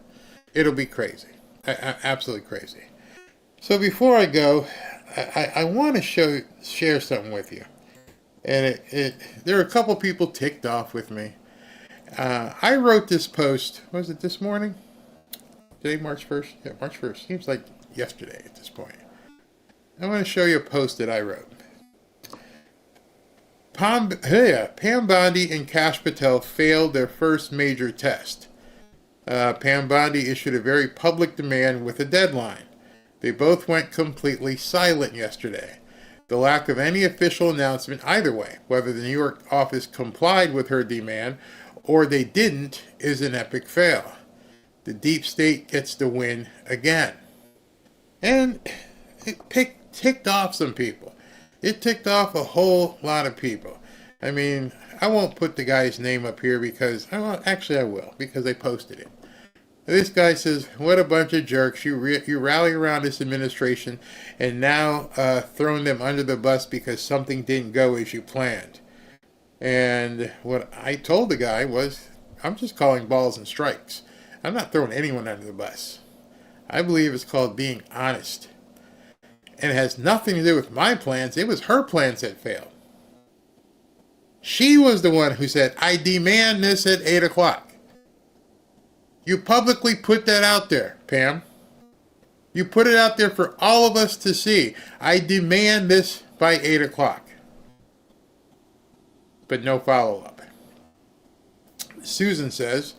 It'll be crazy. Absolutely crazy. So before I go, I want to share something with you. And there are a couple people ticked off with me. I wrote this post, was it this morning? Today, March 1st? Yeah, March 1st. Seems like yesterday at this point. I want to show you a post that I wrote. Pam Bondi and Kash Patel failed their first major test. Pam Bondi issued a very public demand with a deadline. They both went completely silent yesterday. The lack of any official announcement either way, whether the New York office complied with her demand or they didn't, is an epic fail. The deep state gets the win again. And it ticked off some people. It ticked off a whole lot of people. I mean, I won't put the guy's name up here because, actually I will, because I posted it. This guy says, what a bunch of jerks. You rally around this administration and now throwing them under the bus because something didn't go as you planned. And what I told the guy was, I'm just calling balls and strikes. I'm not throwing anyone under the bus. I believe it's called being honest. And it has nothing to do with my plans. It was her plans that failed. She was the one who said, I demand this at 8 o'clock. You publicly put that out there, Pam. You put it out there for all of us to see. I demand this by 8 o'clock. But no follow-up. Susan says,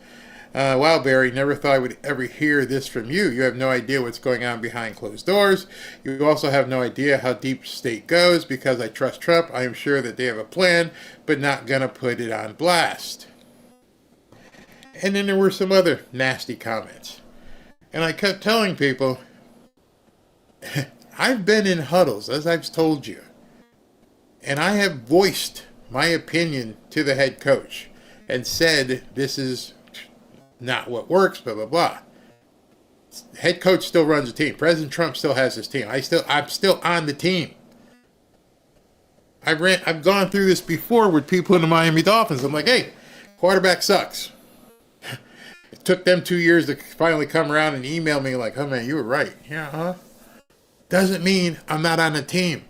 wow, Barry, never thought I would ever hear this from you. You have no idea what's going on behind closed doors. You also have no idea how deep state goes. Because I trust Trump, I am sure that they have a plan, but not going to put it on blast. And then there were some other nasty comments. And I kept telling people, I've been in huddles, as I've told you. And I have voiced my opinion to the head coach and said, this is not what works, blah, blah, blah. Head coach still runs the team. President Trump still has his team. I'm still on the team. I've gone through this before with people in the Miami Dolphins. I'm like, hey, quarterback sucks. It took them 2 years to finally come around and email me like, oh man, you were right. Yeah, huh? Doesn't mean I'm not on the team.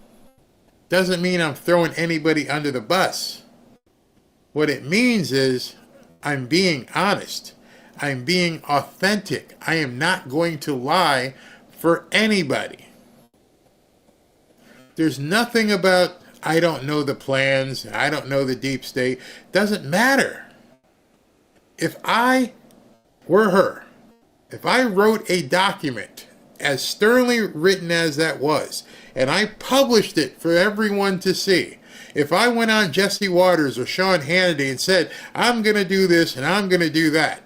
Doesn't mean I'm throwing anybody under the bus. What it means is I'm being honest. I'm being authentic. I am not going to lie for anybody. There's nothing about, I don't know the plans, I don't know the deep state. Doesn't matter. If I were her, if I wrote a document as sternly written as that was, and I published it for everyone to see, if I went on Jesse Waters or Sean Hannity and said, I'm going to do this and I'm going to do that,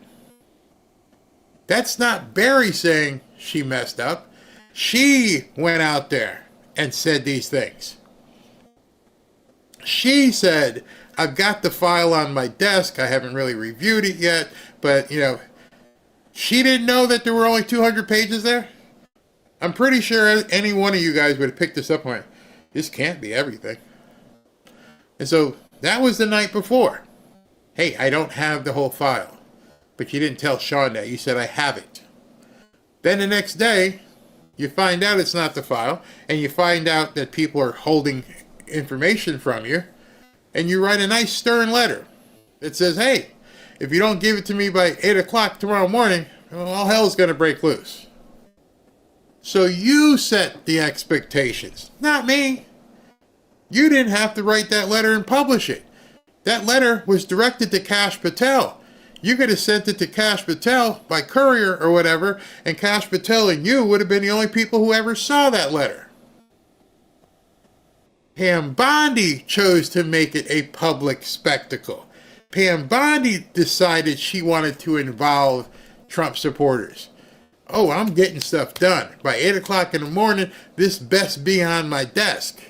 that's not Barry saying she messed up. She went out there and said these things. She said, I've got the file on my desk. I haven't really reviewed it yet, but, she didn't know that there were only 200 pages there. I'm pretty sure any one of you guys would have picked this up and went, this can't be everything. And so that was the night before. Hey, I don't have the whole file. But you didn't tell Sean that. You said, I have it. Then the next day, you find out it's not the file, and you find out that people are holding information from you, and you write a nice stern letter that says, hey, if you don't give it to me by 8 o'clock tomorrow morning, well, all hell's going to break loose. So you set the expectations, not me. You didn't have to write that letter and publish it. That letter was directed to Kash Patel. You could have sent it to Kash Patel by courier or whatever, and Kash Patel and you would have been the only people who ever saw that letter. Pam Bondi chose to make it a public spectacle. Pam Bondi decided she wanted to involve Trump supporters. Oh, I'm getting stuff done. By 8 o'clock in the morning, this best be on my desk.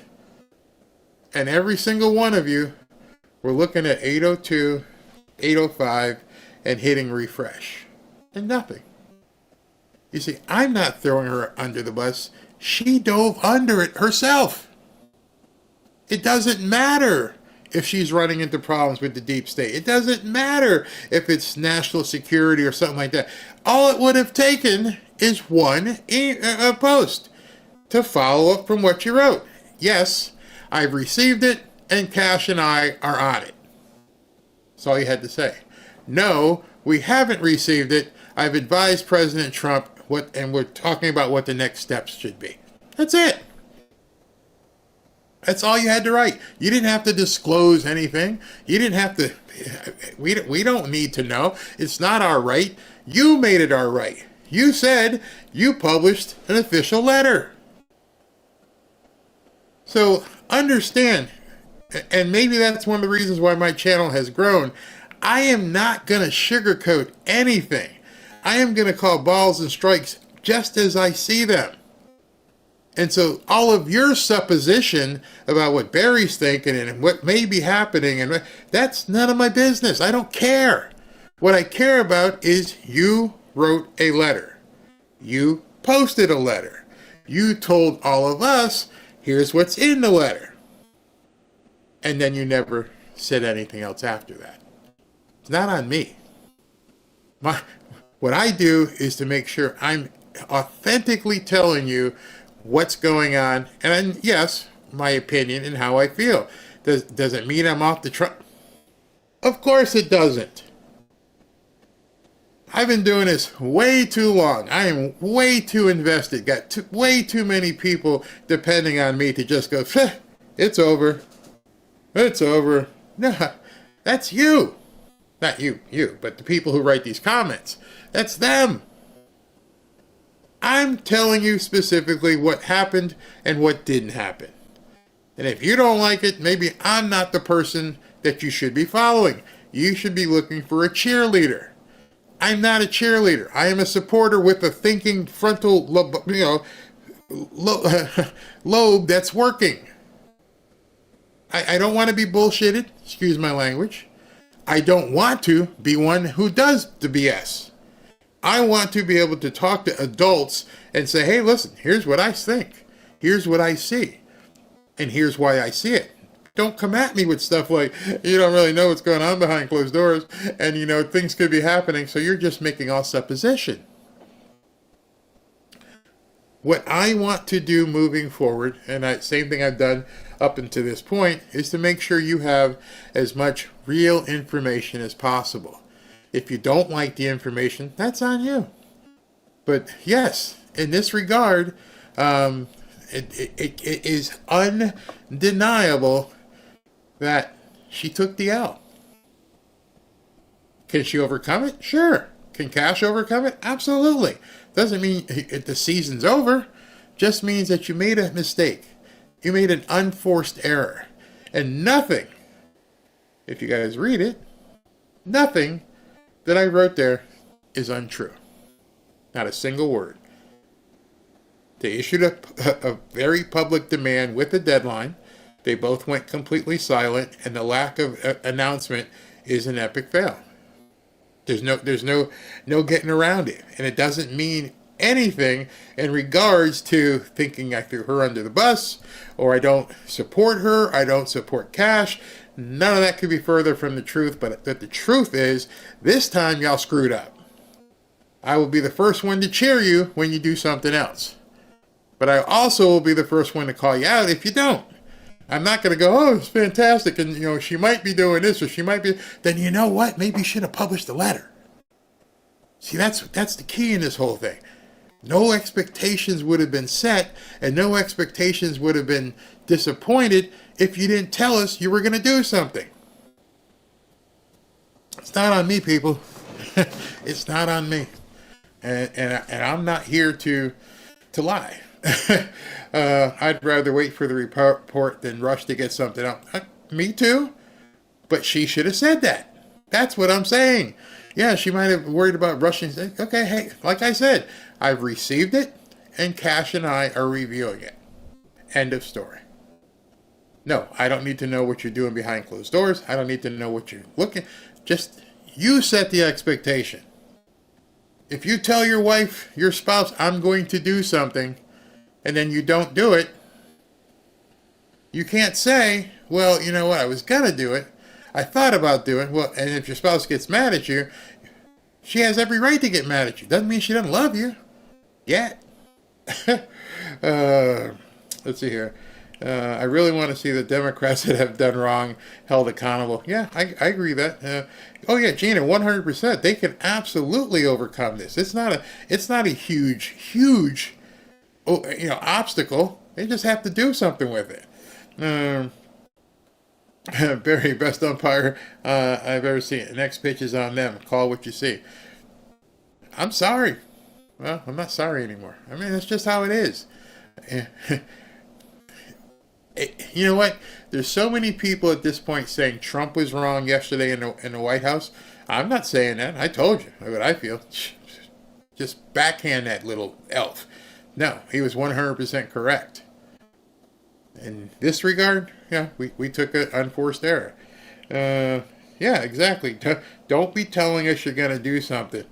And every single one of you were looking at 8:02, 8:05, and hitting refresh. And nothing. You see, I'm not throwing her under the bus. She dove under it herself. It doesn't matter if she's running into problems with the deep state. It doesn't matter if it's national security or something like that. All it would have taken is one post to follow up from what you wrote. Yes, I've received it, and Kash and I are on it. That's all you had to say. No, we haven't received it. I've advised President Trump and we're talking about what the next steps should be. That's it. That's all you had to write. You didn't have to disclose anything. You didn't have to. We don't need to know. It's not our right. You made it our right. You said you published an official letter. So understand, and maybe that's one of the reasons why my channel has grown, I am not going to sugarcoat anything. I am going to call balls and strikes just as I see them. And so all of your supposition about what Barry's thinking and what may be happening, and that's none of my business. I don't care. What I care about is you wrote a letter. You posted a letter. You told all of us, here's what's in the letter. And then you never said anything else after that. It's not on me. What I do is to make sure I'm authentically telling you what's going on, and yes, my opinion and how I feel. Does it mean I'm off the truck? Of course it doesn't. I've been doing this way too long. I am way too invested. Got way too many people depending on me to just go, it's over. It's over. No, that's you. Not you, but the people who write these comments. That's them. I'm telling you specifically what happened and what didn't happen. And if you don't like it, maybe I'm not the person that you should be following. You should be looking for a cheerleader. I'm not a cheerleader. I am a supporter with a thinking frontal lobe that's working. I don't want to be bullshitted. Excuse my language. I don't want to be one who does the BS. I want to be able to talk to adults and say, hey, listen, here's what I think. Here's what I see. And here's why I see it. Don't come at me with stuff like, you don't really know what's going on behind closed doors, and things could be happening, so you're just making all supposition. What I want to do moving forward, and same thing I've done up until this point, is to make sure you have as much real information as possible. If you don't like the information, that's on you. But yes, in this regard, it is undeniable that she took the L. Can she overcome it? Sure. Can Cash overcome it? Absolutely. Doesn't mean the season's over. Just means that you made a mistake. You made an unforced error. And nothing, if you guys read it, nothing that I wrote there is untrue. Not a single word. They issued a very public demand with a deadline. They both went completely silent, and the lack of announcement is an epic fail. There's no getting around it, and it doesn't mean anything in regards to thinking I threw her under the bus, or I don't support her, I don't support Cash. None of that could be further from the truth, but the truth is, this time y'all screwed up. I will be the first one to cheer you when you do something else. But I also will be the first one to call you out if you don't. I'm not going to go, oh, it's fantastic, and she might be doing this, or she might be. Then you know what? Maybe you should have published the letter. See, that's the key in this whole thing. No expectations would have been set, and no expectations would have been disappointed if you didn't tell us you were going to do something. It's not on me, people. It's not on me, and I'm not here to lie. I'd rather wait for the report than rush to get something up. Me too, but she should have said that. That's what I'm saying. Yeah, she might have worried about rushing. Okay, hey, like I said, I've received it, and Cash and I are reviewing it. End of story. No, I don't need to know what you're doing behind closed doors. I don't need to know what you're looking. Just, you set the expectation. If you tell your wife, your spouse, I'm going to do something, and then you don't do it, you can't say, well, you know what, I was going to do it. I thought about doing it. Well, and if your spouse gets mad at you, she has every right to get mad at you. Doesn't mean she doesn't love you. Yet. Let's see here. I really want to see the Democrats that have done wrong held accountable. Yeah, I agree with that. Oh yeah, Gina, 100%. They can absolutely overcome this. It's not a huge obstacle. They just have to do something with it. Barry, best umpire I've ever seen. Next pitch is on them. Call what you see. I'm sorry. Well, I'm not sorry anymore. I mean, that's just how it is. You know what? There's so many people at this point saying Trump was wrong yesterday in the White House. I'm not saying that. I told you what I feel. Just backhand that little elf. No, he was 100% correct. In this regard, yeah, we took an unforced error. Yeah, exactly. Don't be telling us you're going to do something.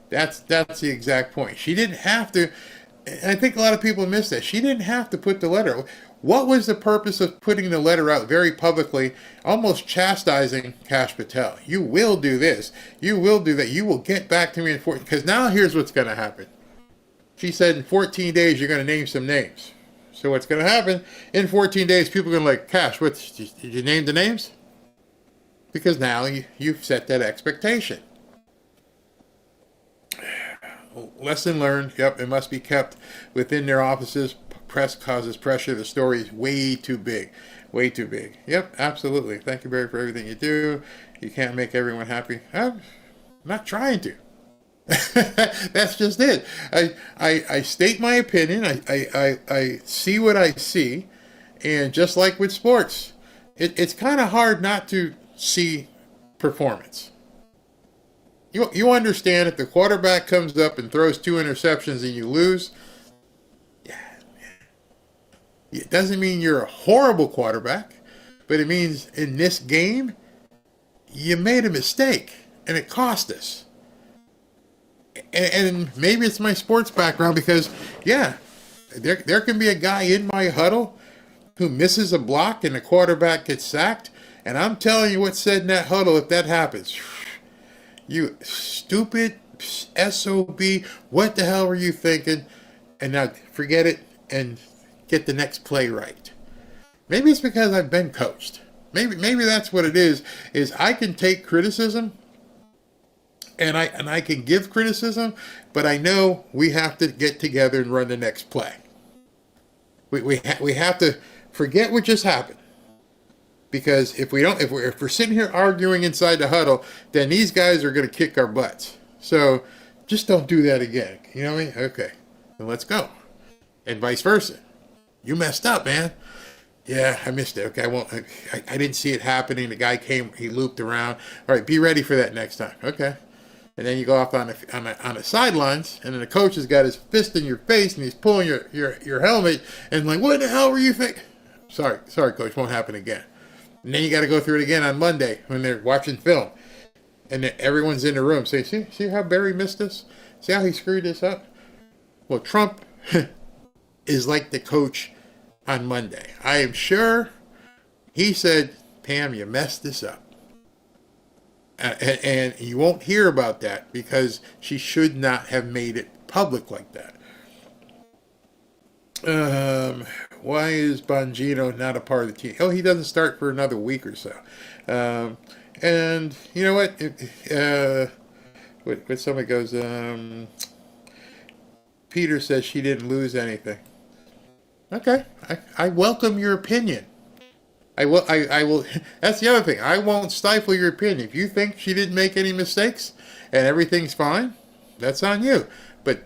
That's the exact point. She didn't have to. I think a lot of people miss that. She didn't have to put the letter. What was the purpose of putting the letter out very publicly, almost chastising Kash Patel? You will do this. You will do that. You will get back to me in 14. Because now here's what's going to happen. She said in 14 days you're going to name some names. So what's going to happen? In 14 days, people are going to like, Kash, did you name the names? Because now you've set that expectation. Lesson learned. Yep, it must be kept within their offices. Press causes pressure. The story is way too big. Way too big. Yep, absolutely. Thank you, Barry, for everything you do. You can't make everyone happy. I'm not trying to. That's just it. I state my opinion. I see what I see. And just like with sports, it's kind of hard not to see performance. You understand if the quarterback comes up and throws 2 interceptions and you lose, it doesn't mean you're a horrible quarterback, but it means in this game, you made a mistake and it cost us. And maybe it's my sports background because, yeah, there can be a guy in my huddle who misses a block and the quarterback gets sacked. And I'm telling you what's said in that huddle if that happens. You stupid SOB, what the hell were you thinking? And now forget it and get the next play right. Maybe it's because I've been coached. Maybe that's what it is I can take criticism and I can give criticism, but I know we have to get together and run the next play. We have to forget what just happened. Because if we're sitting here arguing inside the huddle, then these guys are going to kick our butts. So just don't do that again. You know what I mean? Okay, then let's go. And vice versa. You messed up, man. Yeah, I missed it. Okay, I won't. I didn't see it happening. The guy came. He looped around. All right, be ready for that next time. Okay. And then you go off on the sidelines, and then the coach has got his fist in your face, and he's pulling your helmet, and like, what the hell were you thinking? Sorry, coach, won't happen again. And then you got to go through it again on Monday when they're watching film. And then everyone's in the room saying, see how Barry missed this? See how he screwed this up? Well, Trump is like the coach on Monday. I am sure he said, Pam, you messed this up. And you won't hear about that because she should not have made it public like that. Why is Bongino not a part of the team? Oh, he doesn't start for another week or so. And you know what? When somebody goes, Peter says she didn't lose anything. Okay, I welcome your opinion. I will. That's the other thing. I won't stifle your opinion. If you think she didn't make any mistakes and everything's fine, that's on you. But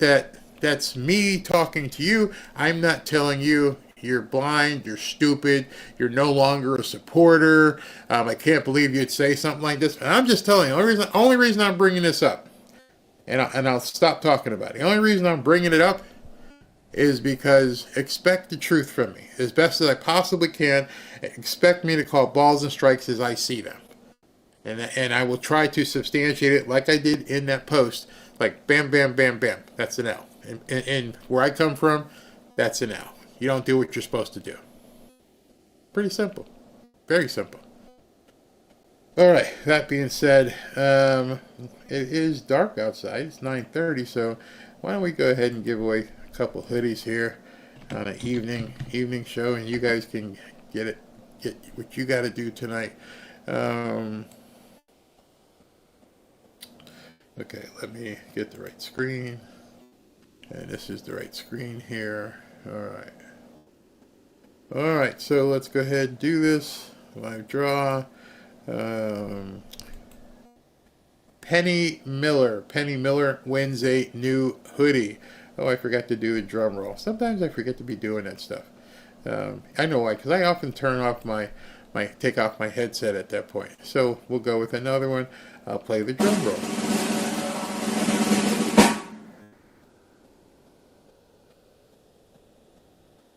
that's me talking to you. I'm not telling you you're blind, you're stupid, you're no longer a supporter. I can't believe you'd say something like this. And I'm just telling you, the only reason I'm bringing this up, and I'll stop talking about it. The only reason I'm bringing it up is because expect the truth from me as best as I possibly can. Expect me to call balls and strikes as I see them. And I will try to substantiate it like I did in that post. Like bam, bam, bam, bam. That's an L. And where I come from, that's an L. You don't do what you're supposed to do. Pretty simple. Very simple. All right. That being said, it is dark outside. It's 9:30, so why don't we go ahead and give away a couple hoodies here on an evening show, and you guys can get what you got to do tonight. Okay, let me get the right screen. And this is the right screen here. All right, so let's go ahead and do this. Live draw. Pam Penny Miller. Penny Miller wins a new hoodie. Oh, I forgot to do a drum roll. Sometimes I forget to be doing that stuff. I know why, because I often turn off take off my headset at that point. So we'll go with another one. I'll play the drum roll.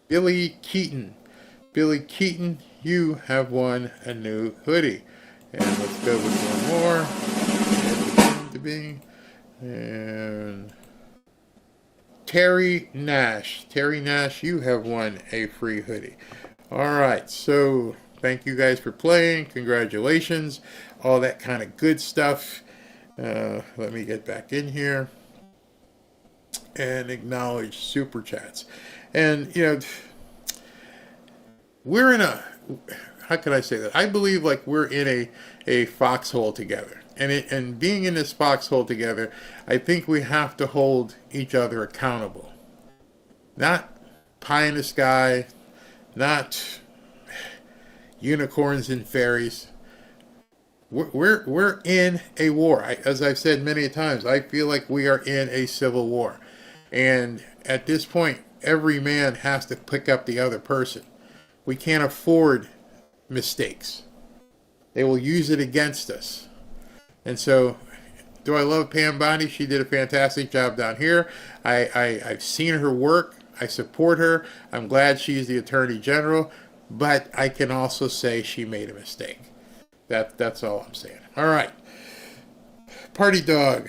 Billy Keaton. Billy Keaton, you have won a new hoodie. And let's go with one more. And Terry Nash. Terry Nash, you have won a free hoodie. All right, so thank you guys for playing. Congratulations. All that kind of good stuff. Let me get back in here and acknowledge super chats. And, we're in how can I say that? I believe like we're in a foxhole together. And being in this foxhole together, I think we have to hold each other accountable. Not pie in the sky, not unicorns and fairies. We're in a war. As I've said many times, I feel like we are in a civil war. And at this point, every man has to pick up the other person. We can't afford mistakes. They will use it against us. And so, do I love Pam Bondi? She did a fantastic job down here. I've seen her work. I support her. I'm glad she's the Attorney General. But I can also say she made a mistake. That's all I'm saying. All right. Party dog.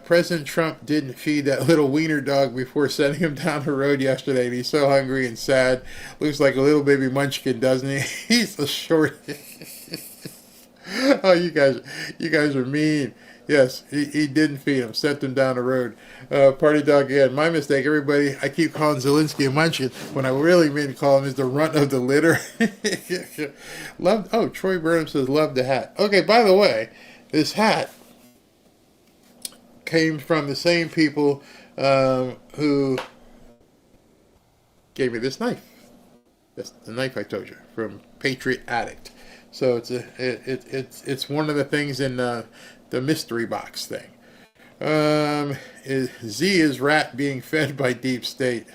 President Trump didn't feed that little wiener dog before sending him down the road yesterday. And he's so hungry and sad. Looks like a little baby munchkin, doesn't he? He's so short. Oh, you guys are mean. Yes, he didn't feed him. Sent him down the road. Party dog again. My mistake, everybody. I keep calling Zelensky a munchkin when I really mean to call him is the runt of the litter. Troy Burnham says, love the hat. Okay, by the way, this hat came from the same people who gave me this knife. That's the knife I told you, from Patriot Addict. So it's one of the things in the mystery box thing. Z is rat being fed by deep state.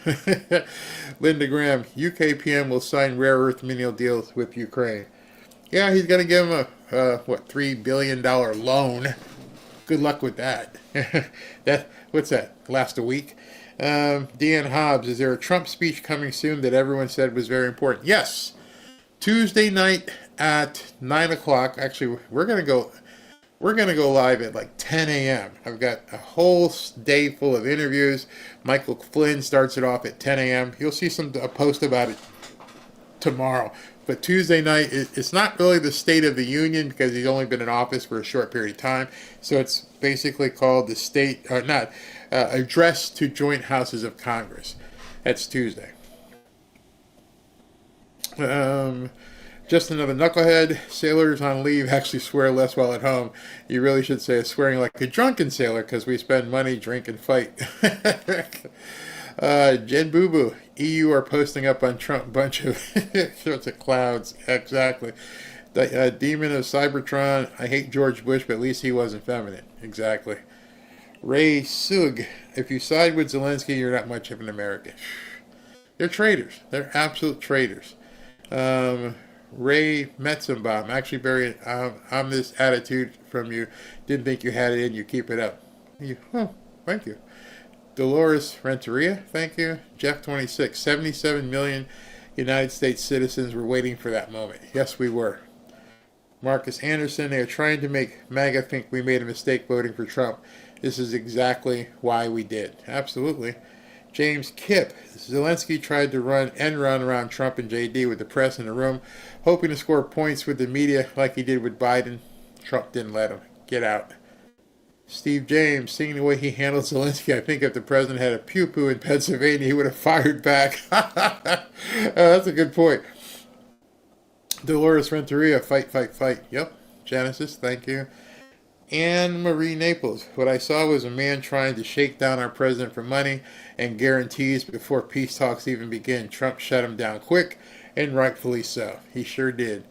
Linda Graham, UK PM will sign rare earth mineral deals with Ukraine. Yeah, he's going to give him a $3 billion loan. Good luck with that. What's that? Last a week? Deanne Hobbs, is there a Trump speech coming soon that everyone said was very important? Yes. Tuesday night at 9 o'clock. Actually, we're gonna go live at like 10 a.m. I've got a whole day full of interviews. Michael Flynn starts it off at 10 a.m. You'll see a post about it tomorrow. But Tuesday night, it's not really the State of the Union because he's only been in office for a short period of time. So it's basically called the Address to Joint Houses of Congress. That's Tuesday. Just another knucklehead. Sailors on leave actually swear less while at home. You really should say swearing like a drunken sailor because we spend money, drink, and fight. Jen Boo Boo. EU are posting up on Trump bunch of sorts of clouds. Exactly. The demon of Cybertron. I hate George Bush, but at least he wasn't feminine. Exactly. Ray Sug. If you side with Zelensky, you're not much of an American. They're traitors. They're absolute traitors. Ray Metzenbaum, actually very on this attitude from you. Didn't think you had it in you. Keep it up. Thank you. Dolores Renteria, thank you. Jeff 26, 77 million United States citizens were waiting for that moment. Yes, we were. Marcus Anderson, they are trying to make MAGA think we made a mistake voting for Trump. This is exactly why we did. Absolutely. James Kipp, Zelensky tried to run around Trump and JD with the press in the room, hoping to score points with the media like he did with Biden. Trump didn't let him. Get out. Steve James, seeing the way he handled Zelensky, I think if the president had a pew-pew in Pennsylvania, he would have fired back. That's a good point. Dolores Renteria, fight, fight, fight. Yep. Genesis, thank you. Anne Marie Naples, what I saw was a man trying to shake down our president for money and guarantees before peace talks even begin. Trump shut him down quick, and rightfully so. He sure did.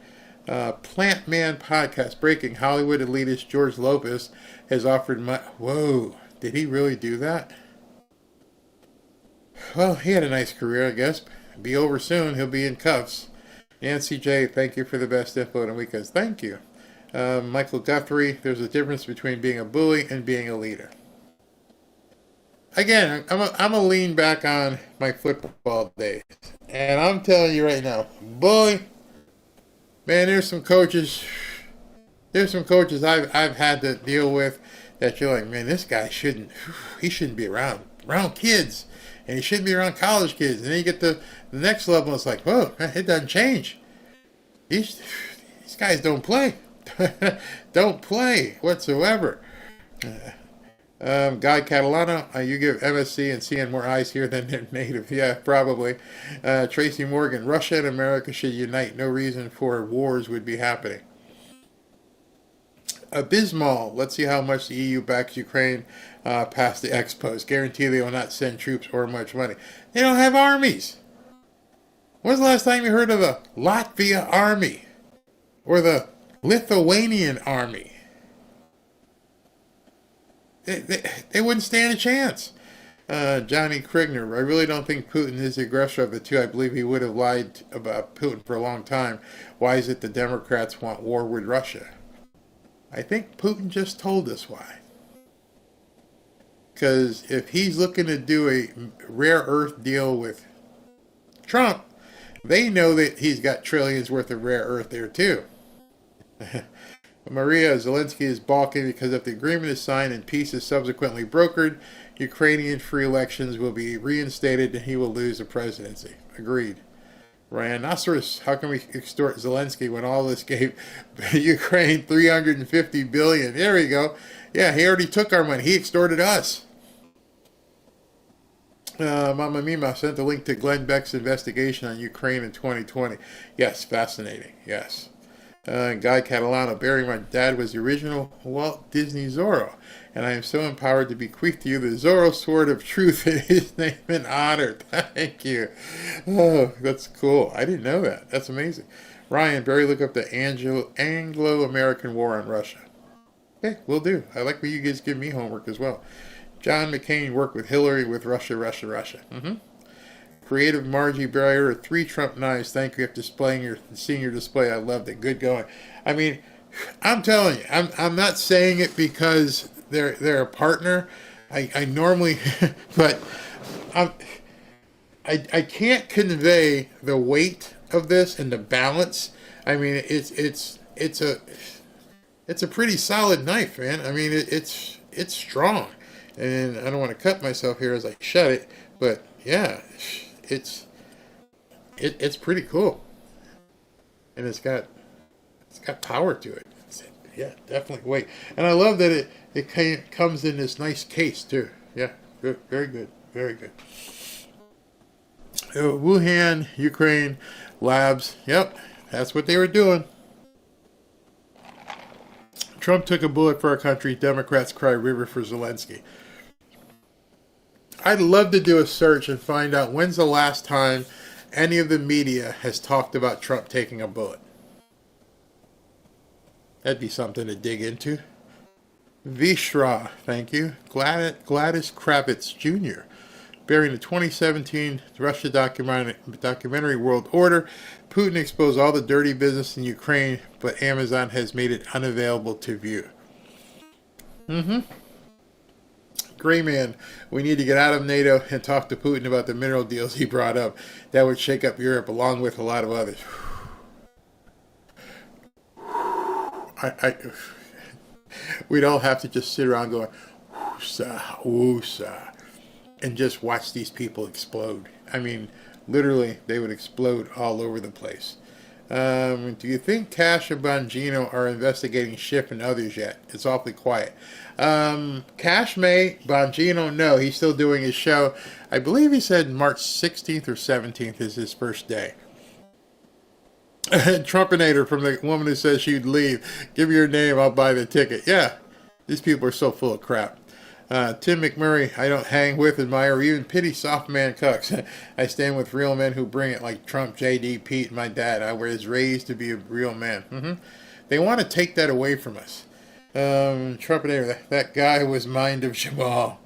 Plant Man Podcast. Breaking. Hollywood elitist George Lopez has offered Whoa. Did he really do that? Well, he had a nice career, I guess. Be over soon. He'll be in cuffs. Nancy J., thank you for the best info in a week. Thank you. Michael Guthrie, there's a difference between being a bully and being a leader. Again, I'm a lean back on my football days. And I'm telling you right now, bully, man, there's some coaches I've had to deal with that you're like, man, this guy shouldn't be around kids. And he shouldn't be around college kids. And then you get to the next level, it's like, whoa, it doesn't change. These guys don't play. Don't play whatsoever. Guy Catalano, you give MSC and CN more eyes here than their native. Yeah, probably. Tracy Morgan, Russia and America should unite. No reason for wars would be happening. Abysmal. Let's see how much the EU backs Ukraine past the expos. Guarantee they will not send troops or much money. They don't have armies. When's the last time you heard of the Latvia army? Or the Lithuanian army? They wouldn't stand a chance. Johnny Krigner, I really don't think Putin is the aggressor of the two. I believe he would have lied about Putin for a long time. Why is it the Democrats want war with Russia? I think Putin just told us why. Because if he's looking to do a rare earth deal with Trump, they know that he's got trillions worth of rare earth there too. Maria, Zelensky is balking because if the agreement is signed and peace is subsequently brokered, Ukrainian free elections will be reinstated and he will lose the presidency. Agreed. Ryan Nasrus, how can we extort Zelensky when all this gave Ukraine $350 billion? There we go. Yeah, he already took our money. He extorted us. Mama Mima sent the link to Glenn Beck's investigation on Ukraine in 2020. Yes, fascinating. Yes. Guy Catalano, Barry, my dad was the original Walt Disney Zorro, and I am so empowered to bequeath to you the Zorro Sword of Truth in his name and honor. Thank you. Oh, that's cool. I didn't know that. That's amazing. Ryan, Barry, look up the Anglo-American War on Russia. Okay, will do. I like when you guys give me homework as well. John McCain worked with Hillary with Russia. Mm-hmm. Creative Margie Barrier, 3 Trump knives. Thank you for seeing your display. I loved it. Good going. I mean, I'm telling you, I'm not saying it because they're a partner. I normally, but I can't convey the weight of this and the balance. I mean, it's a pretty solid knife, man. I mean, it's strong, and I don't want to cut myself here as I shut it, but yeah. It's pretty cool, and it's got power to it. Yeah, definitely weight, and I love that it comes in this nice case too. Yeah, good, very good, very good. Wuhan, Ukraine labs. Yep, that's what they were doing. Trump took a bullet for our country. Democrats cry river for Zelensky. I'd love to do a search and find out when's the last time any of the media has talked about Trump taking a bullet. That'd be something to dig into. Vishra, thank you. Gladys Kravitz Jr. Bearing the 2017 Russia documentary World Order, Putin exposed all the dirty business in Ukraine, but Amazon has made it unavailable to view. Gray Man, we need to get out of NATO and talk to Putin about the mineral deals he brought up. That would shake up Europe along with a lot of others. We'd all have to just sit around going, woosah, woosah, and just watch these people explode. I mean, literally, they would explode all over the place. Do you think Cash and Bongino are investigating Schiff and others yet? It's awfully quiet. Cash may, Bongino no. He's still doing his show. I believe he said March 16th or 17th is his first day. Trumpinator from the woman who says she'd leave. Give me your name, I'll buy the ticket. Yeah, these people are so full of crap. Tim McMurray, I don't hang with, admire, or even pity soft man cucks. I stand with real men who bring it, like Trump, JD, Pete, and my dad. I was raised to be a real man. They want to take that away from us. Trumpeter, that guy was Mind of Jamal.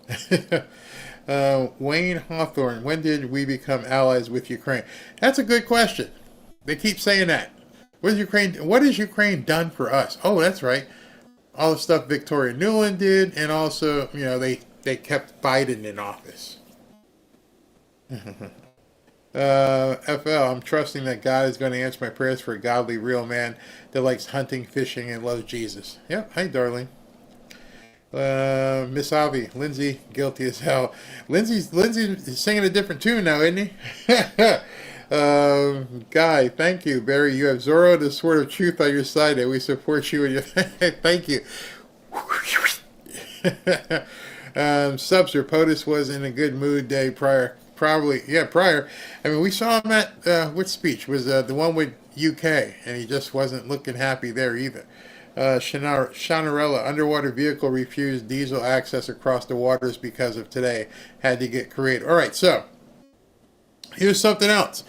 Wayne Hawthorne, when did we become allies with Ukraine? That's a good question. They keep saying that. What has Ukraine done for us? Oh, that's right. All the stuff Victoria Nuland did, and also, they kept Biden in office. FL, I'm trusting that God is going to answer my prayers for a godly, real man that likes hunting, fishing, and loves Jesus. Yep. Hi, darling. Miss Avi, Lindsay, guilty as hell. Lindsay's singing a different tune now, isn't he? Guy, thank you. Barry, you have Zorro, the sword of truth on your side, and we support you. And your thank you. Subser, POTUS was in a good mood day prior. Prior. I mean, we saw him at, which speech? Was the one with UK, and he just wasn't looking happy there either. Shanarella, underwater vehicle refused diesel access across the waters because of today. Had to get creative. All right, so here's something else.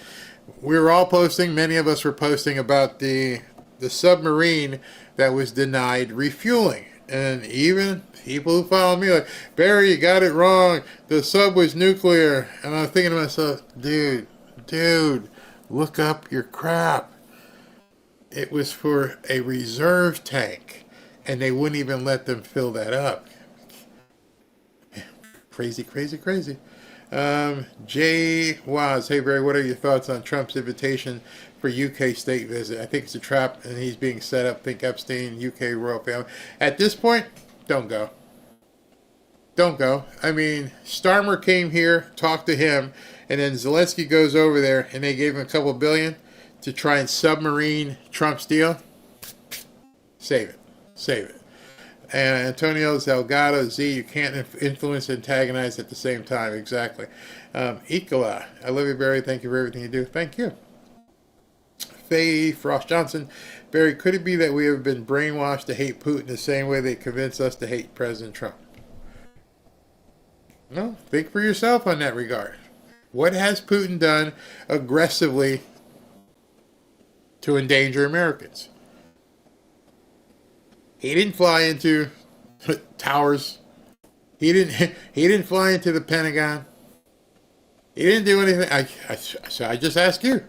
We were all posting, many of us were posting about the submarine that was denied refueling. And even people who follow me like, Barry, you got it wrong. The sub was nuclear. And I'm thinking to myself, dude, look up your crap. It was for a reserve tank. And they wouldn't even let them fill that up. Crazy. Jay Waz, hey Barry, what are your thoughts on Trump's invitation for UK state visit? I think it's a trap and he's being set up. Think Epstein, UK royal family. At this point, don't go. I mean, Starmer came here, talked to him, and then Zelensky goes over there and they gave him a couple $billion to try and submarine Trump's deal. Save it. And Antonio Delgado, Z, you can't influence and antagonize at the same time. Exactly. Ikola, I love you, Barry. Thank you for everything you do. Thank you. Faye Frost Johnson, Barry, could it be that we have been brainwashed to hate Putin the same way they convince us to hate President Trump? No, think for yourself on that regard. What has Putin done aggressively to endanger Americans? He didn't fly into towers. He didn't fly into the Pentagon. He didn't do anything. So I just ask you,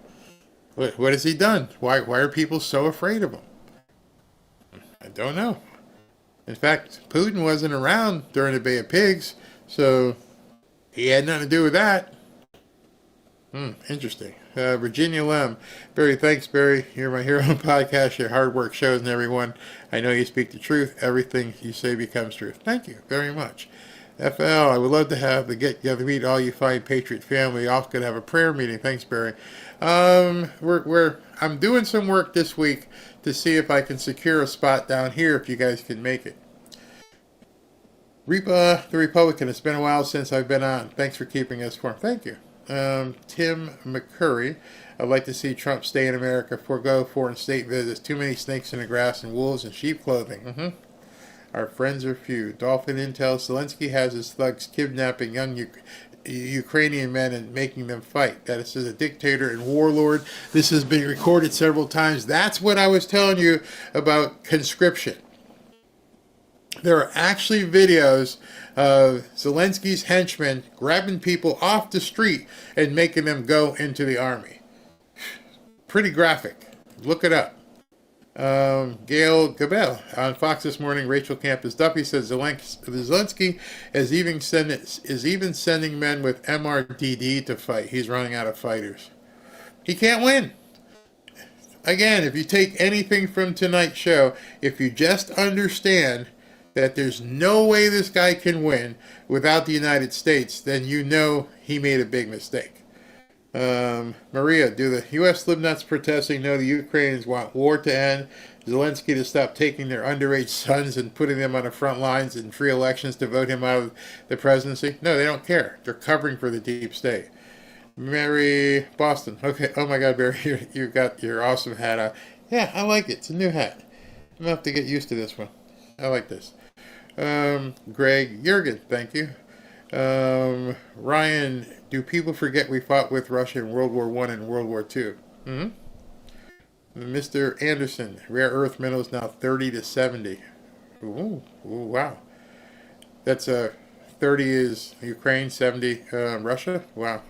what has he done? Why are people so afraid of him? I don't know. In fact, Putin wasn't around during the Bay of Pigs, so he had nothing to do with that. Interesting. Virginia Lem, Barry, thanks, Barry. You're my hero on podcast. Your hard work shows in everyone. I know you speak the truth. Everything you say becomes truth. Thank you very much. FL, I would love to have the get together, meet all you fine Patriot family. Also could have a prayer meeting. Thanks, Barry. I'm doing some work this week to see if I can secure a spot down here if you guys can make it. Repa the Republican, it's been a while since I've been on. Thanks for keeping us warm. Thank you. Tim McCurry, I'd like to see Trump stay in America, forego foreign state visits. Too many snakes in the grass and wolves in sheep clothing. Our friends are few. Dolphin Intel, Zelensky has his thugs kidnapping young Ukrainian men and making them fight. That is a dictator and warlord. This has been recorded several times. That's what I was telling you about conscription. There are actually videos of Zelensky's henchmen grabbing people off the street and making them go into the army. Pretty graphic. Look it up. Gail Gabel on Fox this morning. Rachel Campus Duffy says Zelensky is even sending men with MRDD to fight. He's running out of fighters. He can't win. Again, if you take anything from tonight's show, if you just understand that there's no way this guy can win without the United States, then you know he made a big mistake. Maria, do the U.S. libnuts protesting know the Ukrainians want war to end, Zelensky to stop taking their underage sons and putting them on the front lines in free elections to vote him out of the presidency? No, they don't care. They're covering for the deep state. Mary Boston. Okay. Oh my God, Barry, you've got your awesome hat on. Yeah, I like it. It's a new hat. I'm going to have to get used to this one. I like this. Greg Jurgen, thank you. Ryan, do people forget we fought with Russia in World War I and World War II? Hmm? Mr. Anderson, rare earth minerals now 30 to 70. Ooh, wow. That's 30 is Ukraine, 70 Russia. Wow.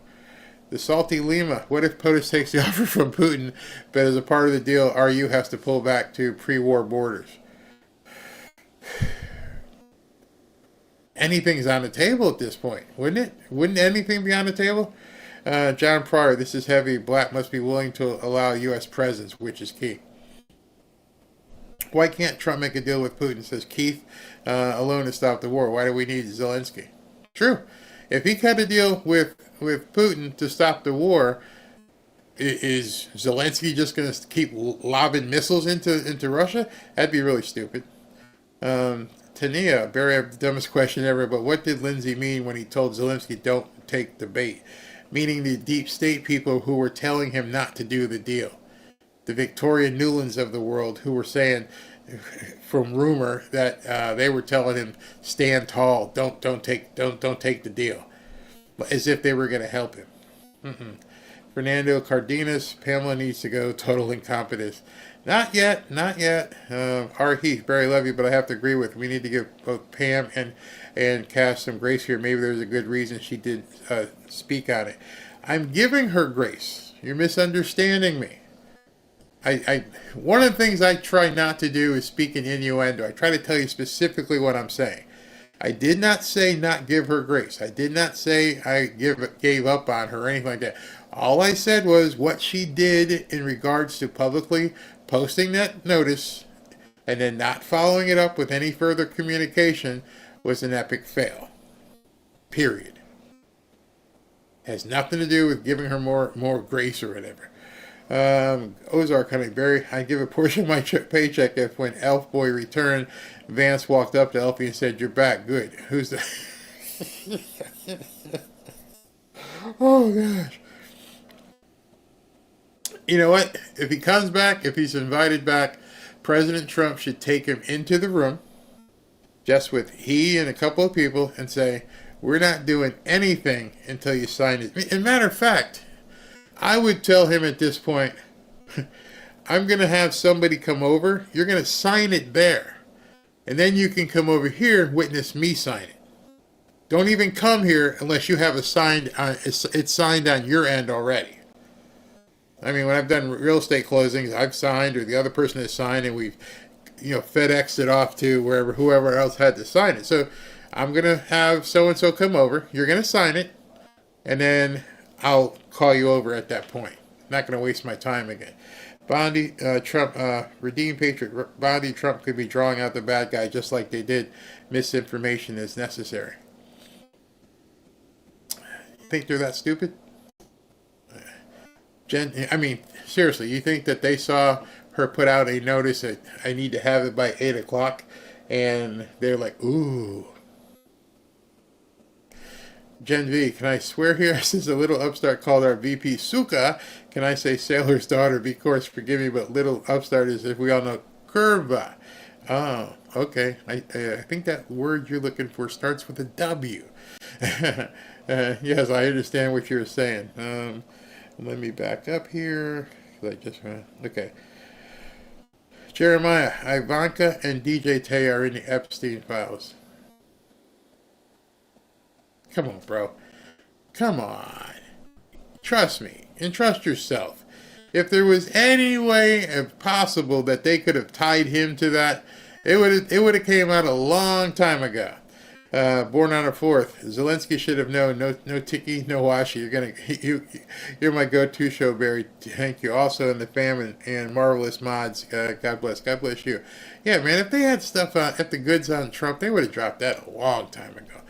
The Salty Lima. What if POTUS takes the offer from Putin, but as a part of the deal, RU has to pull back to pre-war borders? Anything's on the table at this point, wouldn't it? Wouldn't anything be on the table? John Pryor, this is heavy. Black must be willing to allow U.S. presence, which is key. Why can't Trump make a deal with Putin, says Keith, alone to stop the war? Why do we need Zelensky? True. If he cut a deal with Putin to stop the war, is Zelensky just going to keep lobbing missiles into Russia? That'd be really stupid. Tania, Barry, I have the dumbest question ever, but what did Lindsay mean when he told Zelensky don't take the bait? Meaning the deep state people who were telling him not to do the deal. The Victoria Newlands of the world who were saying, from rumor, that they were telling him, stand tall, don't take the deal. As if they were going to help him. Fernando Cardenas, Pamela needs to go, total incompetence. Not yet. R. Heath, Barry, love you, but I have to agree with, we need to give both Pam and Cass some grace here. Maybe there's a good reason she did speak on it. I'm giving her grace. You're misunderstanding me. One of the things I try not to do is speak in innuendo. I try to tell you specifically what I'm saying. I did not say not give her grace. I did not say I gave up on her or anything like that. All I said was what she did in regards to publicly posting that notice and then not following it up with any further communication was an epic fail. Period. Has nothing to do with giving her more grace or whatever. Ozark Honey Berry, I give a portion of my paycheck if when Elf Boy returned, Vance walked up to Elfie and said, "You're back, good." Who's the... Oh, gosh. You know what? If he comes back, if he's invited back, President Trump should take him into the room, just with he and a couple of people, and say, we're not doing anything until you sign it. As a matter of fact, I would tell him at this point, I'm going to have somebody come over. You're going to sign it there. And then you can come over here and witness me sign it. Don't even come here unless you have it's signed on your end already. I mean, when I've done real estate closings, I've signed, or the other person has signed, and we've, FedExed it off to whoever else had to sign it. So I'm going to have so-and-so come over. You're going to sign it, and then I'll call you over at that point. I'm not going to waste my time again. Bondi, Trump, redeem Patriot. Bondi, Trump could be drawing out the bad guy just like they did. Misinformation is necessary. Think they're that stupid? I mean, seriously, you think that they saw her put out a notice that I need to have it by 8 o'clock, and they're like, ooh. Gen V, can I swear here? Since a little upstart called our VP Suka, can I say sailor's daughter? Of course, forgive me, but little upstart is, if we all know, curva. Oh, okay. I think that word you're looking for starts with a W. Yes, I understand what you're saying. Let me back up here. Okay. Jeremiah, Ivanka and DJ Tay are in the Epstein files. Come on, bro. Come on. Trust me and trust yourself. If there was any way possible that they could have tied him to that, it would have came out a long time ago. Born on a 4th. Zelensky should have known. No tiki, no washi. You're my go-to show, Barry. Thank you. Also in the fam and marvelous mods. God bless. God bless you. Yeah, man. If they had stuff at the goods on Trump, they would have dropped that a long time ago.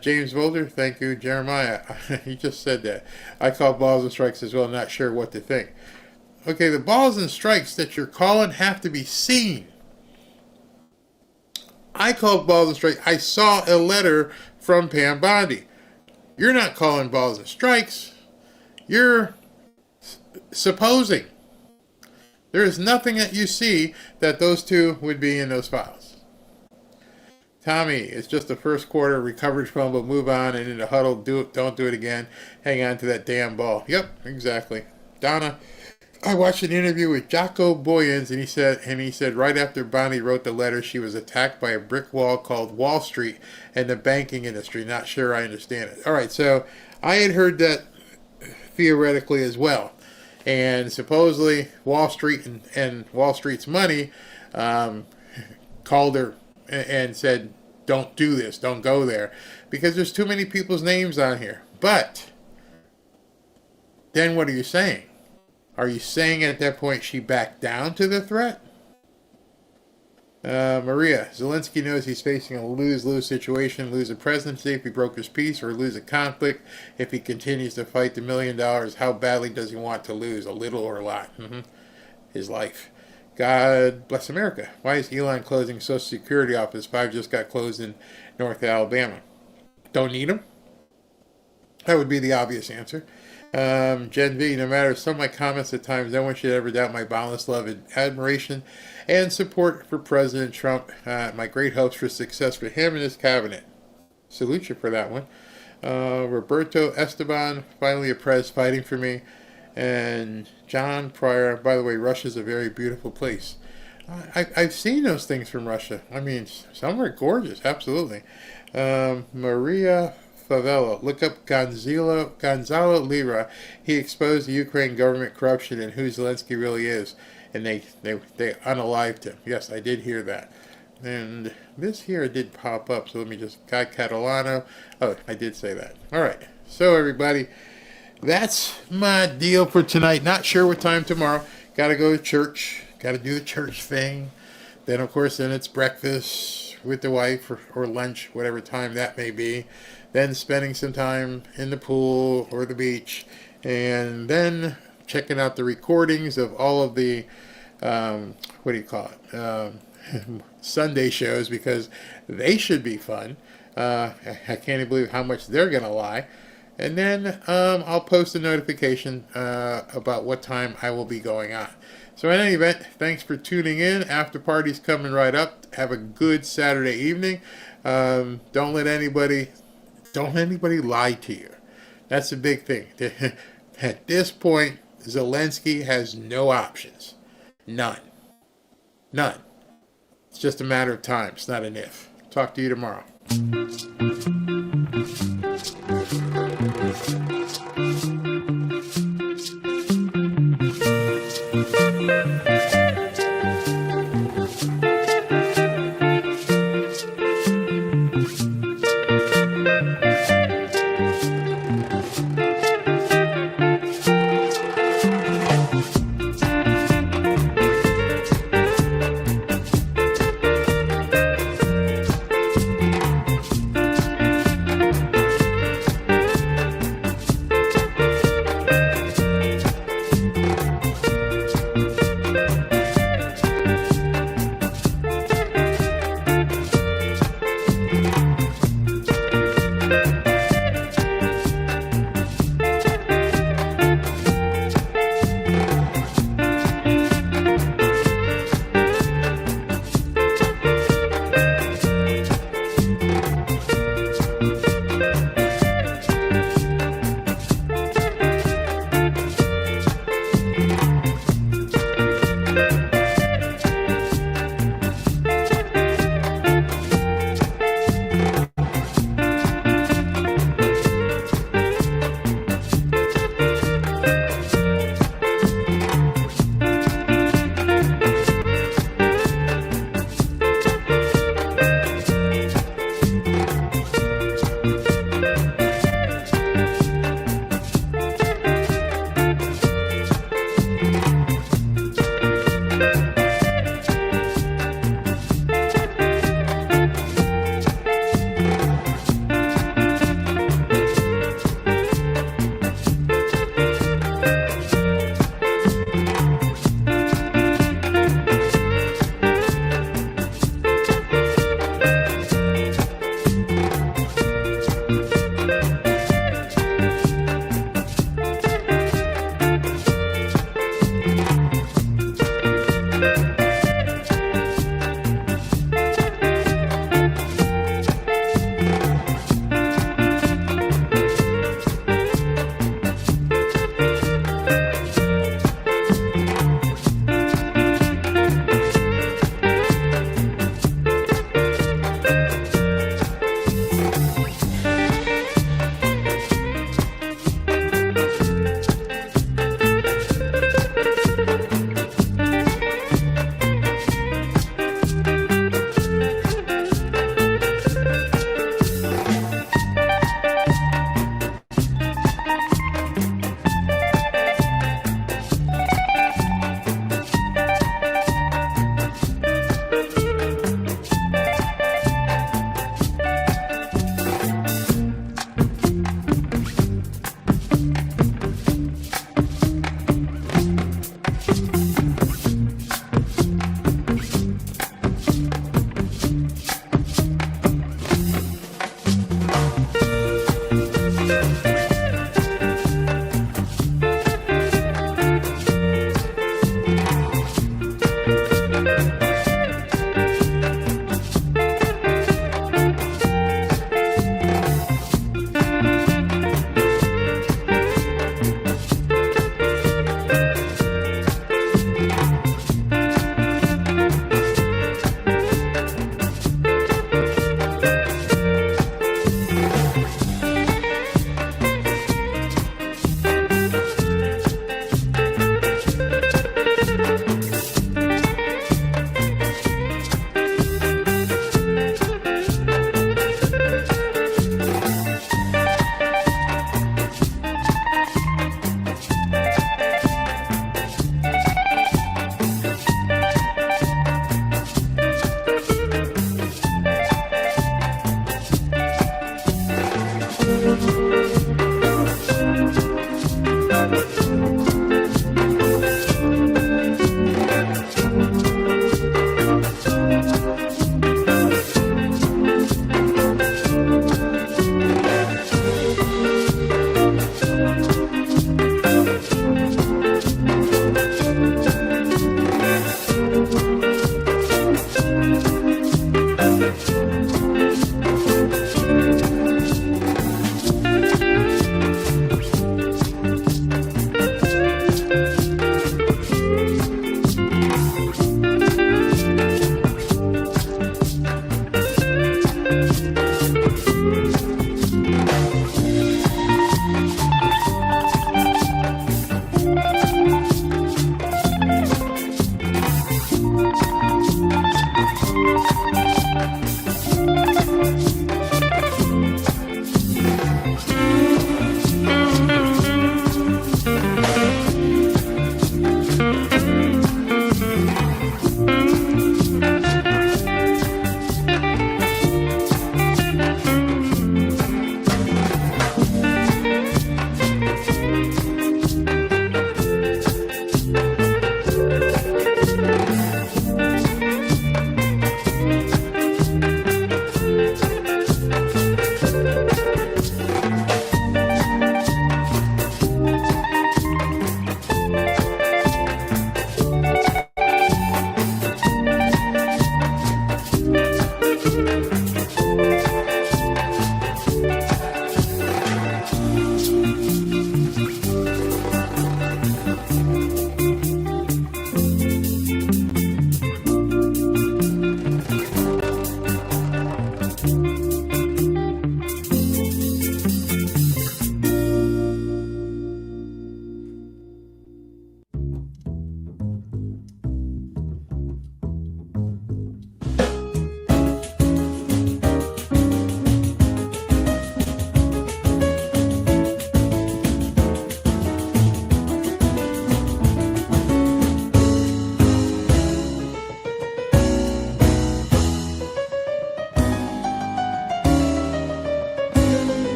James Volder, thank you. Jeremiah, he just said that. I call balls and strikes as well. Not sure what to think. Okay, the balls and strikes that you're calling have to be seen. I called balls and strikes. I saw a letter from Pam Bondi. You're not calling balls and strikes. You're supposing. There is nothing that you see that those two would be in those files. Tommy, it's just the first quarter, recovered from, but move on, and in the huddle, don't do it again. Hang on to that damn ball. Yep, exactly. Donna, I watched an interview with Jocko Boyens, and he said right after Bondi wrote the letter, she was attacked by a brick wall called Wall Street and the banking industry. Not sure I understand it. All right, so I had heard that theoretically as well, and supposedly Wall Street and Wall Street's money called her and said, don't do this, don't go there, because there's too many people's names on here. But then what are you saying? Are you saying at that point she backed down to the threat? Maria, Zelensky knows he's facing a lose-lose situation. Lose a presidency if he broke his peace, or lose a conflict if he continues to fight the $1 million. How badly does he want to lose? A little or a lot? His life. God bless America. Why is Elon closing Social Security office? 5 just got closed in North Alabama. Don't need them? That would be the obvious answer. Gen V, no matter some of my comments at times, no one should ever doubt my boundless love and admiration and support for President Trump. My great hopes for success for him and his cabinet. Salute you for that one. Roberto Esteban, finally a prez fighting for me. And John Pryor, by the way, Russia's a very beautiful place. I've seen those things from Russia. I mean, some are gorgeous, absolutely. Maria Favela, look up Gonzalo Lira. He exposed the Ukraine government corruption and who Zelensky really is. And they unalived him. Yes, I did hear that. And this here did pop up, so let me just, Guy Catalano. Oh, I did say that. All right. So, everybody, that's my deal for tonight. Not sure what time tomorrow. Got to go to church. Got to do the church thing. Then, of course, then it's breakfast with the wife or lunch, whatever time that may be. Then spending some time in the pool or the beach. And then checking out the recordings of all of the, Sunday shows, because they should be fun. I can't even believe how much they're going to lie. And then I'll post a notification about what time I will be going on. So in any event, thanks for tuning in. After party's coming right up. Have a good Saturday evening. Don't let anybody lie to you. That's the big thing. At this point, Zelensky has no options. None. It's just a matter of time. It's not an if. Talk to you tomorrow.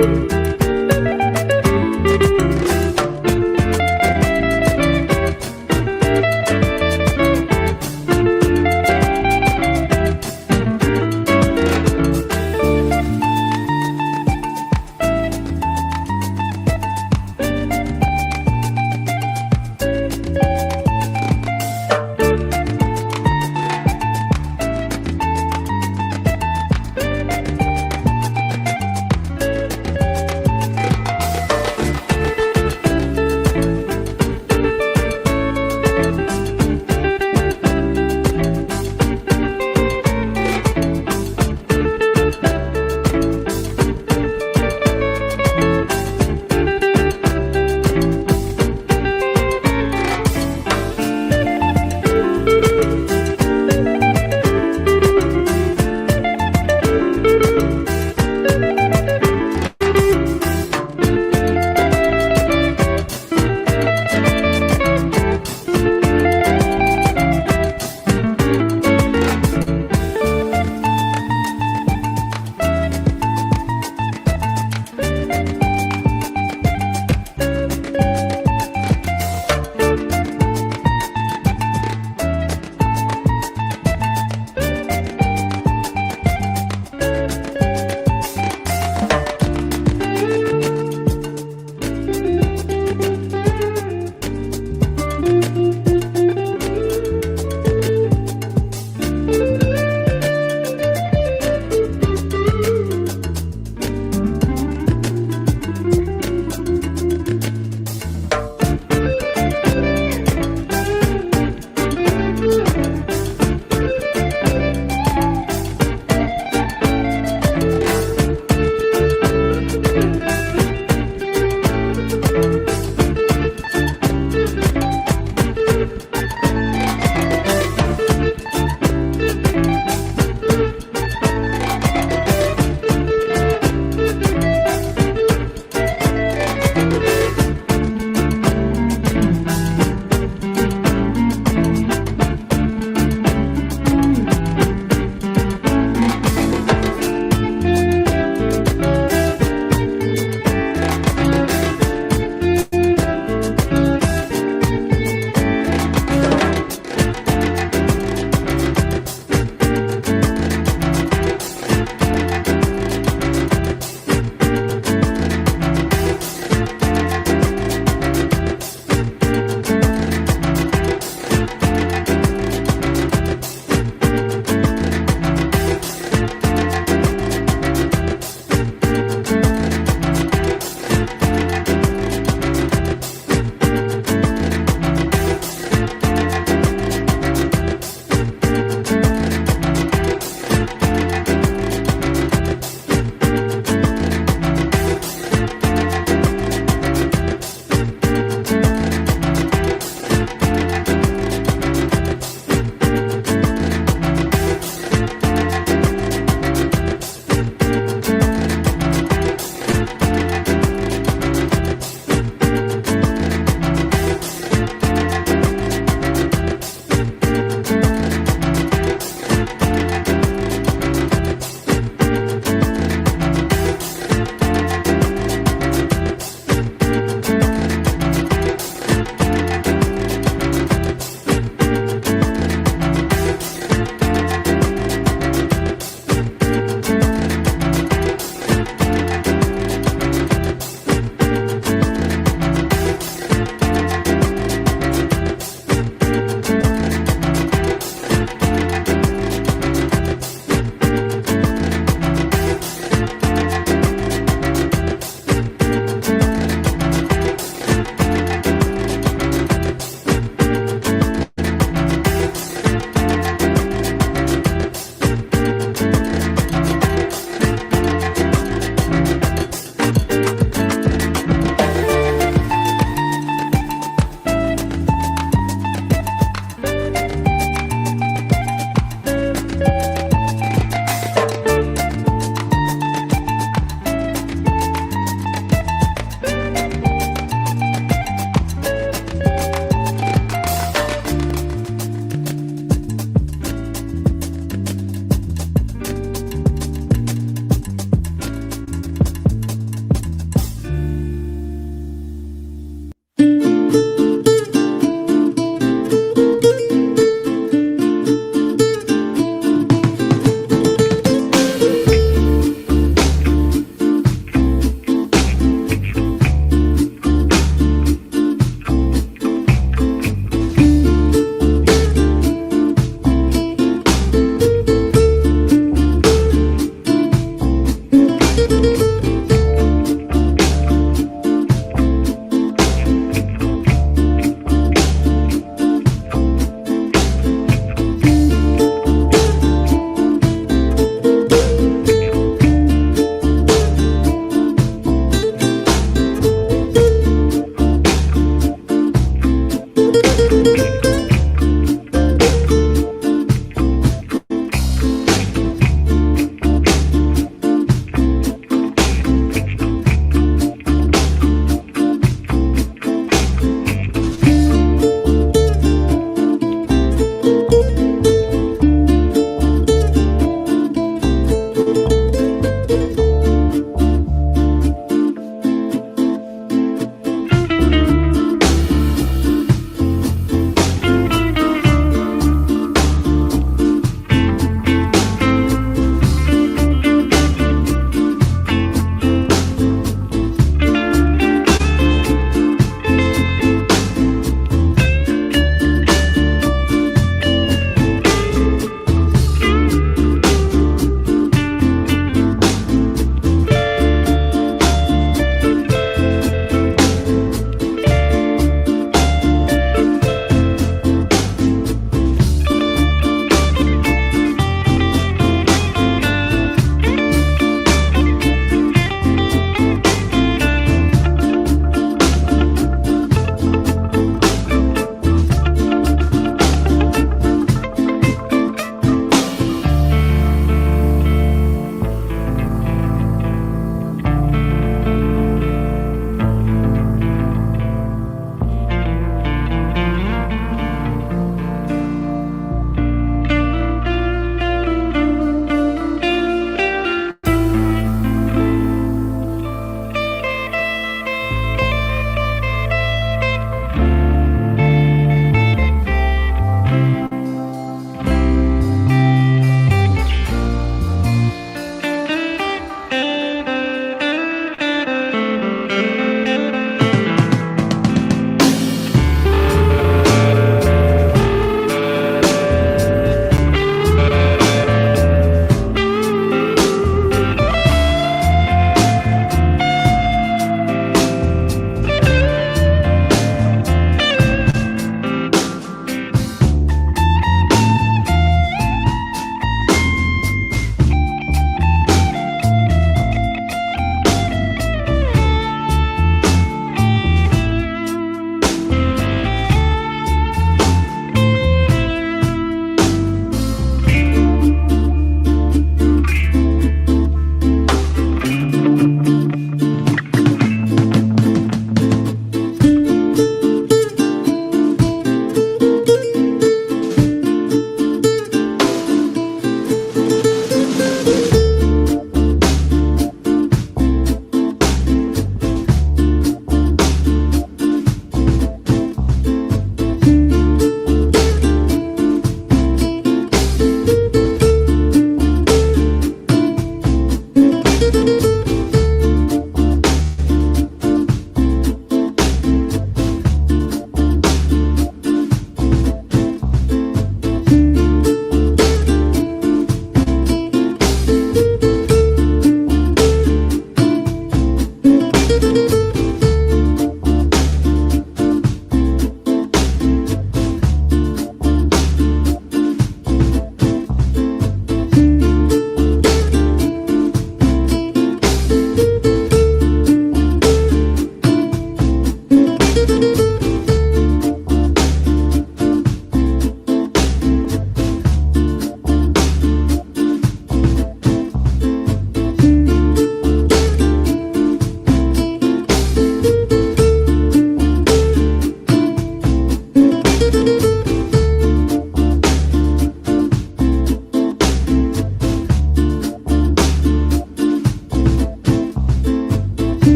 you.